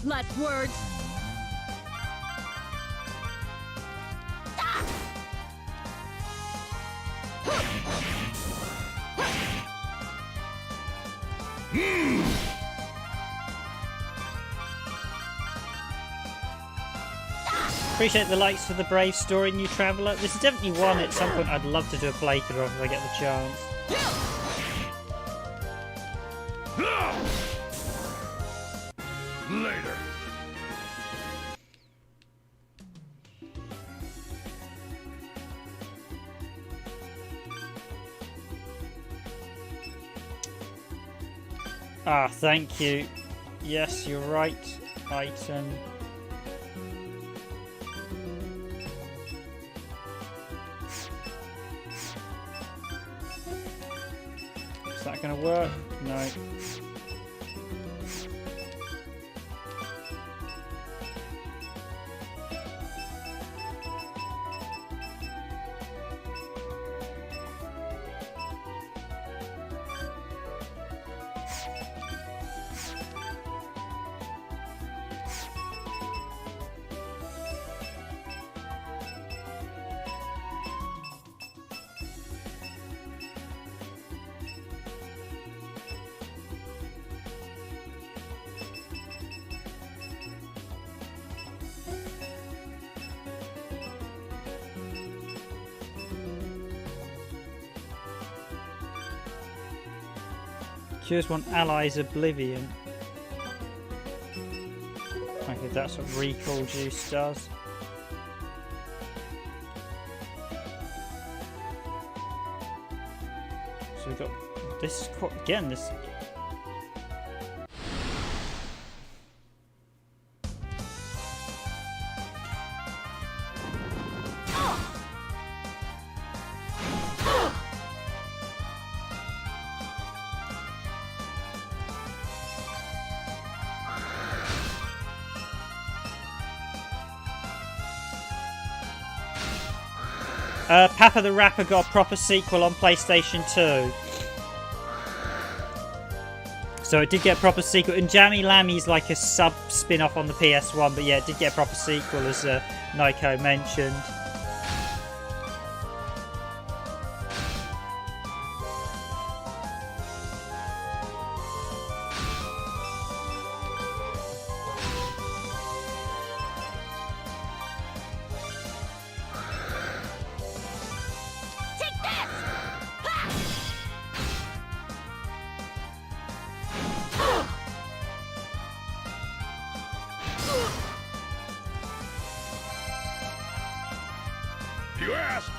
Last words. Appreciate the likes for the Brave Story, New Traveller. This is definitely one at some point I'd love to do a playthrough of if I get the chance. Later. Ah, thank you. Yes, you're right. Item. Is that going to work? No. Cures one ally's oblivion. Okay, that's what recall juice does. So we've got this again. This. Papa the Rapper got a proper sequel on PlayStation 2. So it did get a proper sequel. And Jammy Lammy's like a sub spin-off on the PS1, but yeah, it did get a proper sequel, as Nico mentioned. You asked!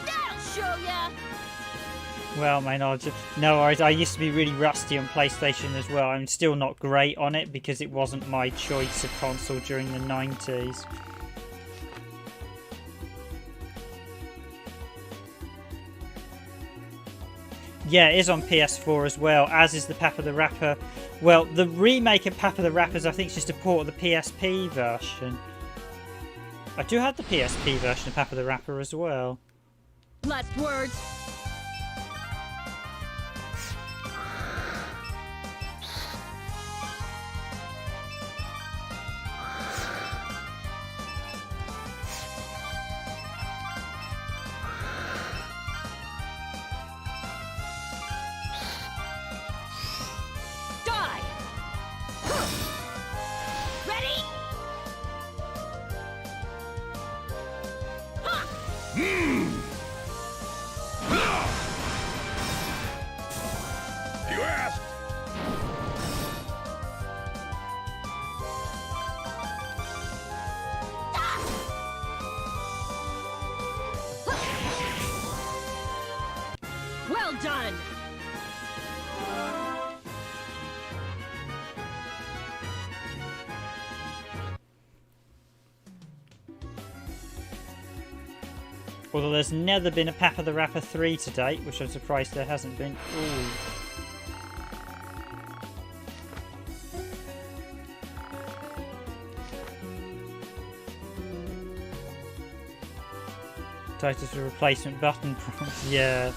That'll show ya! Well, my knowledge. No worries. I used to be really rusty on PlayStation as well. I'm still not great on it because it wasn't my choice of console during the 90s. Yeah, it is on PS4 as well, as is the Papa the Rapper. Well, the remake of Papa the Rappers, I think, is just a port of the PSP version. I do have the PSP version of Papa the Rapper as well. Last words. Die! Ready? You asked! Well done! Although there's never been a Papa the Rapper 3 to date, which I'm surprised there hasn't been. Ooh. Titles with replacement button prompts, yeah.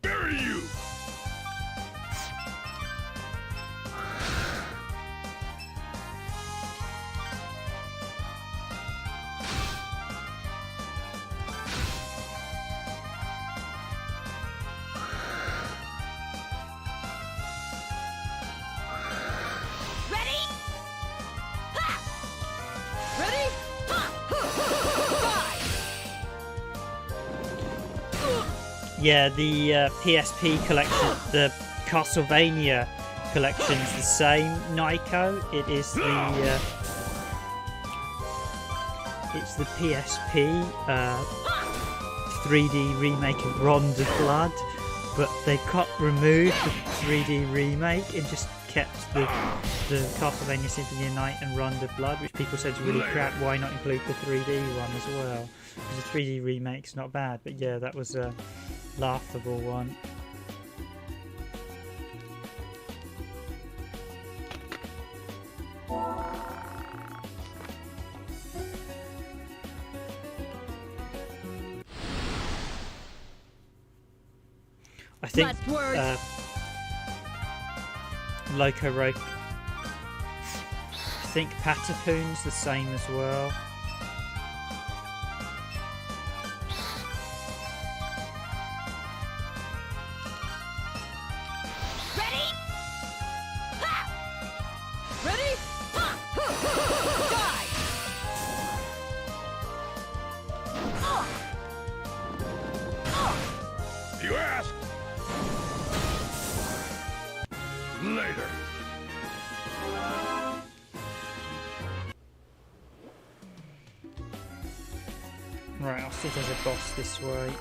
Bury you! Ready? Ha! Ready? Ha! Die! Yeah, the PSP collection, the Castlevania collection is the same, Nico. It is the it's the PSP 3D remake of Round of Blood, but they removed the 3D remake and just kept the Castlevania Symphony of Night and Round of Blood, which people said is really crap. Why not include the 3D one as well? Because the 3D remake's not bad, but yeah, that was a laughable one. think Last words. Loco Roke. I think Pataphoon's the same as well. Ready? Ha! Ready? Ha! Die! You ask. Later. Right, I'll see if there's a boss this way.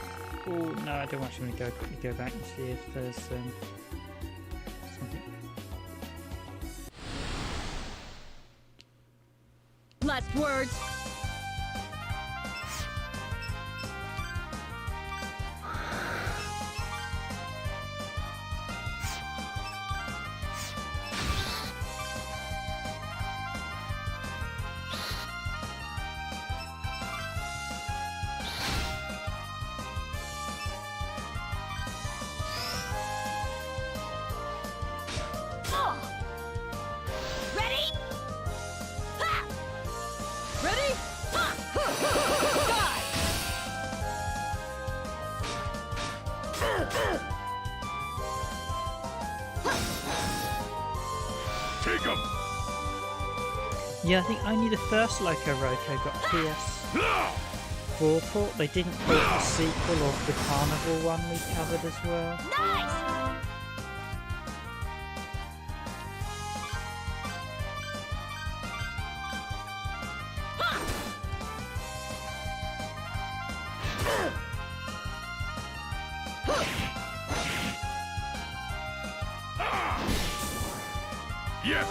Oh no, I don't actually want to quickly go back and see if there's something. Last words. Ready? Ha! Ready? Ha! Die! Take him. Yeah, I think only the first Loco Roco got a PS4 port. They didn't put the sequel of the Carnival one we covered as well. Nice! Yes.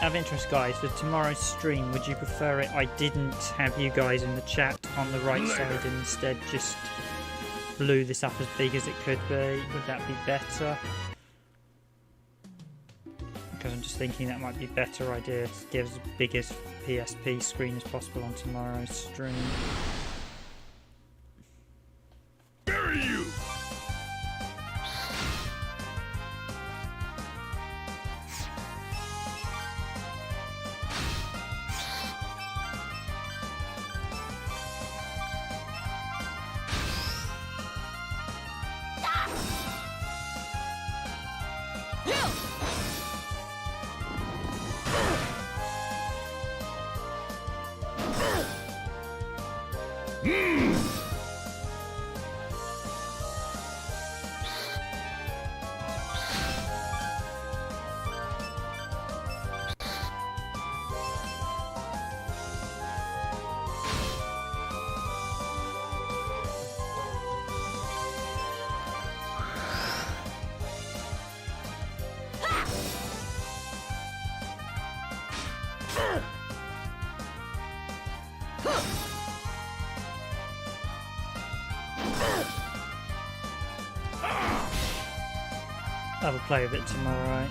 Out of interest, guys, for tomorrow's stream, would you prefer it I didn't have you guys in the chat on the right side and instead just blew this up as big as it could be? Would that be better? Because I'm just thinking that might be a better idea to give as big as PSP screen as possible on tomorrow's stream. Bury you. I'll have a play of it tomorrow.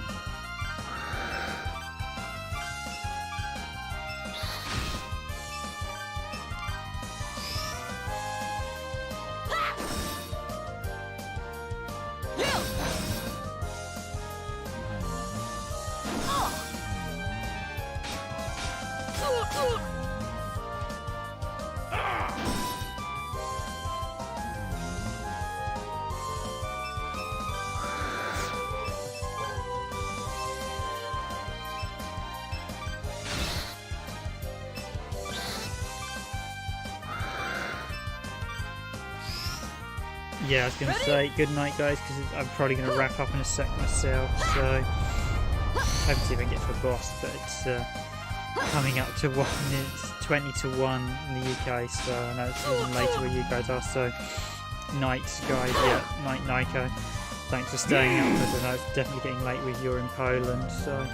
Yeah, I was going to say good night, guys, because I'm probably going to wrap up in a sec myself. So, hope to see if I can get to a boss, but it's coming up to 1. It's 20 to 1 in the UK, so I know it's even later where you guys are. So, night, guys. Yeah, night, Nico. Thanks for staying up, because I know it's definitely getting late with you in Poland. So.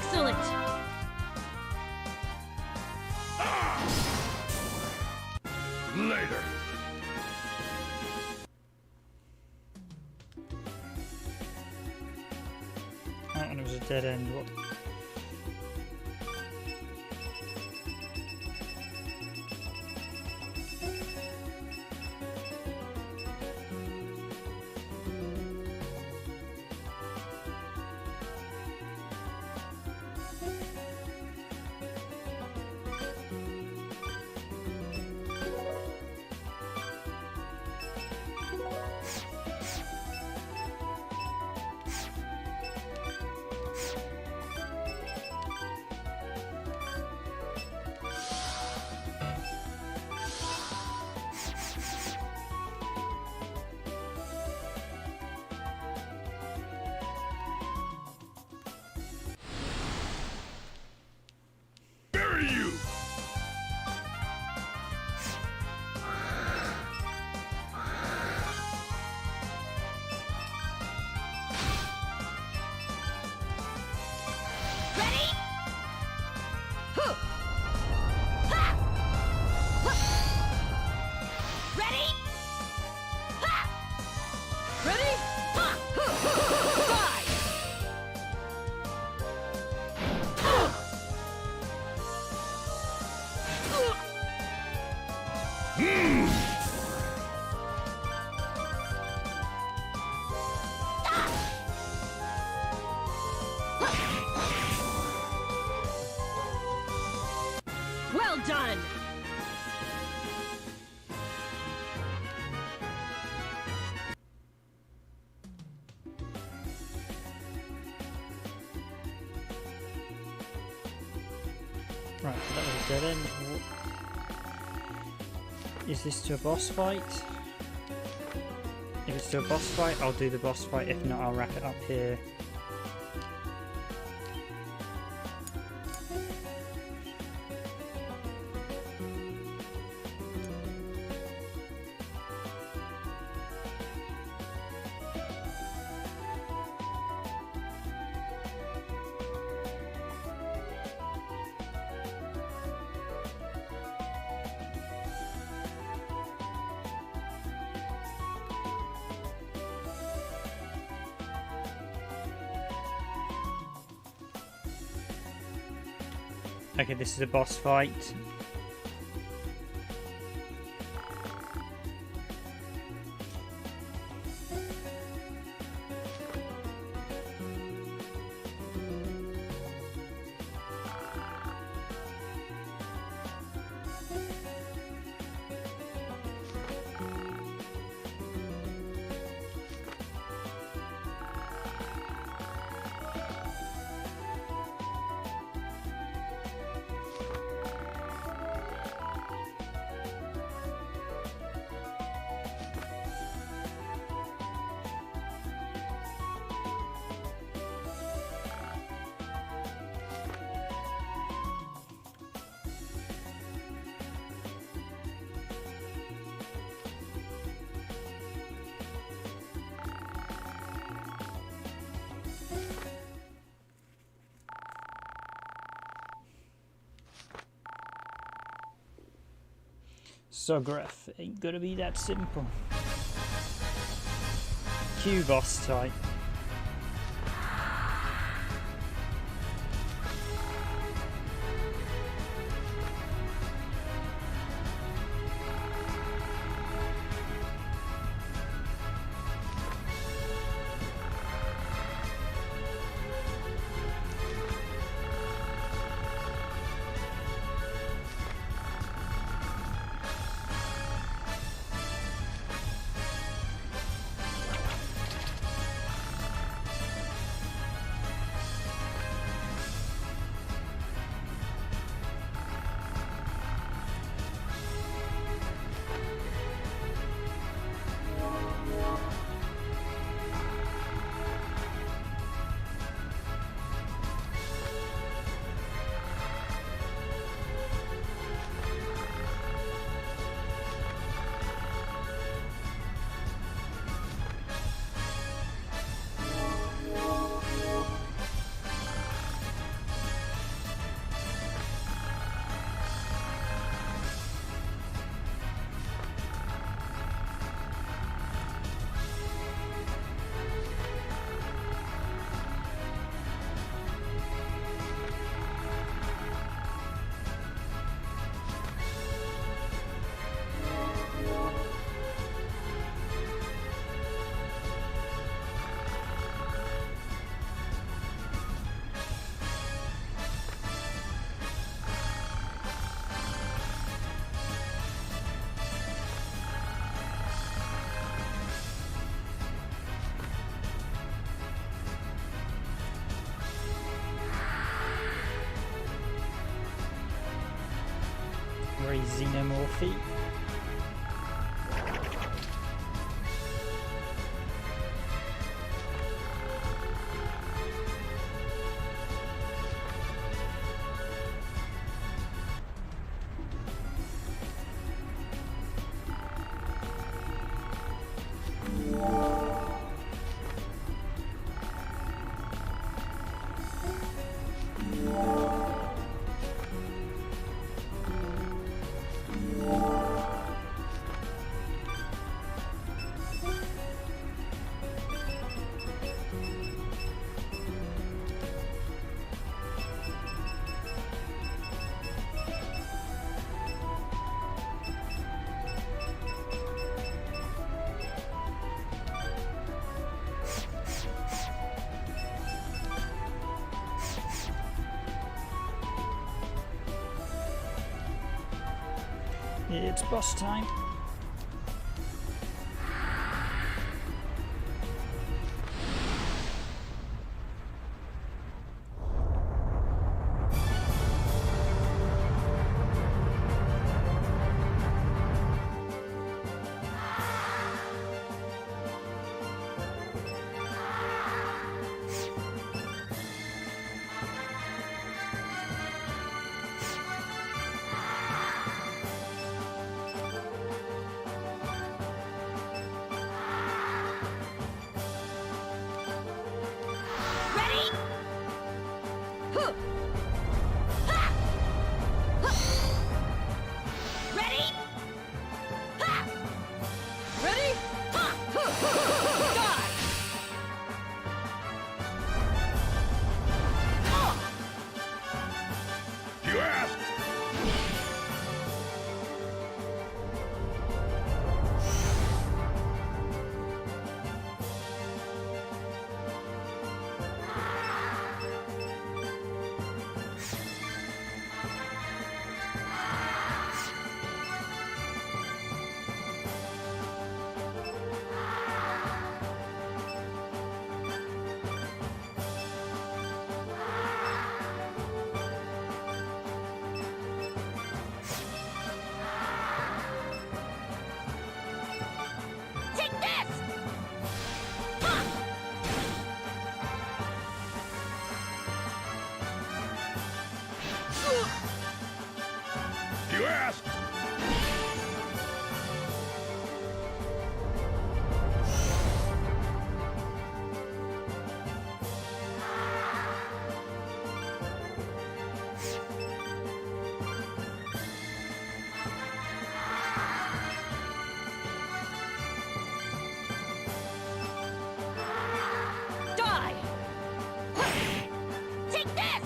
Excellent! Later. Oh, and it was a dead end. What? Bury you! Ready? Huh. Ha! Huh. Ready? Ha! Ready? Ha! Five! Well done! Right, so that was a dead end. Is this to a boss fight? If it's to a boss fight, I'll do the boss fight. If not, I'll wrap it up here. Okay, this is a boss fight. Sograph ain't gonna be that simple. Q boss type. Sorry, Xenomorphy. It's boss time. You asked! Take this! You asked! Die! Take this!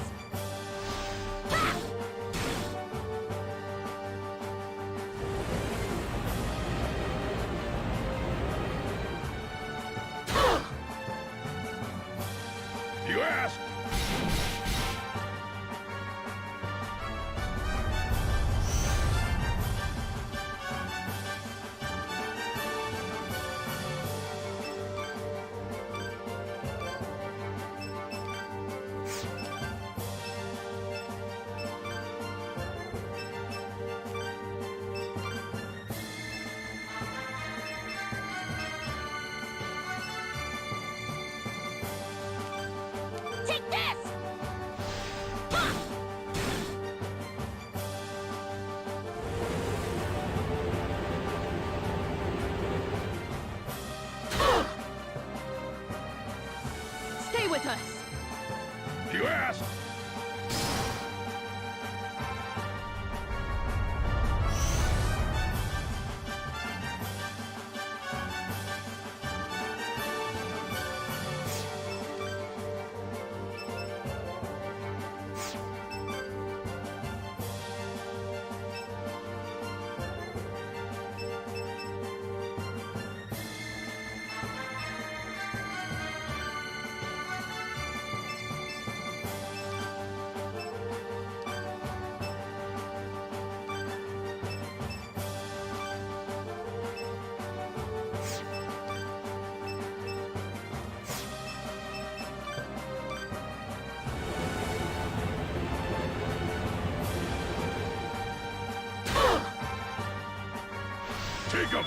Take 'em.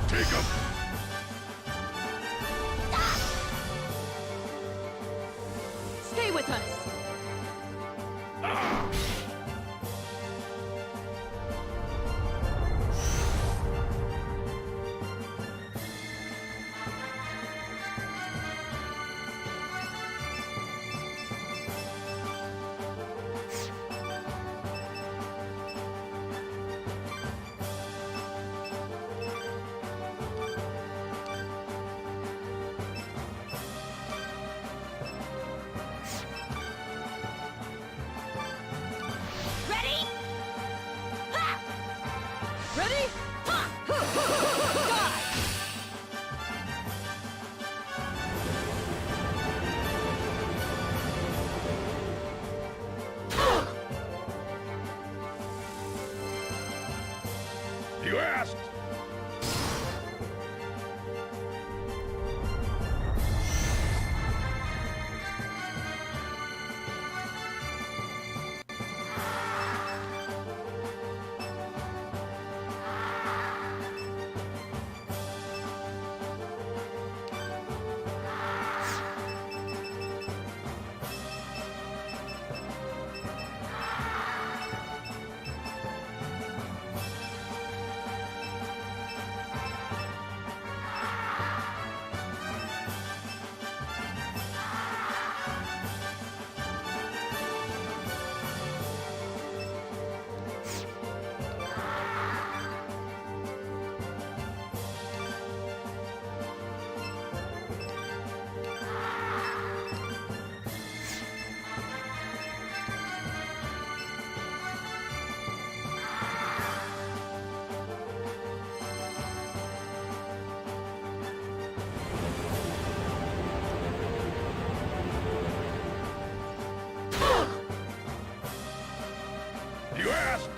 Take 'em. Stay with us. Ready? Ha! Ready? Ha! Die! You asked. You asked.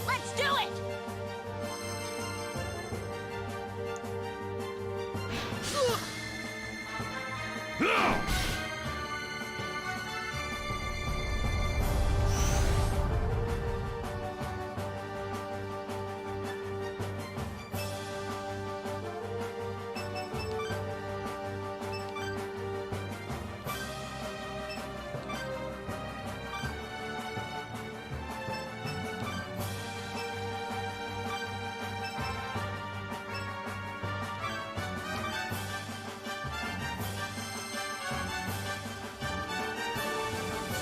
Let's do it!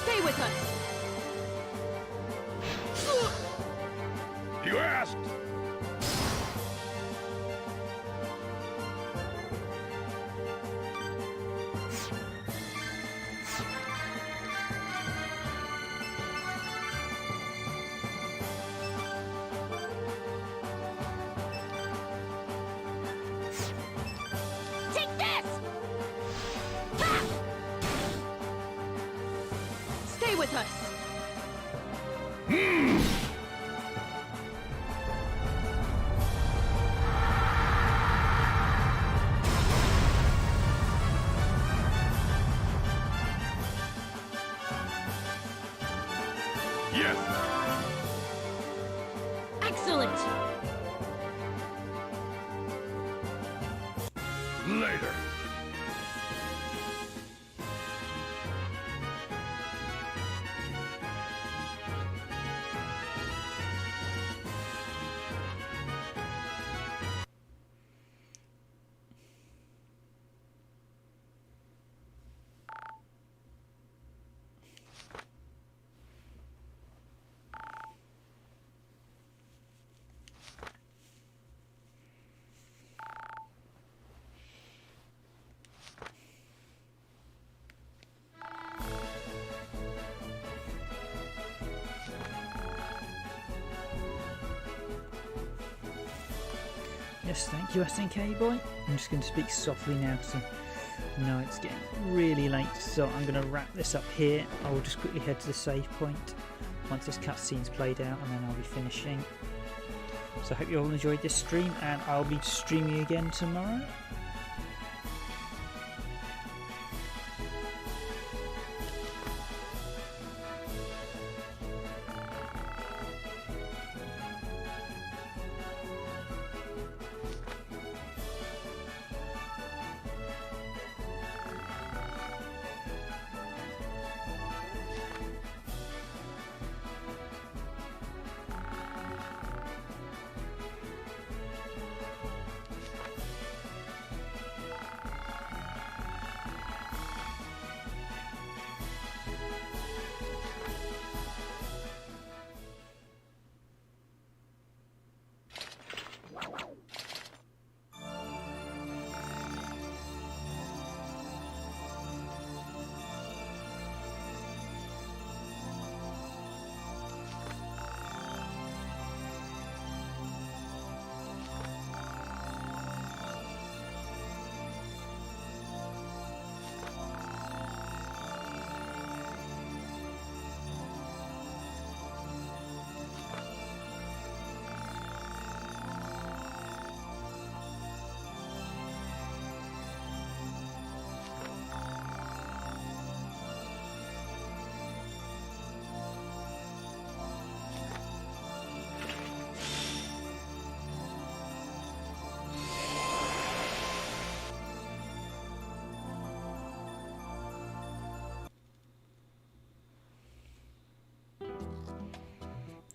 Stay with us. You asked. Take this! Ha! Stay with us. Yes. Excellent. Later. Yes, thank you, SNK boy. I'm just going to speak softly now because I know it's getting really late, so I'm going to wrap this up here. I will just quickly head to the save point once this cutscene's played out, and then I'll be finishing. So I hope you all enjoyed this stream, and I'll be streaming again tomorrow.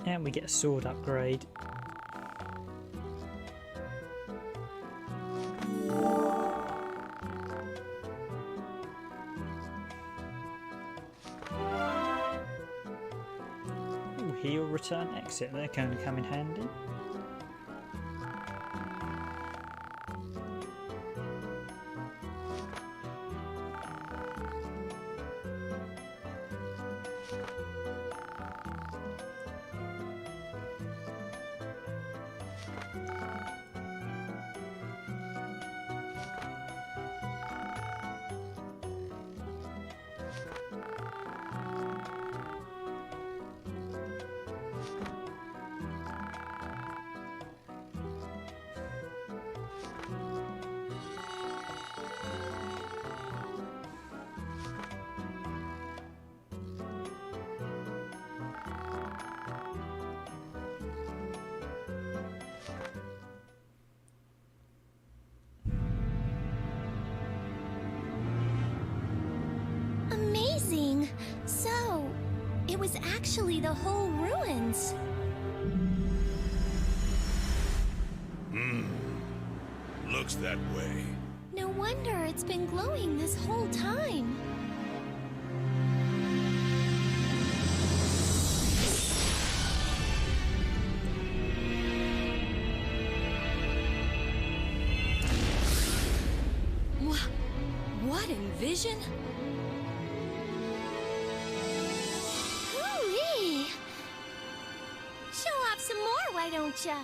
And we get a sword upgrade. Ooh, heal, return, exit. They're going to come in handy. Amazing! So, it was actually the whole ruins. Looks that way. No wonder it's been glowing this whole time. What envision? Hooey! Show off some more, why don't ya?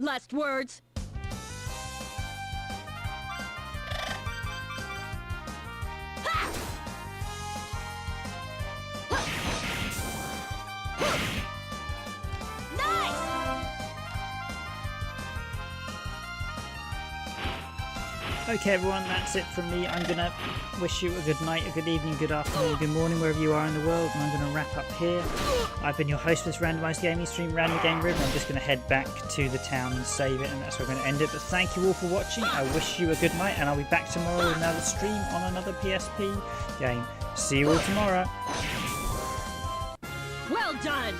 Last words. Okay everyone, that's it from me. I'm gonna wish you a good night, a good evening, good afternoon, good morning wherever you are in the world, and I'm gonna wrap up here. I've been your host for this randomised gaming stream, Random Game Riven. I'm just gonna head back to the town and save it, and that's where I'm gonna end it. But thank you all for watching. I wish you a good night, and I'll be back tomorrow with another stream on another PSP game. See you all tomorrow. Well done!